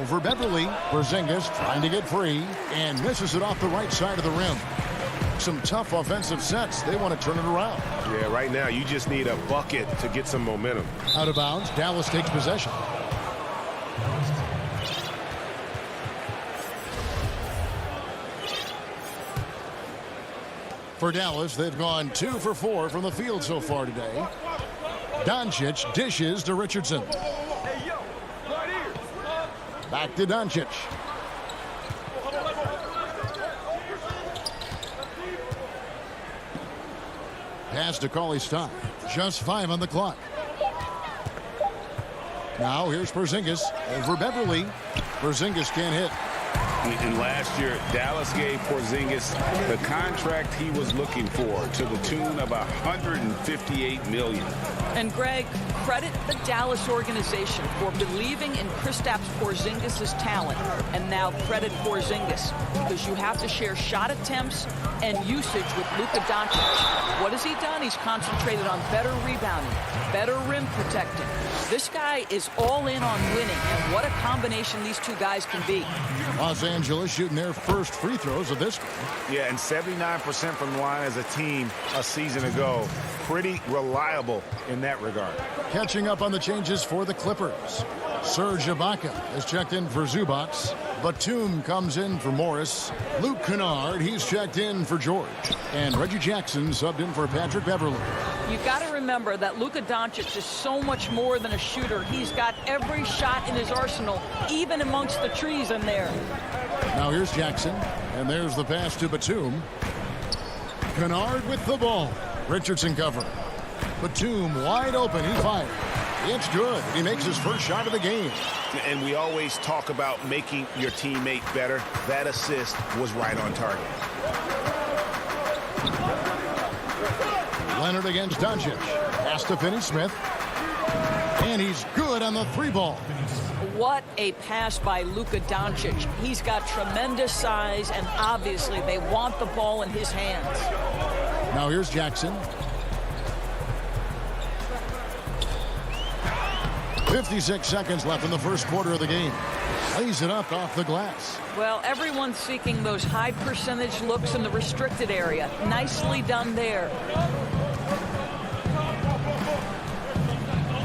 Over Beverly. Porzingis trying to get free and misses it off the right side of the rim. Some tough offensive sets. They want to turn it around. Yeah, right now you just need a bucket to get some momentum. Out of bounds. Dallas takes possession. For Dallas, they've gone 2 for 4 from the field so far today. Doncic dishes to Richardson. Back to Doncic. Pass to Cauley Stein. Just 5 on the clock. Now here's Porzingis over Beverly. Porzingis can't hit. And last year, Dallas gave Porzingis the contract he was looking for to the tune of $158 million. And Greg, credit the Dallas organization for believing in Kristaps Porzingis' talent. And now credit Porzingis, because you have to share shot attempts and usage with Luka Doncic. What has he done? He's concentrated on better rebounding, better rim protecting. This guy is all in on winning, and what a combination these two guys can be. Los Angeles shooting their first free throws of this game. Yeah, and 79% from the line as a team a season ago. Pretty reliable in that regard. Catching up on the changes for the Clippers. Serge Ibaka is checked in for Zubac. Batum comes in for Morris. Luke Kennard, he's checked in for George. And Reggie Jackson subbed in for Patrick Beverly. You've got to remember that Luka Doncic is so much more than a shooter. He's got every shot in his arsenal, even amongst the trees in there. Now here's Jackson, and there's the pass to Batum. Kennard with the ball. Richardson cover. Batum wide open. He fired. It's good. He makes his first shot of the game. And we always talk about making your teammate better. That assist was right on target. Leonard against Doncic. Pass to Finney-Smith. And he's good on the 3-ball. What a pass by Luka Doncic. He's got tremendous size, and obviously they want the ball in his hands. Now here's Jackson. 56 seconds left in the first quarter of the game. Lays it up off the glass. Well, everyone's seeking those high percentage looks in the restricted area. Nicely done there.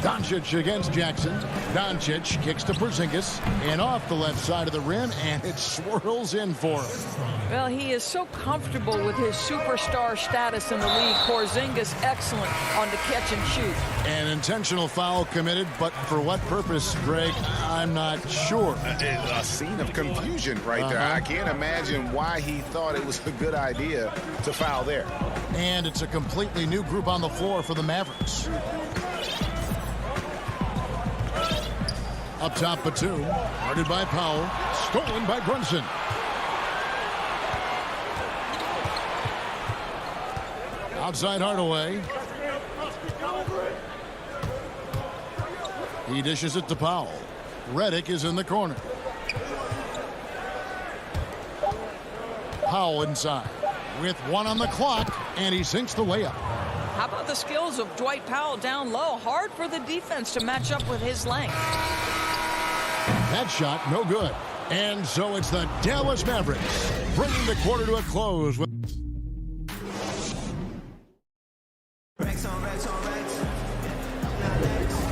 Doncic against Jackson. Doncic kicks to Porzingis and off the left side of the rim, and it swirls in for him. Well, he is so comfortable with his superstar status in the league. Porzingis excellent on the catch and shoot. An intentional foul committed, but for what purpose, Greg? I'm not sure. A scene of confusion right there. I can't imagine why he thought it was a good idea to foul there. And it's a completely new group on the floor for the Mavericks. Up top, Batum, guarded by Powell, stolen by Brunson. Outside Hardaway. He dishes it to Powell. Redick is in the corner. Powell inside with 1 on the clock, and he sinks the layup. How about the skills of Dwight Powell down low? Hard for the defense to match up with his length. That shot, no good. And so it's the Dallas Mavericks bringing the quarter to a close with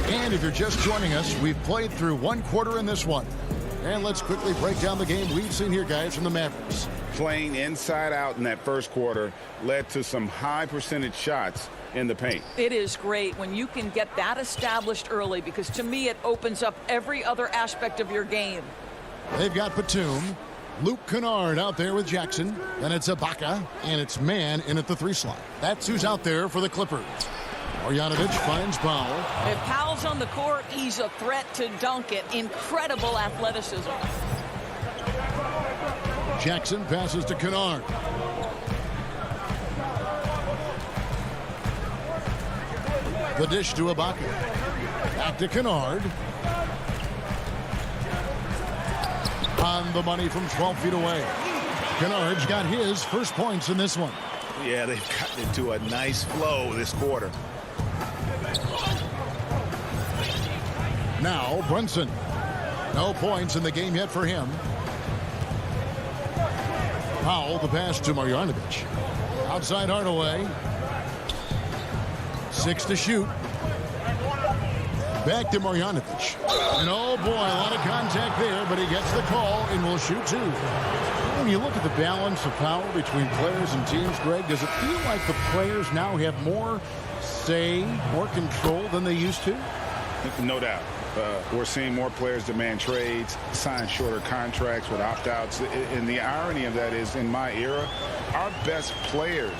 And if you're just joining us, we've played through 1 quarter in this one. And let's quickly break down the game we've seen here, guys, from the Mavericks. Playing inside out in that first quarter led to some high percentage shots in the paint. It is great when you can get that established early, because to me it opens up every other aspect of your game. They've got Batum, Luke Kennard out there with Jackson, then it's Ibaka, and it's Mann in at the 3 slot. That's who's out there for the Clippers. Marjanovic finds Powell. If Powell's on the court, he's a threat to dunk it. Incredible athleticism. Jackson passes to Kennard. The dish to Ibaka. Back to Kennard. On the money from 12 feet away. Kennard's got his first points in this one. Yeah, they've gotten into a nice flow this quarter. Now Brunson. No points in the game yet for him. Powell, the pass to Marjanovic. Outside Hardaway. 6 to shoot. Back to Marjanovic. And oh boy, a lot of contact there, but he gets the call and will shoot 2. When you look at the balance of power between players and teams, Greg, does it feel like the players now have more say, more control than they used to? No doubt. We're seeing more players demand trades, sign shorter contracts with opt-outs. And the irony of that is, in my era, our best players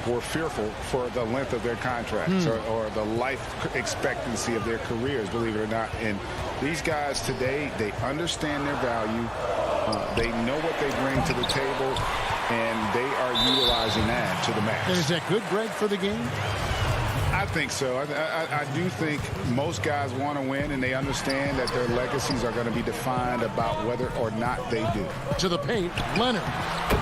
were fearful for the length of their contracts or the life expectancy of their careers, believe it or not. And these guys today, they understand their value. They know what they bring to the table, and they are utilizing that to the max. And is that good, Greg, for the game? I think so. I do think most guys want to win, and they understand that their legacies are going to be defined about whether or not they do. To the paint, Leonard.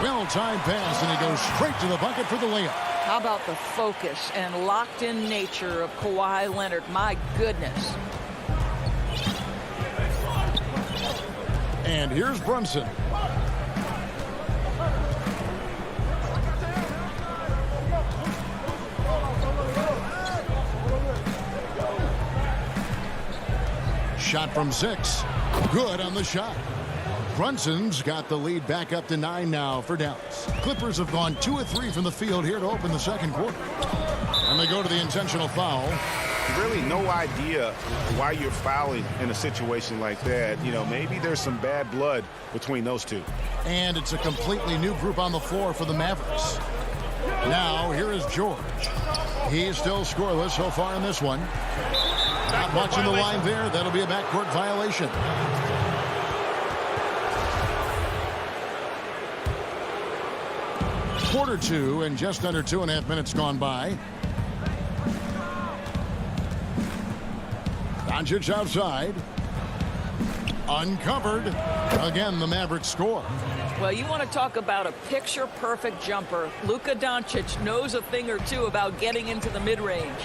Well-timed pass, and he goes straight to the bucket for the layup. How about the focus and locked-in nature of Kawhi Leonard? My goodness. And here's Brunson. Shot from 6. Good on the shot. Brunson's got the lead back up to 9 now for Dallas. Clippers have gone 2 of 3 from the field here to open the second quarter. And they go to the intentional foul. Really no idea why you're fouling in a situation like that. You know, maybe there's some bad blood between those two. And it's a completely new group on the floor for the Mavericks. Now, here is George. He's still scoreless so far in this one. Not much in the line there. That'll be a backcourt violation. Quarter 2 and just under 2.5 minutes gone by. Doncic outside. Uncovered. Again, the Mavericks score. Well, you want to talk about a picture-perfect jumper. Luka Doncic knows a thing or two about getting into the mid-range.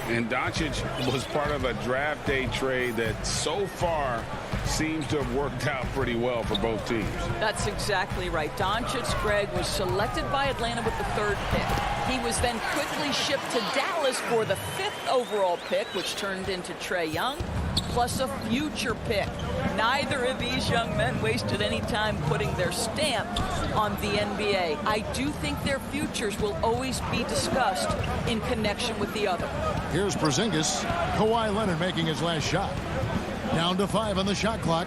And Doncic was part of a draft day trade that so far seems to have worked out pretty well for both teams. That's exactly right. Doncic, Greg, was selected by Atlanta with the 3rd pick. He was then quickly shipped to Dallas for the 5th overall pick, which turned into Trae Young, plus a future pick. Neither of these young men wasted any time putting their stamp on the NBA. I do think their futures will always be discussed in connection with the other. Here's Porzingis. Kawhi Leonard making his last shot. Down to 5 on the shot clock.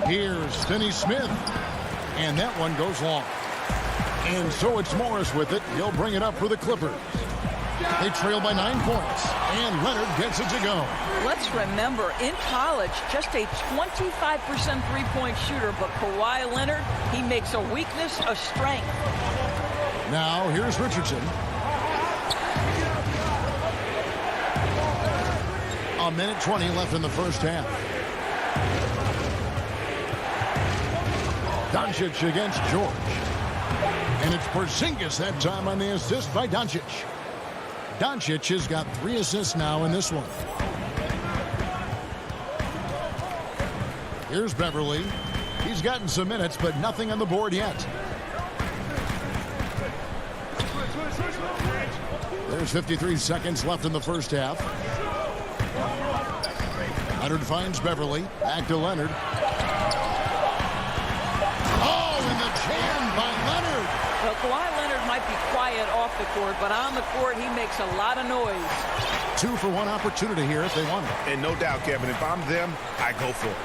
Here's Finney Smith. And that one goes long. And so it's Morris with it. He'll bring it up for the Clippers. They trail by 9 points. And Leonard gets it to go. Let's remember, in college, just a 25% three-point shooter. But Kawhi Leonard, he makes a weakness a strength. Now here's Richardson. A minute 20 left in the first half. Doncic against George. And it's Porzingis that time on the assist by Doncic. Doncic has got 3 assists now in this one. Here's Beverly. He's gotten some minutes, but nothing on the board yet. There's 53 seconds left in the first half. Leonard finds Beverly. Back to Leonard. Oh, and the jam by Leonard. Well, Kawhi Leonard might be quiet off the court, but on the court, he makes a lot of noise. 2 for 1 opportunity here if they want it. And no doubt, Kevin, if I'm them, I go for it.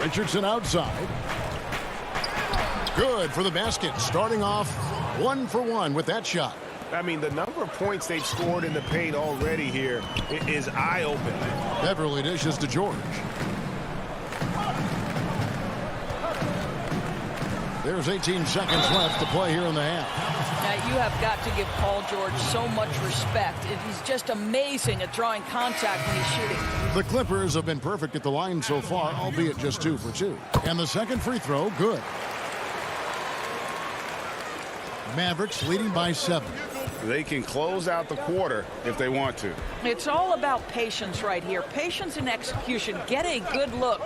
Richardson outside. Good for the basket. Starting off 1 for 1 with that shot. I mean, the number of points they've scored in the paint already here is eye-opening. Beverly dishes to George. There's 18 seconds left to play here in the half. Now, you have got to give Paul George so much respect. He's just amazing at drawing contact when he's shooting. The Clippers have been perfect at the line so far, albeit just 2 for 2. And the second free throw, good. Mavericks leading by 7. They can close out the quarter if they want to. It's all about patience right here. Patience and execution. Get a good look.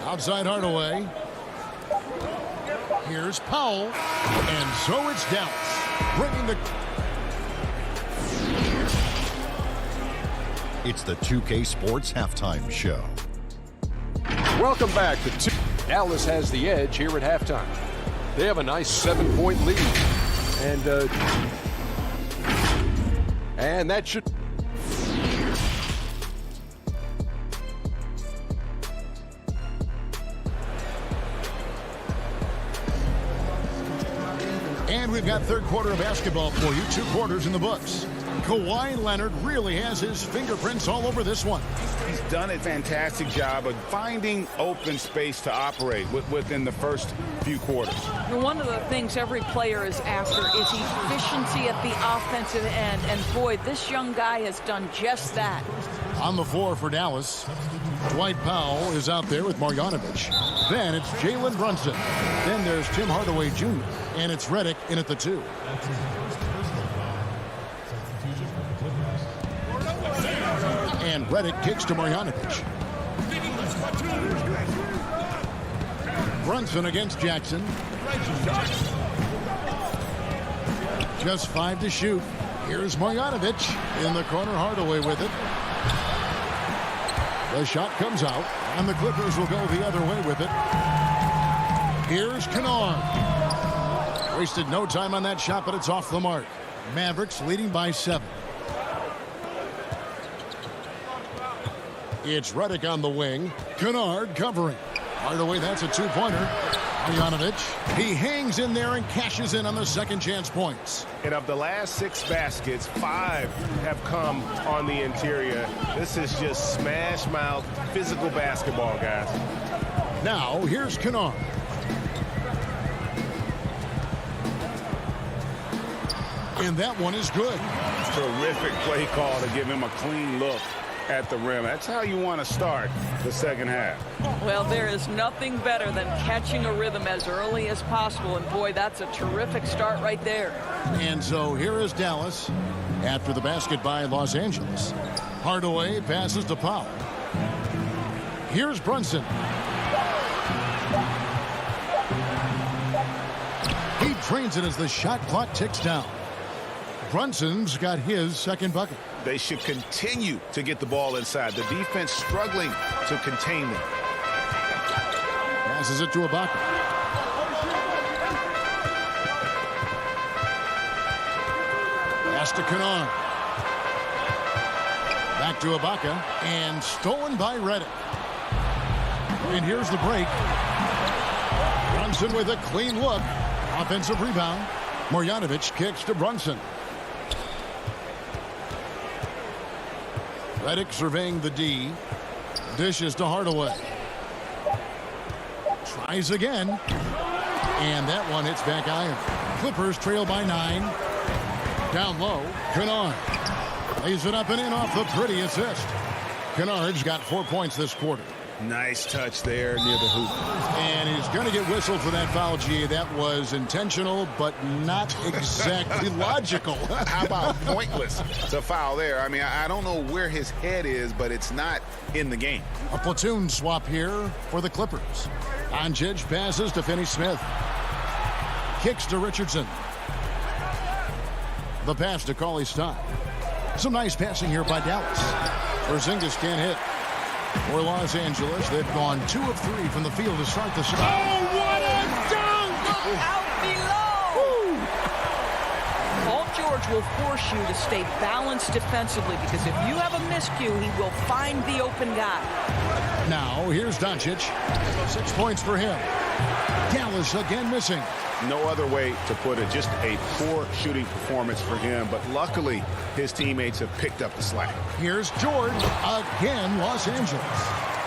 Outside Hardaway. Here's Powell. And so it's Dallas. Bringing the... It's the 2K Sports Halftime Show. Welcome back to 2. Dallas has the edge here at halftime. They have a nice 7-point lead. And that should... And we've got third quarter of basketball for you. 2 quarters in the books. Kawhi Leonard really has his fingerprints all over this one. He's done a fantastic job of finding open space to operate within the first few quarters. One of the things every player is after is efficiency at the offensive end. And boy, this young guy has done just that. On the floor for Dallas, Dwight Powell is out there with Marjanovic. Then it's Jalen Brunson. Then there's Tim Hardaway Jr. And it's Redick in at the 2. And Redick kicks to Marjanovic. Brunson against Jackson. Just 5 to shoot. Here's Marjanovic in the corner. Hardaway with it. The shot comes out, and the Clippers will go the other way with it. Here's Kennard. Wasted no time on that shot, but it's off the mark. Mavericks leading by 7. It's Redick on the wing. Kennard covering. Hardaway, that's a 2-pointer. Marjanovic, he hangs in there and cashes in on the second chance points. And of the last 6 baskets, 5 have come on the interior. This is just smash mouth physical basketball, guys. Now, here's Kennard. And that one is good. Terrific play call to give him a clean look. at the rim. That's how you want to start the second half. Well, there is nothing better than catching a rhythm as early as possible. And, boy, that's a terrific start right there. And so here is Dallas after the basket by Los Angeles. Hardaway passes to Powell. Here's Brunson. He trains it as the shot clock ticks down. Brunson's got his second bucket. They should continue to get the ball inside. The defense struggling to contain them. Passes it to Ibaka. Pass to Kennard. Back to Ibaka. And stolen by Redick. And here's the break. Brunson with a clean look. Offensive rebound. Marjanovic kicks to Brunson. Redick surveying the D. Dishes to Hardaway. Tries again. And that one hits back iron. Clippers trail by 9. Down low. Kennard. Lays it up and in off the pretty assist. Kennard's got 4 points this quarter. Nice touch there near the hoop. And he's going to get whistled for that foul, G. That was intentional, but not exactly logical. How about pointless to foul there? I mean, I don't know where his head is, but it's not in the game. A platoon swap here for the Clippers. Doncic passes to Finney-Smith. Kicks to Richardson. The pass to Cauley-Stein. Some nice passing here by Dallas. Porzingis can't hit. For Los Angeles, they've gone 2 of 3 from the field to start the second. Oh, what a dunk! Out below! Paul George will force you to stay balanced defensively because if you have a miscue, he will find the open guy. Now, here's Doncic. 6 points for him. Dallas again missing. No other way to put it. Just a poor shooting performance for him. But luckily, his teammates have picked up the slack. Here's George. Again, Los Angeles.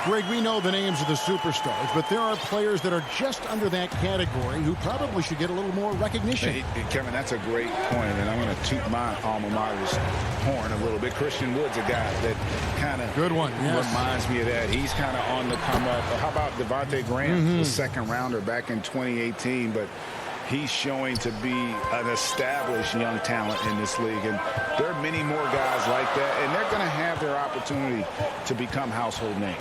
Greg, we know the names of the superstars, but there are players that are just under that category who probably should get a little more recognition. Hey, Kevin, that's a great point, and I'm going to toot my alma mater's horn a little bit. Christian Wood's a guy that kind of reminds me of that. He's kind of on the come up. How about Devontae Graham, the second rounder back in 2018, but he's showing to be an established young talent in this league. And there are many more guys like that, and they're going to have their opportunity to become household names.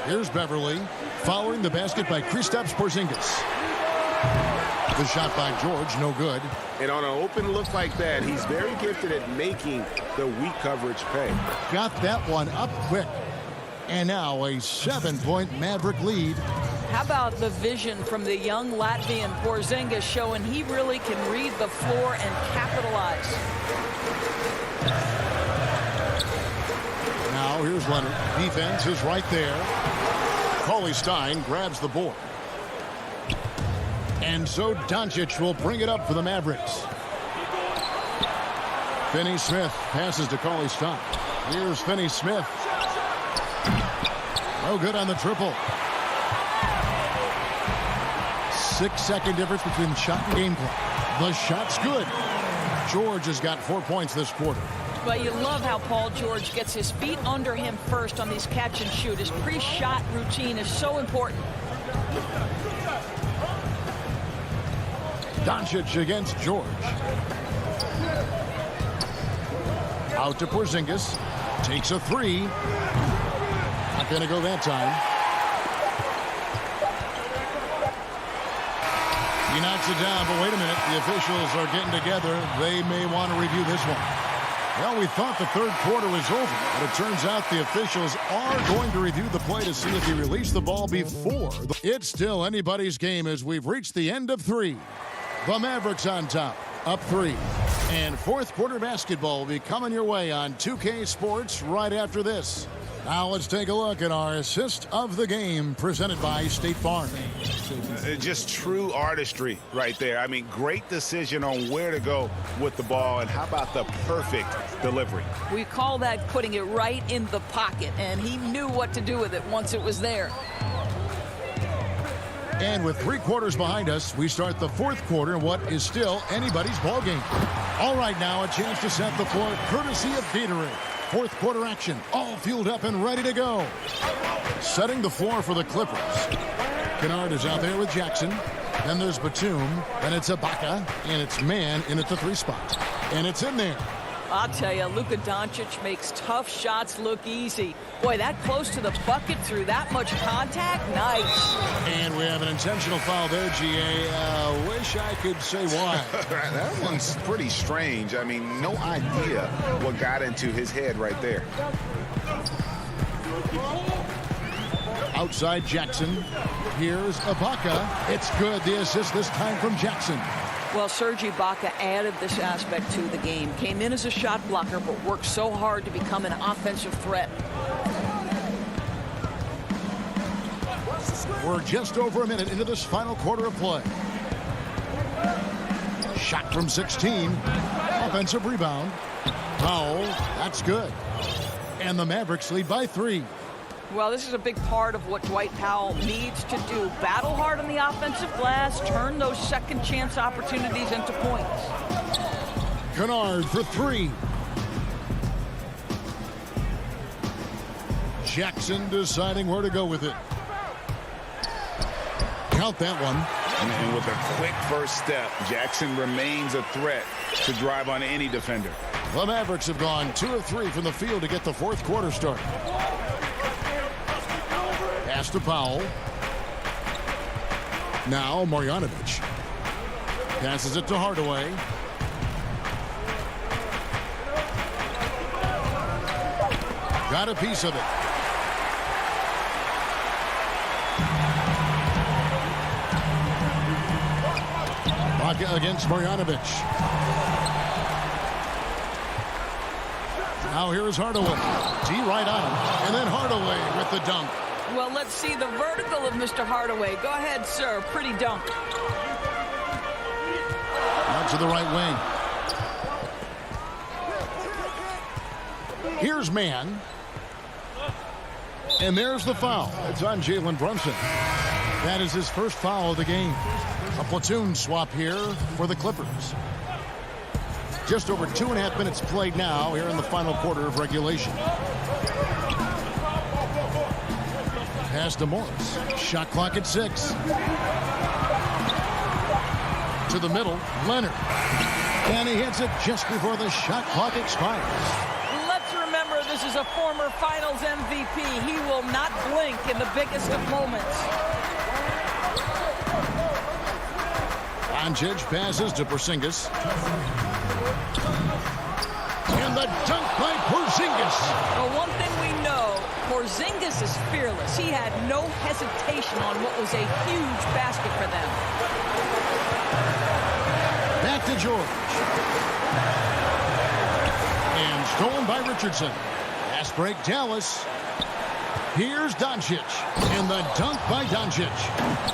Here's Beverly following the basket by Kristaps Porzingis. The shot by George, no good. And on an open look like that, he's very gifted at making the weak coverage pay. Got that one up quick. And now a 7-point Maverick lead. How about the vision from the young Latvian Porzingis showing he really can read the floor and capitalize. Now here's Leonard. Defense is right there. Cauley-Stein grabs the board. And so Doncic will bring it up for the Mavericks. Finney-Smith passes to Cauley-Stein. Here's Finney-Smith. No good on the triple. 6-second difference between the shot and game clock. The shot's good. George has got 4 points this quarter. But you love how Paul George gets his feet under him first on these catch and shoot. His pre-shot routine is so important. Doncic against George. Out to Porzingis. Takes a 3. Not going to go that time. He knocks it down, but wait a minute. The officials are getting together. They may want to review this one. Well, we thought the third quarter was over, but it turns out the officials are going to review the play to see if he released the ball before. It's still anybody's game as we've reached the end of 3. The Mavericks on top, up 3. And fourth quarter basketball will be coming your way on 2K Sports right after this. Now let's take a look at our assist of the game presented by State Farm. Just true artistry right there. I mean, great decision on where to go with the ball, and how about the perfect delivery? We call that putting it right in the pocket, and he knew what to do with it once it was there. And with 3 quarters behind us, we start the fourth quarter in what is still anybody's ball game. All right, now a chance to set the floor courtesy of Gatorade. Fourth quarter action, all fueled up and ready to go. Setting the floor for the Clippers. Kennard is out there with Jackson. Then there's Batum. Then it's Ibaka. And it's man in at the 3 spot. And it's in there. I'll tell you, Luka Doncic makes tough shots look easy. Boy, that close to the bucket through that much contact, nice. And we have an intentional foul there, GA. Wish I could say why. That one's pretty strange. I mean, no idea what got into his head right there. Outside Jackson. Here's Ibaka. It's good. The assist this time from Jackson. Well, Serge Ibaka added this aspect to the game. Came in as a shot blocker, but worked so hard to become an offensive threat. We're just over a minute into this final quarter of play. Shot from 16. Offensive rebound. Foul. That's good. And the Mavericks lead by 3. Well, this is a big part of what Dwight Powell needs to do. Battle hard on the offensive glass, turn those second chance opportunities into points. Kennard for 3. Jackson deciding where to go with it. Count that one. And with a quick first step, Jackson remains a threat to drive on any defender. The Mavericks have gone 2 of 3 from the field to get the fourth quarter started. Pass to Powell. Now Marjanovic. Passes it to Hardaway. Got a piece of it. Ibaka against Marjanovic. Now here is Hardaway. D right on him. And then Hardaway with the dunk. Well, let's see the vertical of Mr. Hardaway. Go ahead, sir. Pretty dunk. Out to the right wing. Here's man. And there's the foul. It's on Jalen Brunson. That is his first foul of the game. A platoon swap here for the Clippers. Just over 2.5 minutes played now here in the final quarter of regulation. Pass to Morris. Shot clock at 6. To the middle, Leonard. And he hits it just before the shot clock expires. Let's remember this is a former Finals MVP. He will not blink in the biggest of moments. Doncic passes to Porzingis. And the dunk by Porzingis. Well, one thing we know, Porzingis is fearless. He had no hesitation on what was a huge basket for them. Back to George. And stolen by Richardson. Pass break, Dallas. Here's Doncic. And the dunk by Doncic.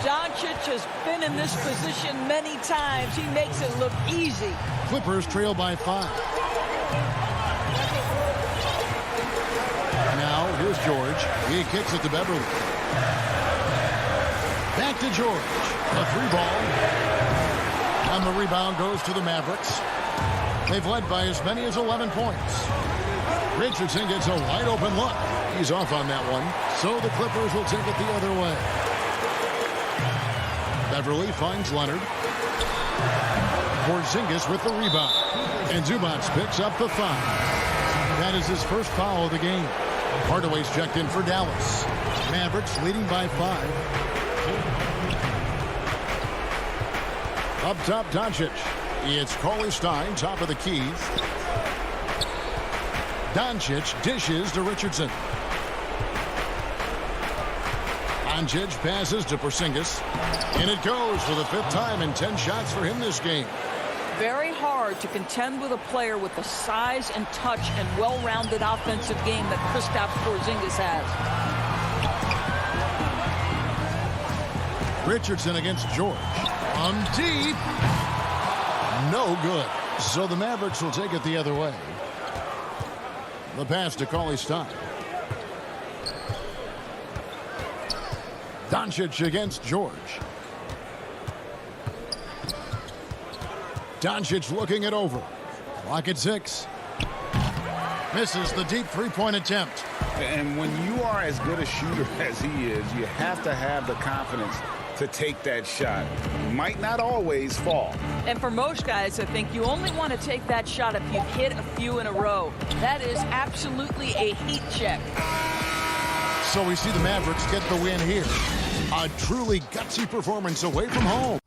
Doncic has been in this position many times. He makes it look easy. Clippers trail by 5. Now, here's George. He kicks it to Beverly. Back to George. A 3 ball. And the rebound goes to the Mavericks. They've led by as many as 11 points. Richardson gets a wide open look. He's off on that one. So the Clippers will take it the other way. Beverly finds Leonard. Porzingis with the rebound. And Zubac picks up the foul. That is his first foul of the game. Hardaway's checked in for Dallas. Mavericks leading by 5. Up top, Doncic. It's Cauley Stein, top of the key. Doncic dishes to Richardson. Doncic passes to Porzingis. And it goes for the 5th time in 10 shots for him this game. Very hard to contend with a player with the size and touch and well-rounded offensive game that Kristaps Porzingis has. Richardson against George. From deep. No good. So the Mavericks will take it the other way. The pass to Cauley Stein. Doncic against George. Doncic looking it over. Clock at 6. Misses the deep three-point attempt. And when you are as good a shooter as he is, you have to have the confidence to take that shot. Might not always fall. And for most guys, I think you only want to take that shot if you've hit a few in a row. That is absolutely a heat check. So we see the Mavericks get the win here. A truly gutsy performance away from home.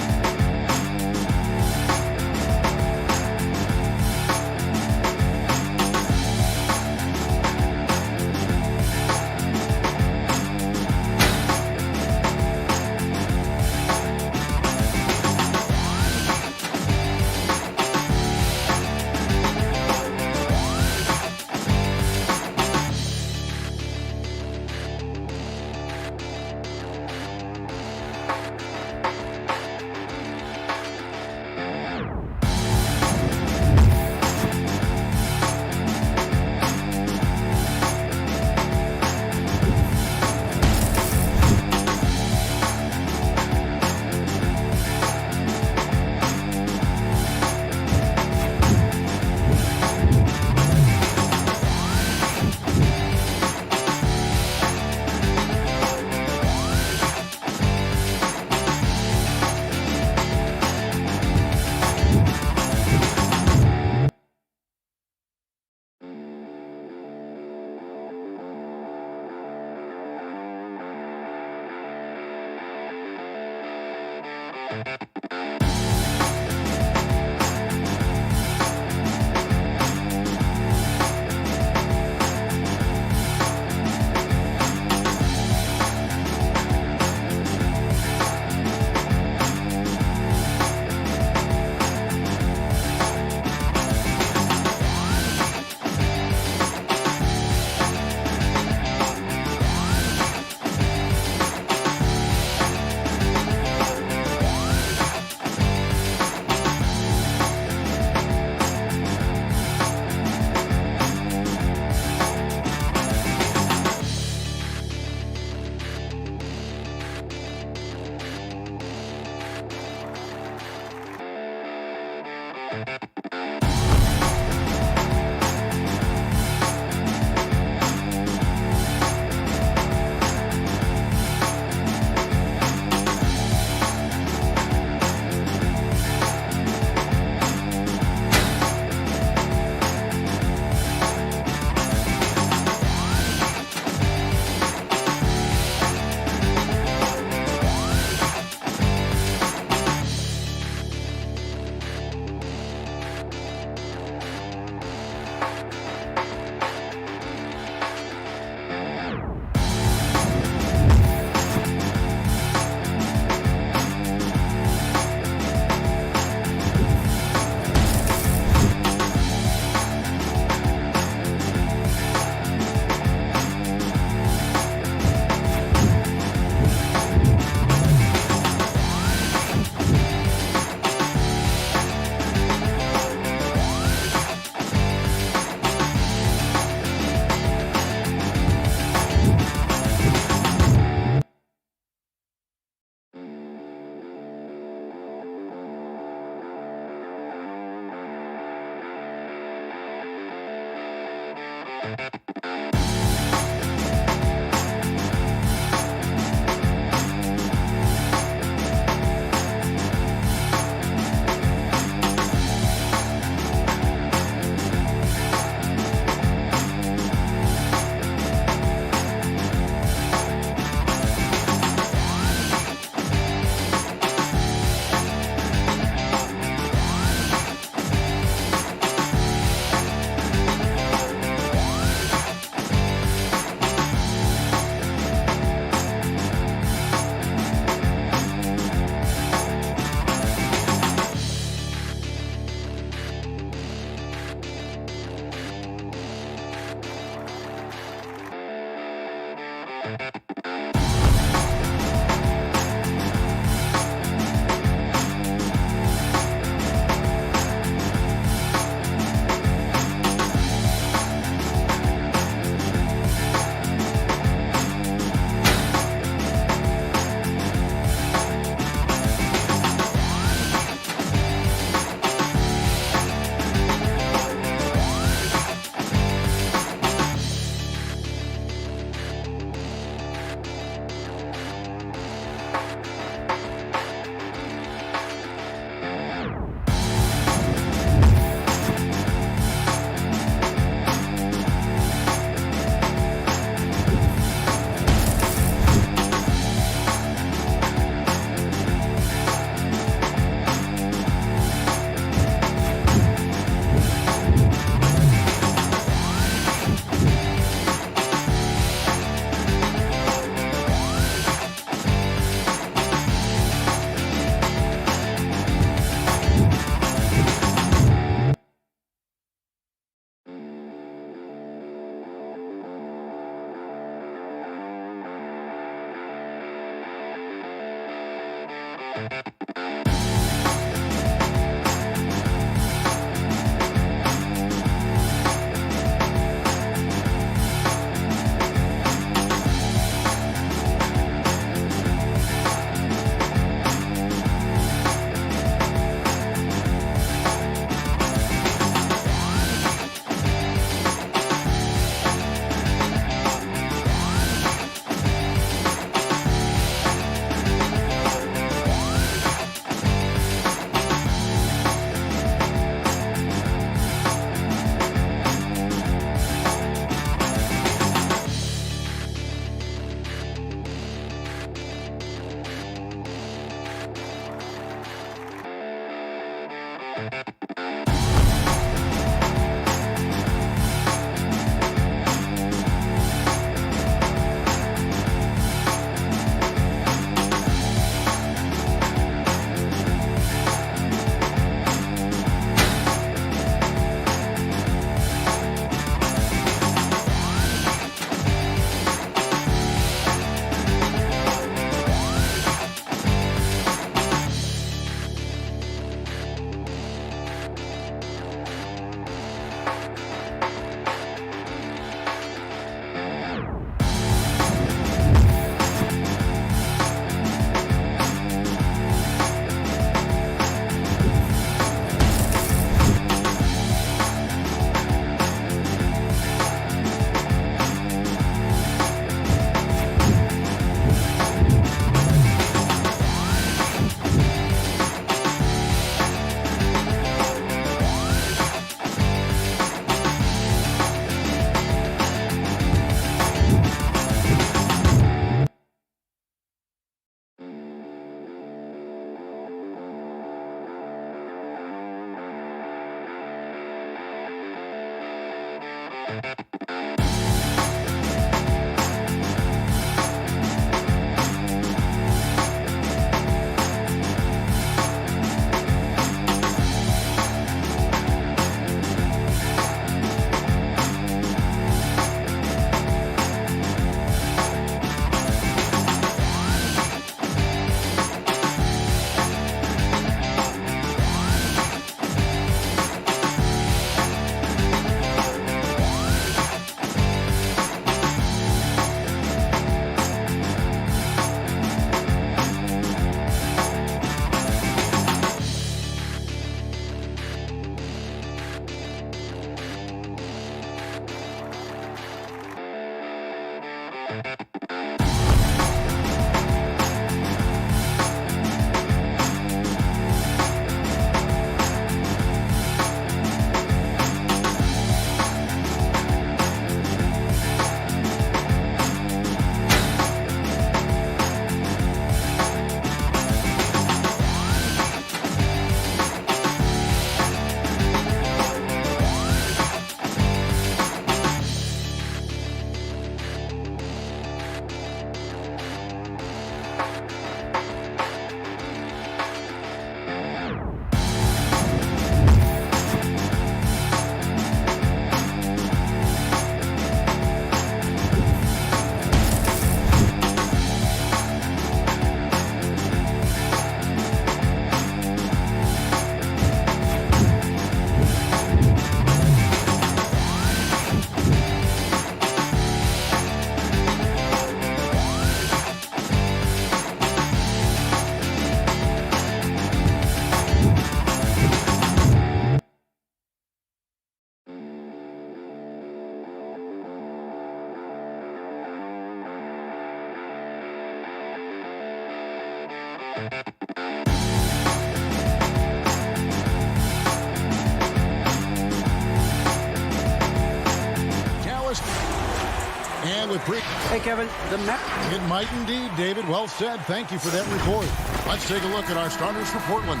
And with Hey, Kevin, the Mets. It might indeed, David. Well said. Thank you for that report. Let's take a look at our starters for Portland.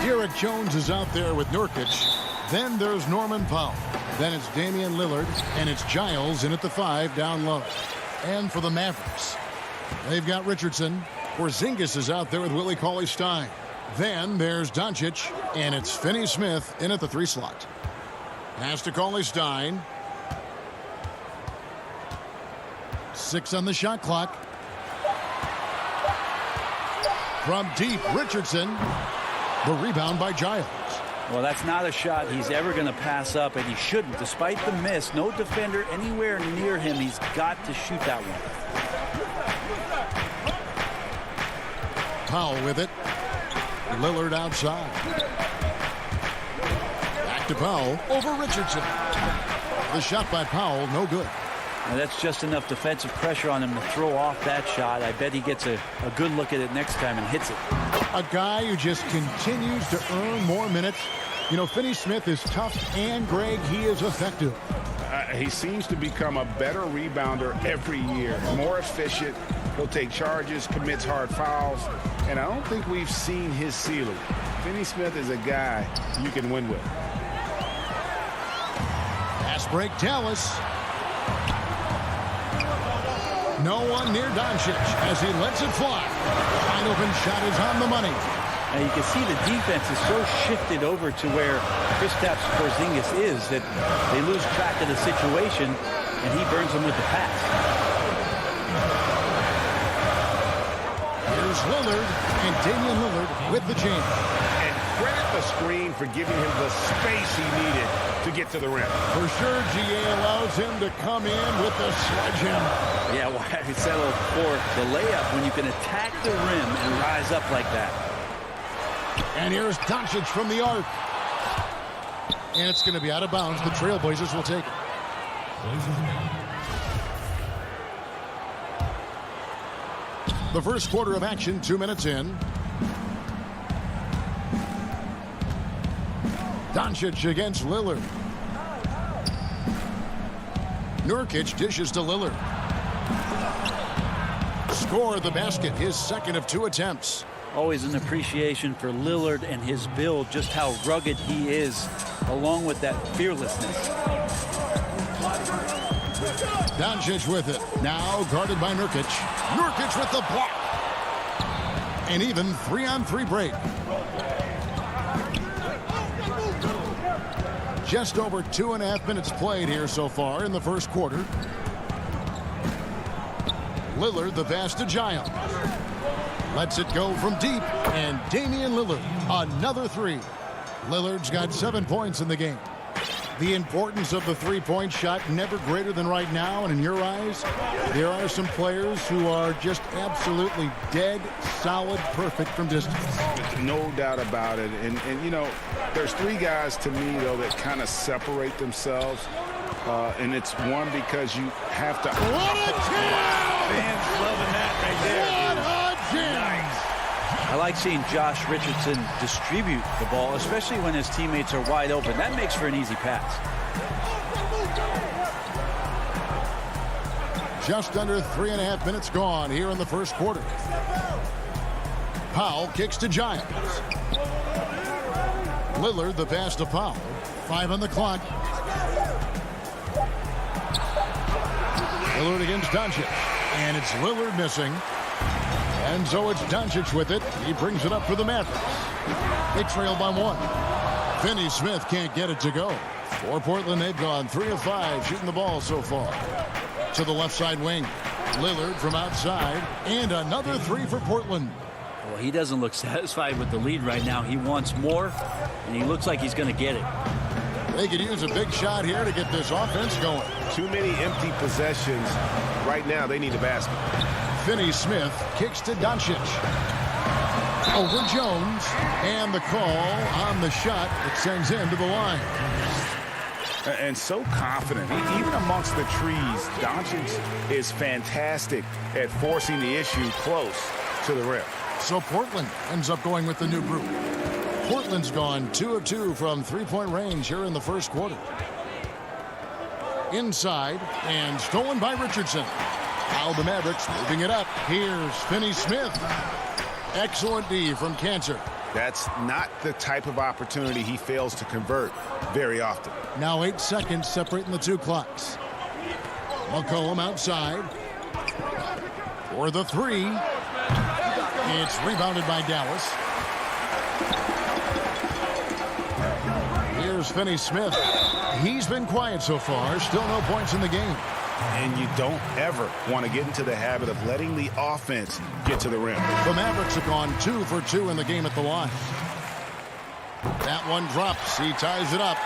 Derek Jones is out there with Nurkic. Then there's Norman Powell. Then it's Damian Lillard. And it's Giles in at the 5 down low. And for the Mavericks, they've got Richardson. Porzingis is out there with Willie Cauley-Stein. Then there's Doncic. And it's Finney-Smith in at the 3 slot. Pass to Cauley-Stein. 6 on the shot clock. From deep, Richardson. The rebound by Giles. Well, that's not a shot he's ever going to pass up, and he shouldn't. Despite the miss, no defender anywhere near him. He's got to shoot that one. Powell with it. Lillard outside. Back to Powell over Richardson. The shot by Powell, no good. And that's just enough defensive pressure on him to throw off that shot. I bet he gets a good look at it next time and hits it. A guy who just continues to earn more minutes. You know, Finney-Smith is tough, and Greg, he is effective. He seems to become a better rebounder every year. More efficient, He'll take charges, commits hard fouls, and I don't think we've seen his ceiling. Finney Smith is a guy you can win with. Pass break, Dallas. No one near Doncic as he lets it fly. Wide open shot is on the money. Now you can see the defense is so shifted over to where Kristaps Porzingis is that they lose track of the situation, and he burns them with the pass. Here's Lillard, and Damian Lillard with the jam. And credit the screen for giving him the space he needed to get to the rim. For sure, GA allows him to come in with the sledgehammer. Yeah, why settle for the layup when you can attack the rim and rise up like that? And here's Doncic from the arc. And it's going to be out of bounds. The Trailblazers will take it. The first quarter of action, 2 minutes in. Doncic against Lillard. Nurkic dishes to Lillard. Score the basket, his second of 2 attempts. Always an appreciation for Lillard and his build, just how rugged he is, along with that fearlessness. Doncic with it. Now guarded by Nurkic. Nurkic with the block. And even 3-on-3 break. Just over 2.5 minutes played here so far in the first quarter. Lillard the pass to Giles. Lets it go from deep, and Damian Lillard, another 3. Lillard's got 7 points in the game. The importance of the three-point shot never greater than right now, and in your eyes, there are some players who are just absolutely dead, solid, perfect from distance. No doubt about it. And you know, there's 3 guys to me, though, that kind of separate themselves. And it's one because you have to... What a jam! Fans loving that right there. What a jam! Nice. I like seeing Josh Richardson distribute the ball, especially when his teammates are wide open. That makes for an easy pass. Just under 3.5 minutes gone here in the first quarter. Powell kicks to Giles. Lillard the pass to Powell. 5 on the clock. Lillard against Doncic. And it's Lillard missing. And so it's Doncic with it. He brings it up for the Mavericks. They trail by 1. Finney Smith can't get it to go. For Portland, they've gone 3 of 5 shooting the ball so far. To the left side wing. Lillard from outside. And another 3 for Portland. Well, he doesn't look satisfied with the lead right now. He wants more, and he looks like he's going to get it. They could use a big shot here to get this offense going. Too many empty possessions. Right now, they need a basket. Finney Smith kicks to Doncic. Over Jones. And the call on the shot that sends him to the line. And so confident. Even amongst the trees, Doncic is fantastic at forcing the issue close to the rim. So Portland ends up going with the new group. Portland's gone 2 of 2 from three-point range here in the first quarter. Inside, and stolen by Richardson. Now the Mavericks moving it up. Here's Finney Smith. Excellent D from Cancer. That's not the type of opportunity he fails to convert very often. Now 8 seconds separating the 2 clocks. McCollum outside. For the 3. It's rebounded by Dallas. Here's Finney Smith. He's been quiet so far. Still no points in the game. And you don't ever want to get into the habit of letting the offense get to the rim. The Mavericks have gone 2 for 2 in the game at the line. That one drops. He ties it up.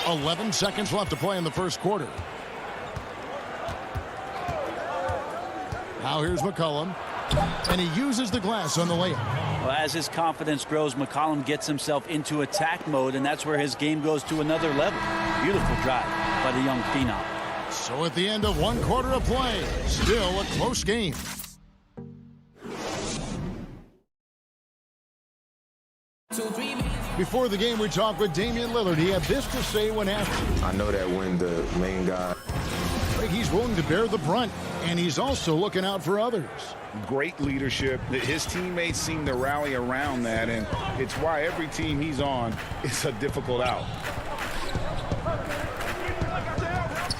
11 seconds left to play in the first quarter. Now here's McCollum. And he uses the glass on the layup. Well, as his confidence grows, McCollum gets himself into attack mode, and that's where his game goes to another level. Beautiful drive by the young phenom. So at the end of 1 quarter of play, still a close game. Before the game, we talked with Damian Lillard. He had this to say when asked. I know that when the main guy Greg, he's willing to bear the brunt, and he's also looking out for others. Great leadership. His teammates seem to rally around that, and it's why every team he's on is a difficult out.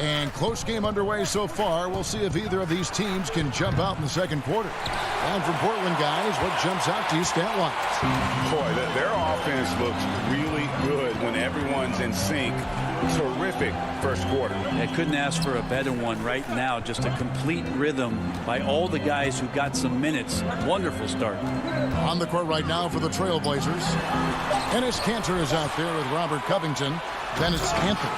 And close game underway so far. We'll see if either of these teams can jump out in the second quarter. And from Portland, guys, what jumps out to you stat-wise? Boy, their offense looks really good when everyone's in sync. Terrific first quarter. I couldn't ask for a better one right now. Just a complete rhythm by all the guys who got some minutes. Wonderful start. On the court right now for the Trailblazers. Ennis Cantor is out there with Robert Covington. Then it's Anthony.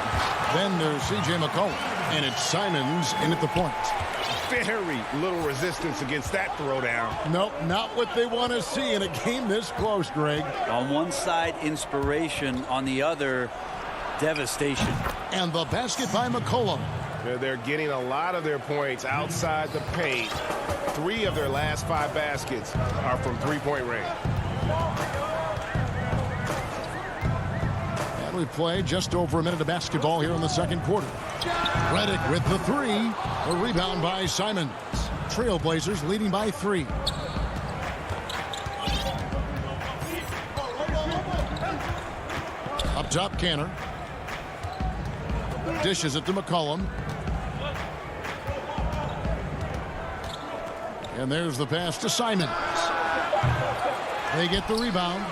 Then there's C.J. McCollum. And it's Simons in at the point. Very little resistance against that throwdown. Nope, not what they want to see in a game this close, Greg. On one side, inspiration. On the other, devastation. And the basket by McCollum. They're getting a lot of their points outside the paint. 3 of their last 5 baskets are from three-point range. And we play just over a minute of basketball here in the second quarter. Redick with the 3. A rebound by Simons. Trailblazers leading by 3. Up top, Cantor. Dishes it to McCollum. And there's the pass to Simons. They get the rebound.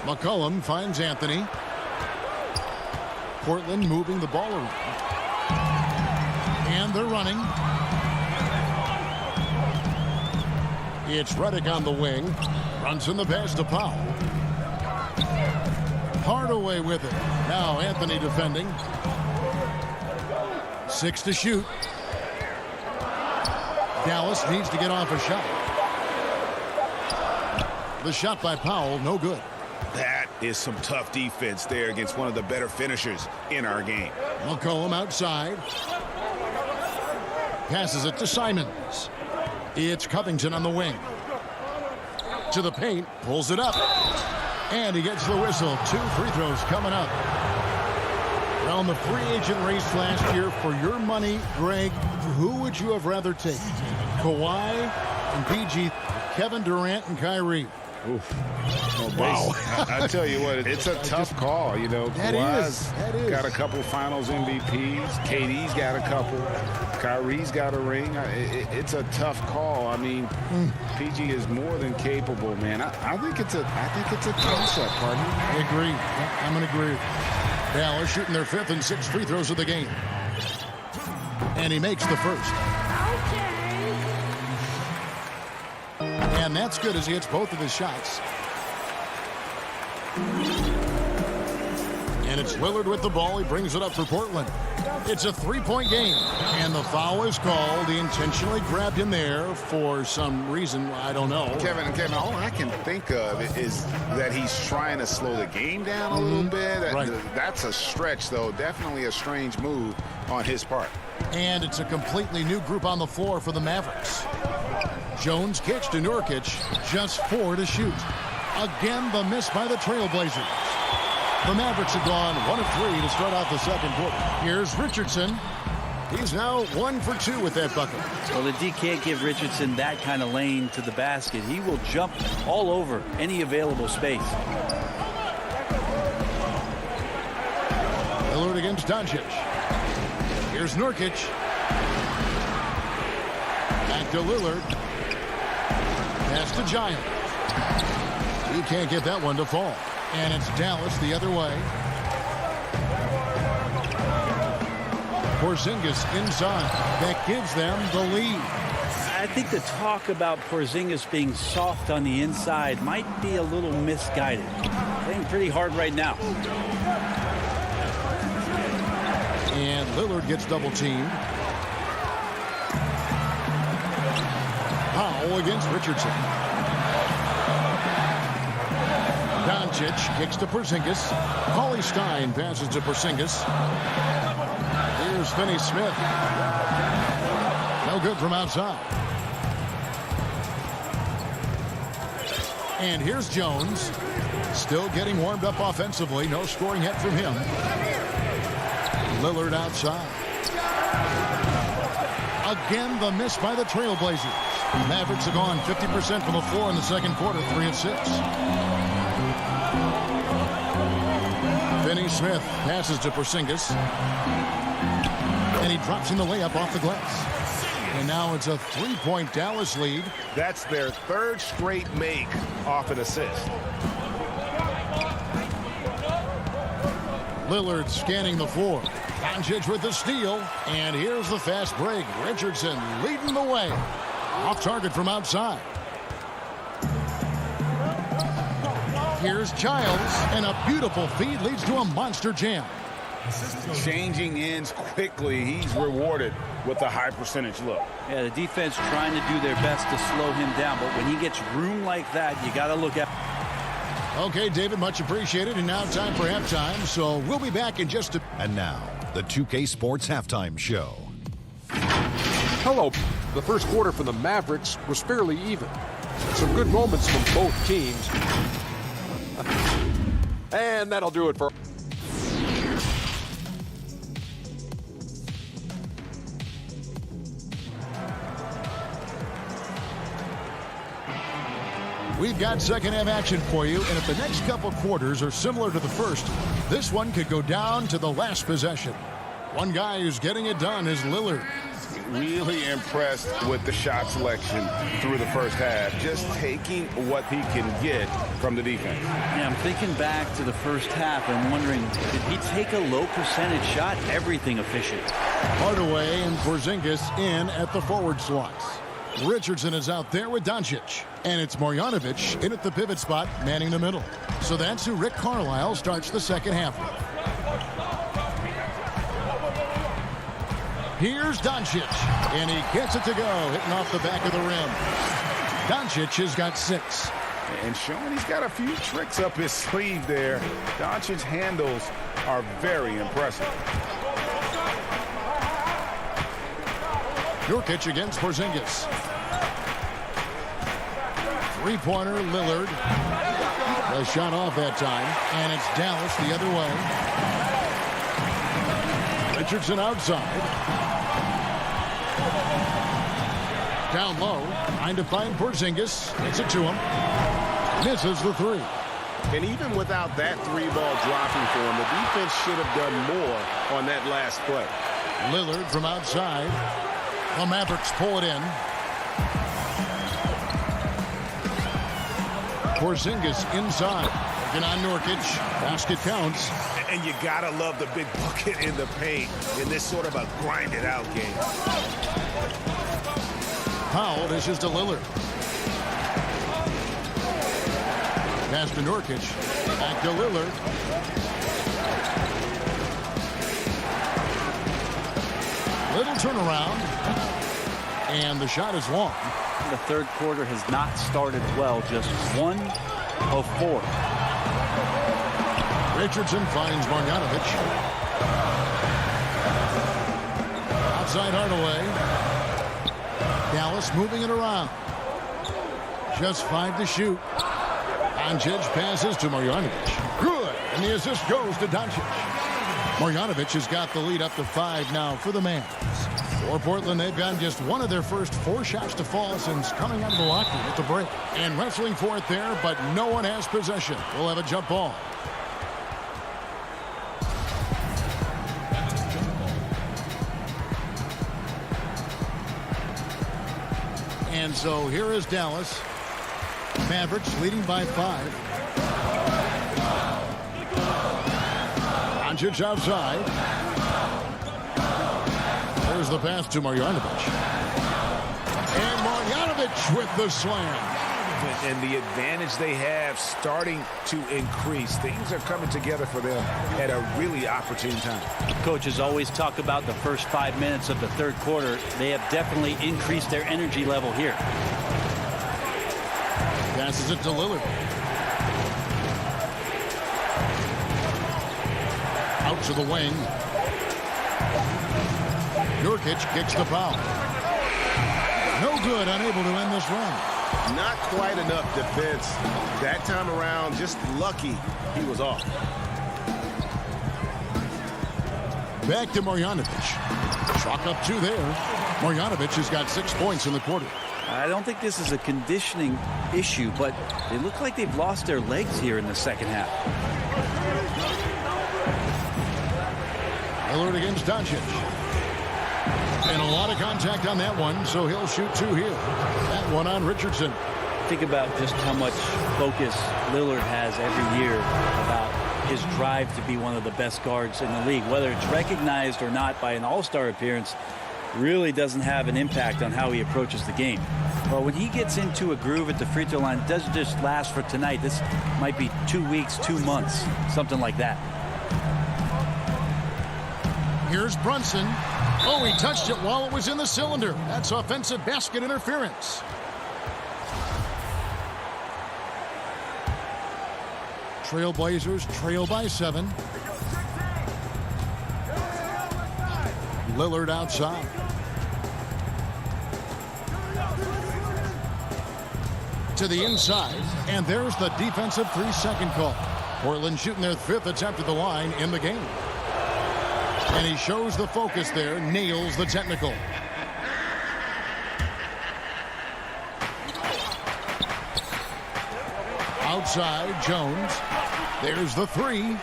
McCollum finds Anthony. Portland moving the ball around. And they're running. It's Redick on the wing. Runs in the pass to Powell. Hardaway with it. Now Anthony defending. 6 to shoot. Dallas needs to get off a shot. The shot by Powell, no good. That is some tough defense there against one of the better finishers in our game. McCollum outside. Passes it to Simons. It's Covington on the wing. To the paint, pulls it up. And he gets the whistle. 2 free throws coming up. Well, in the free agent race last year, for your money, Greg, who would you have rather take? Kawhi and PG, Kevin Durant and Kyrie. Oof. Wow. I tell you what, it's a tough call. You know, Kawhi's got a couple finals MVPs. KD's got a couple. Kyrie's got a ring. It's a tough call. I mean, PG is more than capable, man. I think it's a toss-up, partner. I agree. I'm going to agree. Dallas shooting their 5th and 6th free throws of the game. And he makes the first. And that's good as he hits both of his shots. And it's Lillard with the ball. He brings it up for Portland. It's a 3-point game. And the foul is called. He intentionally grabbed him there for some reason. I don't know. Kevin, all I can think of is that he's trying to slow the game down a little bit. Right. That's a stretch, though. Definitely a strange move on his part. And it's a completely new group on the floor for the Mavericks. Jones kicks to Nurkic. Just 4 to shoot. Again, the miss by the Trailblazers. The Mavericks have gone 1 of 3 to start out the second quarter. Here's Richardson. He's now 1 for 2 with that bucket. Well, the D can't give Richardson that kind of lane to the basket. He will jump all over any available space. Lillard against Doncic. Here's Nurkic. Back to Lillard. Pass to Giant. He can't get that one to fall. And it's Dallas the other way. Porzingis inside. That gives them the lead. I think the talk about Porzingis being soft on the inside might be a little misguided. Playing pretty hard right now. And Lillard gets double teamed. Powell against Richardson. Doncic kicks to Porzingis. Paulie Stein passes to Porzingis. Here's Finney-Smith. No good from outside. And here's Jones. Still getting warmed up offensively. No scoring yet from him. Lillard outside. Again, the miss by the Trailblazers. Mavericks have gone 50% from the floor in the second quarter, 3 of 6. Finney-Smith passes to Porzingis. And he drops in the layup off the glass. And now it's a 3-point Dallas lead. That's their third straight make off an assist. Lillard scanning the floor. Doncic with the steal. And here's the fast break. Richardson leading the way. Off target from outside. Here's Giles. And a beautiful feed leads to a monster jam. Changing ends quickly. He's rewarded with a high percentage look. Yeah, the defense trying to do their best to slow him down. But when he gets room like that, you got to look at. Okay, David, much appreciated. And now time for halftime. So we'll be back in just a... And now, the 2K Sports Halftime Show. Hello. The first quarter for the Mavericks was fairly even. Some good moments from both teams. And that'll do it for... We've got second half action for you, and if the next couple quarters are similar to the first, this one could go down to the last possession. One guy who's getting it done is Lillard. Really impressed with the shot selection through the first half, just taking what he can get from the defense. Yeah, I'm thinking back to the first half and wondering, did he take a low percentage shot? Everything efficient. Hardaway and Porzingis in at the forward slots. Richardson is out there with Doncic. And it's Marjanovic in at the pivot spot, manning the middle. So that's who Rick Carlisle starts the second half with. Here's Doncic. And he gets it to go, hitting off the back of the rim. Doncic has got 6. And showing he's got a few tricks up his sleeve there. Doncic's handles are very impressive. Nurkic against Porzingis. Three-pointer, Lillard. The shot off that time. And it's Dallas the other way. Richardson outside. Down low. Trying to find Porzingis. Gets it to him. Misses the 3. And even without that 3-ball dropping for him, the defense should have done more on that last play. Lillard from outside. The Mavericks pull it in. Porzingis inside. Working on Nurkic. Basket counts. And you gotta love the big bucket in the paint in this sort of a grind-it-out game. Powell dishes to Lillard. Pass to Nurkic. Back to Lillard. Little turnaround. And the shot is long. The third quarter has not started well. Just 1 of 4. Richardson finds Marjanovic. Outside Hardaway. Dallas moving it around. Just 5 to shoot. Doncic passes to Marjanovic. Good. And the assist goes to Doncic. Marjanovic has got the lead up to 5 now for the Mavs. For Portland, they've gotten just one of their first 4 shots to fall since coming out of the locker room at the break. And wrestling for it there, but no one has possession. We'll have a jump ball. And so here is Dallas. Mavericks leading by 5. Doncic outside. There's the pass to Marjanovic. And Marjanovic with the slam. And the advantage they have starting to increase. Things are coming together for them at a really opportune time. Coaches always talk about the first 5 minutes of the third quarter. They have definitely increased their energy level here. Passes it to Lillard. Out to the wing. Nurkic kicks the foul. No good, unable to end this run. Not quite enough defense. That time around, just lucky he was off. Back to Marjanovic. Chalk up 2 there. Marjanovic has got 6 points in the quarter. I don't think this is a conditioning issue, but they look like they've lost their legs here in the second half. Lillard against Doncic. And a lot of contact on that one, so he'll shoot 2 here. That one on Richardson. Think about just how much focus Lillard has every year about his drive to be one of the best guards in the league. Whether it's recognized or not by an all-star appearance really doesn't have an impact on how he approaches the game. But when he gets into a groove at the free throw line, it doesn't just last for tonight. This might be 2 weeks, 2 months, something like that. Here's Brunson. Oh, he touched it while it was in the cylinder. That's offensive basket interference. Trailblazers trail by 7. Lillard outside. To the inside, and there's the defensive 3-second call. Portland shooting their 5th attempt at the line in the game. And he shows the focus there, nails the technical. Outside, Jones. There's the 3.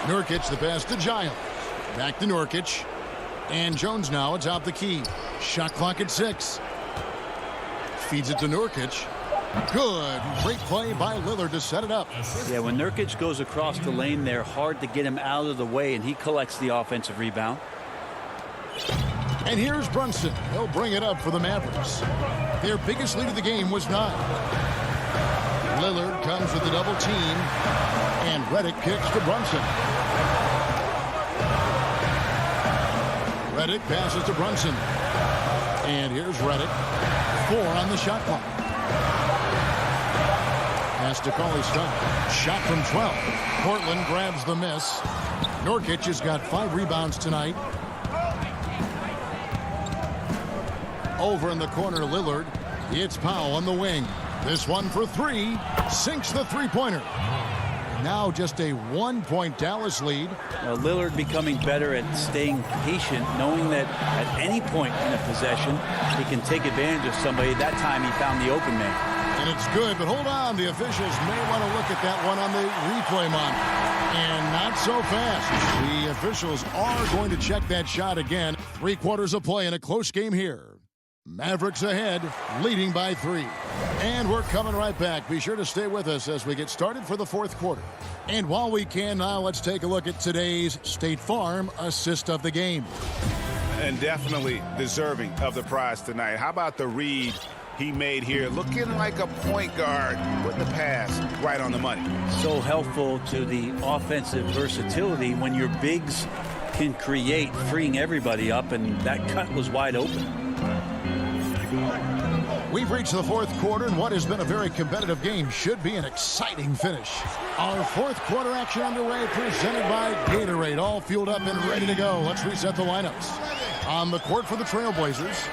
Nurkic, the pass to Giles. Back to Nurkic. And Jones now atop the key. Shot clock at 6. Feeds it to Nurkic. Good. Great play by Lillard to set it up. Yeah, when Nurkic goes across the lane, they're hard to get him out of the way, and he collects the offensive rebound. And here's Brunson. He'll bring it up for the Mavericks. Their biggest lead of the game was 9. Lillard comes with the double team, and Redick kicks to Brunson. Redick passes to Brunson. And here's Redick. 4 on the shot clock. Pass to Cauley-Stein. Shot from 12. Portland grabs the miss. Nurkic has got 5 rebounds tonight. Over in the corner, Lillard. It's Powell on the wing. This one for 3. Sinks the 3-pointer. Now just a 1-point Dallas lead. Lillard becoming better at staying patient, knowing that at any point in a possession, he can take advantage of somebody. That time he found the open man. And it's good, but hold on. The officials may want to look at that one on the replay monitor. And not so fast. The officials are going to check that shot again. 3 quarters of play in a close game here. Mavericks ahead, leading by 3. And we're coming right back. Be sure to stay with us as we get started for the 4th quarter. And while we can now, let's take a look at today's State Farm assist of the game. And definitely deserving of the prize tonight. How about the read he made here, looking like a point guard, putting the pass right on the money. So helpful to the offensive versatility when your bigs can create, freeing everybody up, and that cut was wide open. We've reached the 4th quarter, and what has been a very competitive game should be an exciting finish. Our 4th quarter action underway, presented by Gatorade, all fueled up and ready to go. Let's reset the lineups. On the court for the Trailblazers,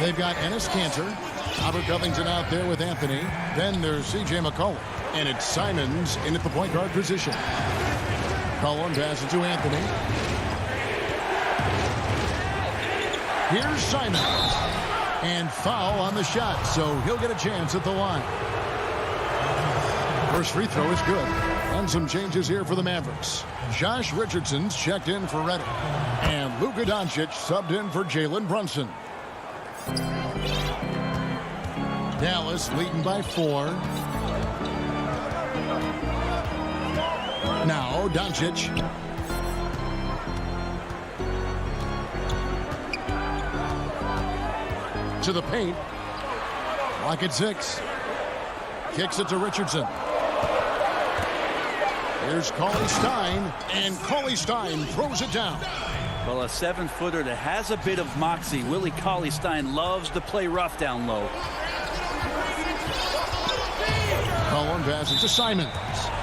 they've got Enes Kanter, Robert Covington out there with Anthony. Then there's C.J. McCollum, and it's Simons in at the point guard position. McCollum passes to Anthony. Here's Simons. And foul on the shot, so he'll get a chance at the line. First free throw is good. And some changes here for the Mavericks. Josh Richardson's checked in for Redick. And Luka Doncic subbed in for Jalen Brunson. Dallas leading by 4. Now Doncic. To the paint. Clock at 6. Kicks it to Richardson. Here's Cauley-Stein, and Cauley-Stein throws it down. Well, a 7-footer that has a bit of moxie. Willie Cauley-Stein loves to play rough down low. Cullen passes to Simons,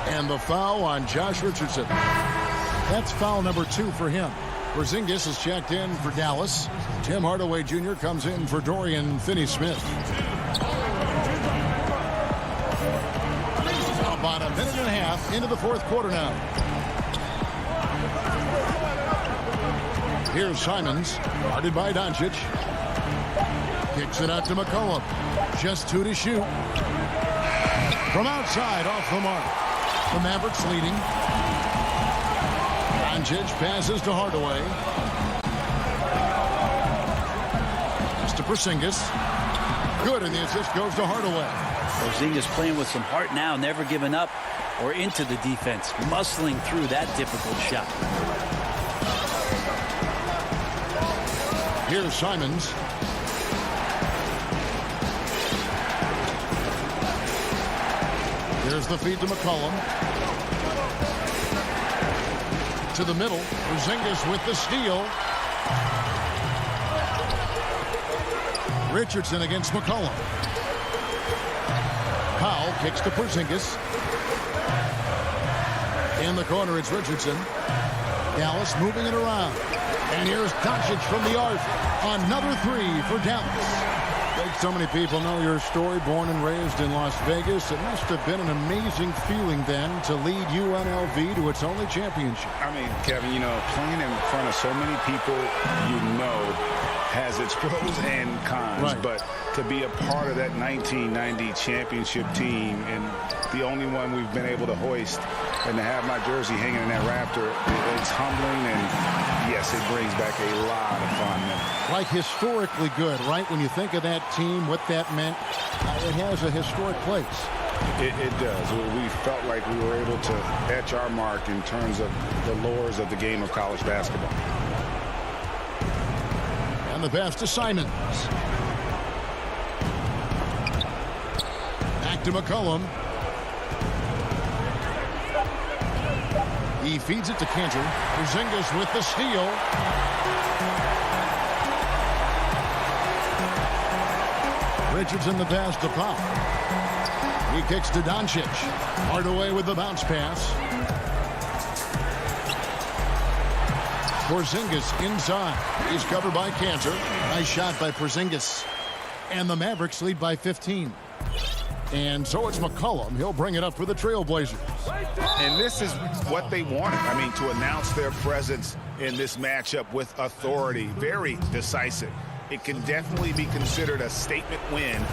and the foul on Josh Richardson. That's foul number 2 for him. Porzingis is checked in for Dallas. Tim Hardaway Jr. comes in for Dorian Finney-Smith. About a minute and a half into the 4th quarter now. Here's Simons, guarded by Doncic. Kicks it out to McCollum. Just 2 to shoot. From outside, off the mark. The Mavericks leading. Doncic passes to Hardaway. Pass to Porzingis. Good, and the assist goes to Hardaway. Porzingis playing with some heart now, never giving up or into the defense, muscling through that difficult shot. Here's Simons. Here's the feed to McCollum. To the middle. Porzingis with the steal. Richardson against McCollum. Powell kicks to Porzingis. In the corner, it's Richardson. Dallas moving it around. And here's Doncic from the arc. Another 3 for Dallas. Like so many people know your story, born and raised in Las Vegas. It must have been an amazing feeling then to lead UNLV to its only championship. I mean, Kevin, you know, playing in front of so many people you know has its pros and cons. Right. But to be a part of that 1990 championship team and the only one we've been able to hoist and to have my jersey hanging in that rafter, it's humbling, and yes, it brings back a lot of fun memories. Like historically good, right? When you think of that team, what that meant, it has a historic place. It does. We felt like we were able to etch our mark in terms of the lures of the game of college basketball. And the pass to Simons. Back to McCollum. He feeds it to Cantor. Porzingis with the steal. Richardson the pass to Powell. He kicks to Doncic. Hardaway with the bounce pass. Porzingis inside. He's covered by Cantor. Nice shot by Porzingis. And the Mavericks lead by 15. And so it's McCollum. He'll bring it up for the Trailblazers. And this is what they wanted. I mean, to announce their presence in this matchup with authority. Very decisive. It can definitely be considered a statement win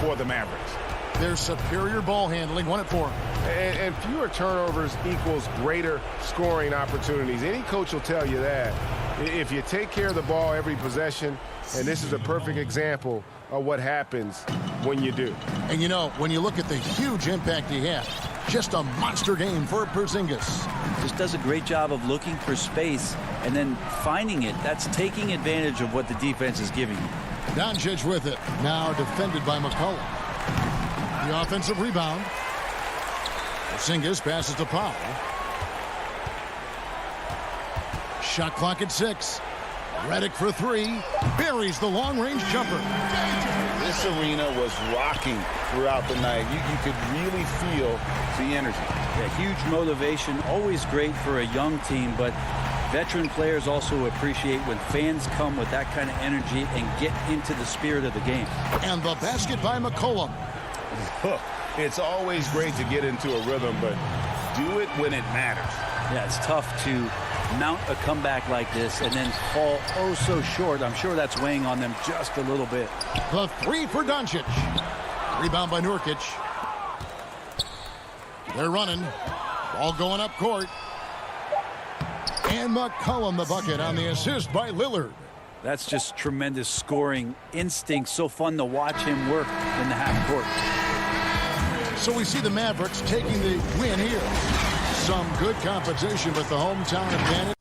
for the Mavericks. Their superior ball handling won it for them. And fewer turnovers equals greater scoring opportunities. Any coach will tell you that. If you take care of the ball every possession, and this is a perfect example of what happens when you do. And you know, when you look at the huge impact he had, just a monster game for Porzingis. Just does a great job of looking for space and then finding it. That's taking advantage of what the defense is giving you. Doncic with it. Now defended by McCollum. The offensive rebound. Porzingis passes to Powell. Shot clock at 6. Redick for 3. Buries the long-range jumper. This arena was rocking throughout the night. You could really feel the energy. Yeah, huge motivation. Always great for a young team, but veteran players also appreciate when fans come with that kind of energy and get into the spirit of the game. And the basket by McCollum. It's always great to get into a rhythm, but do it when it matters. Yeah, it's tough to mount a comeback like this and then fall oh so short. I'm sure that's weighing on them just a little bit. The 3 for Doncic. Rebound by Nurkic. They're running. Ball going up court. And McCollum the bucket on the assist by Lillard. That's just tremendous scoring instinct. So fun to watch him work in the half court. So we see the Mavericks taking the win here. Some good competition, but the hometown advantage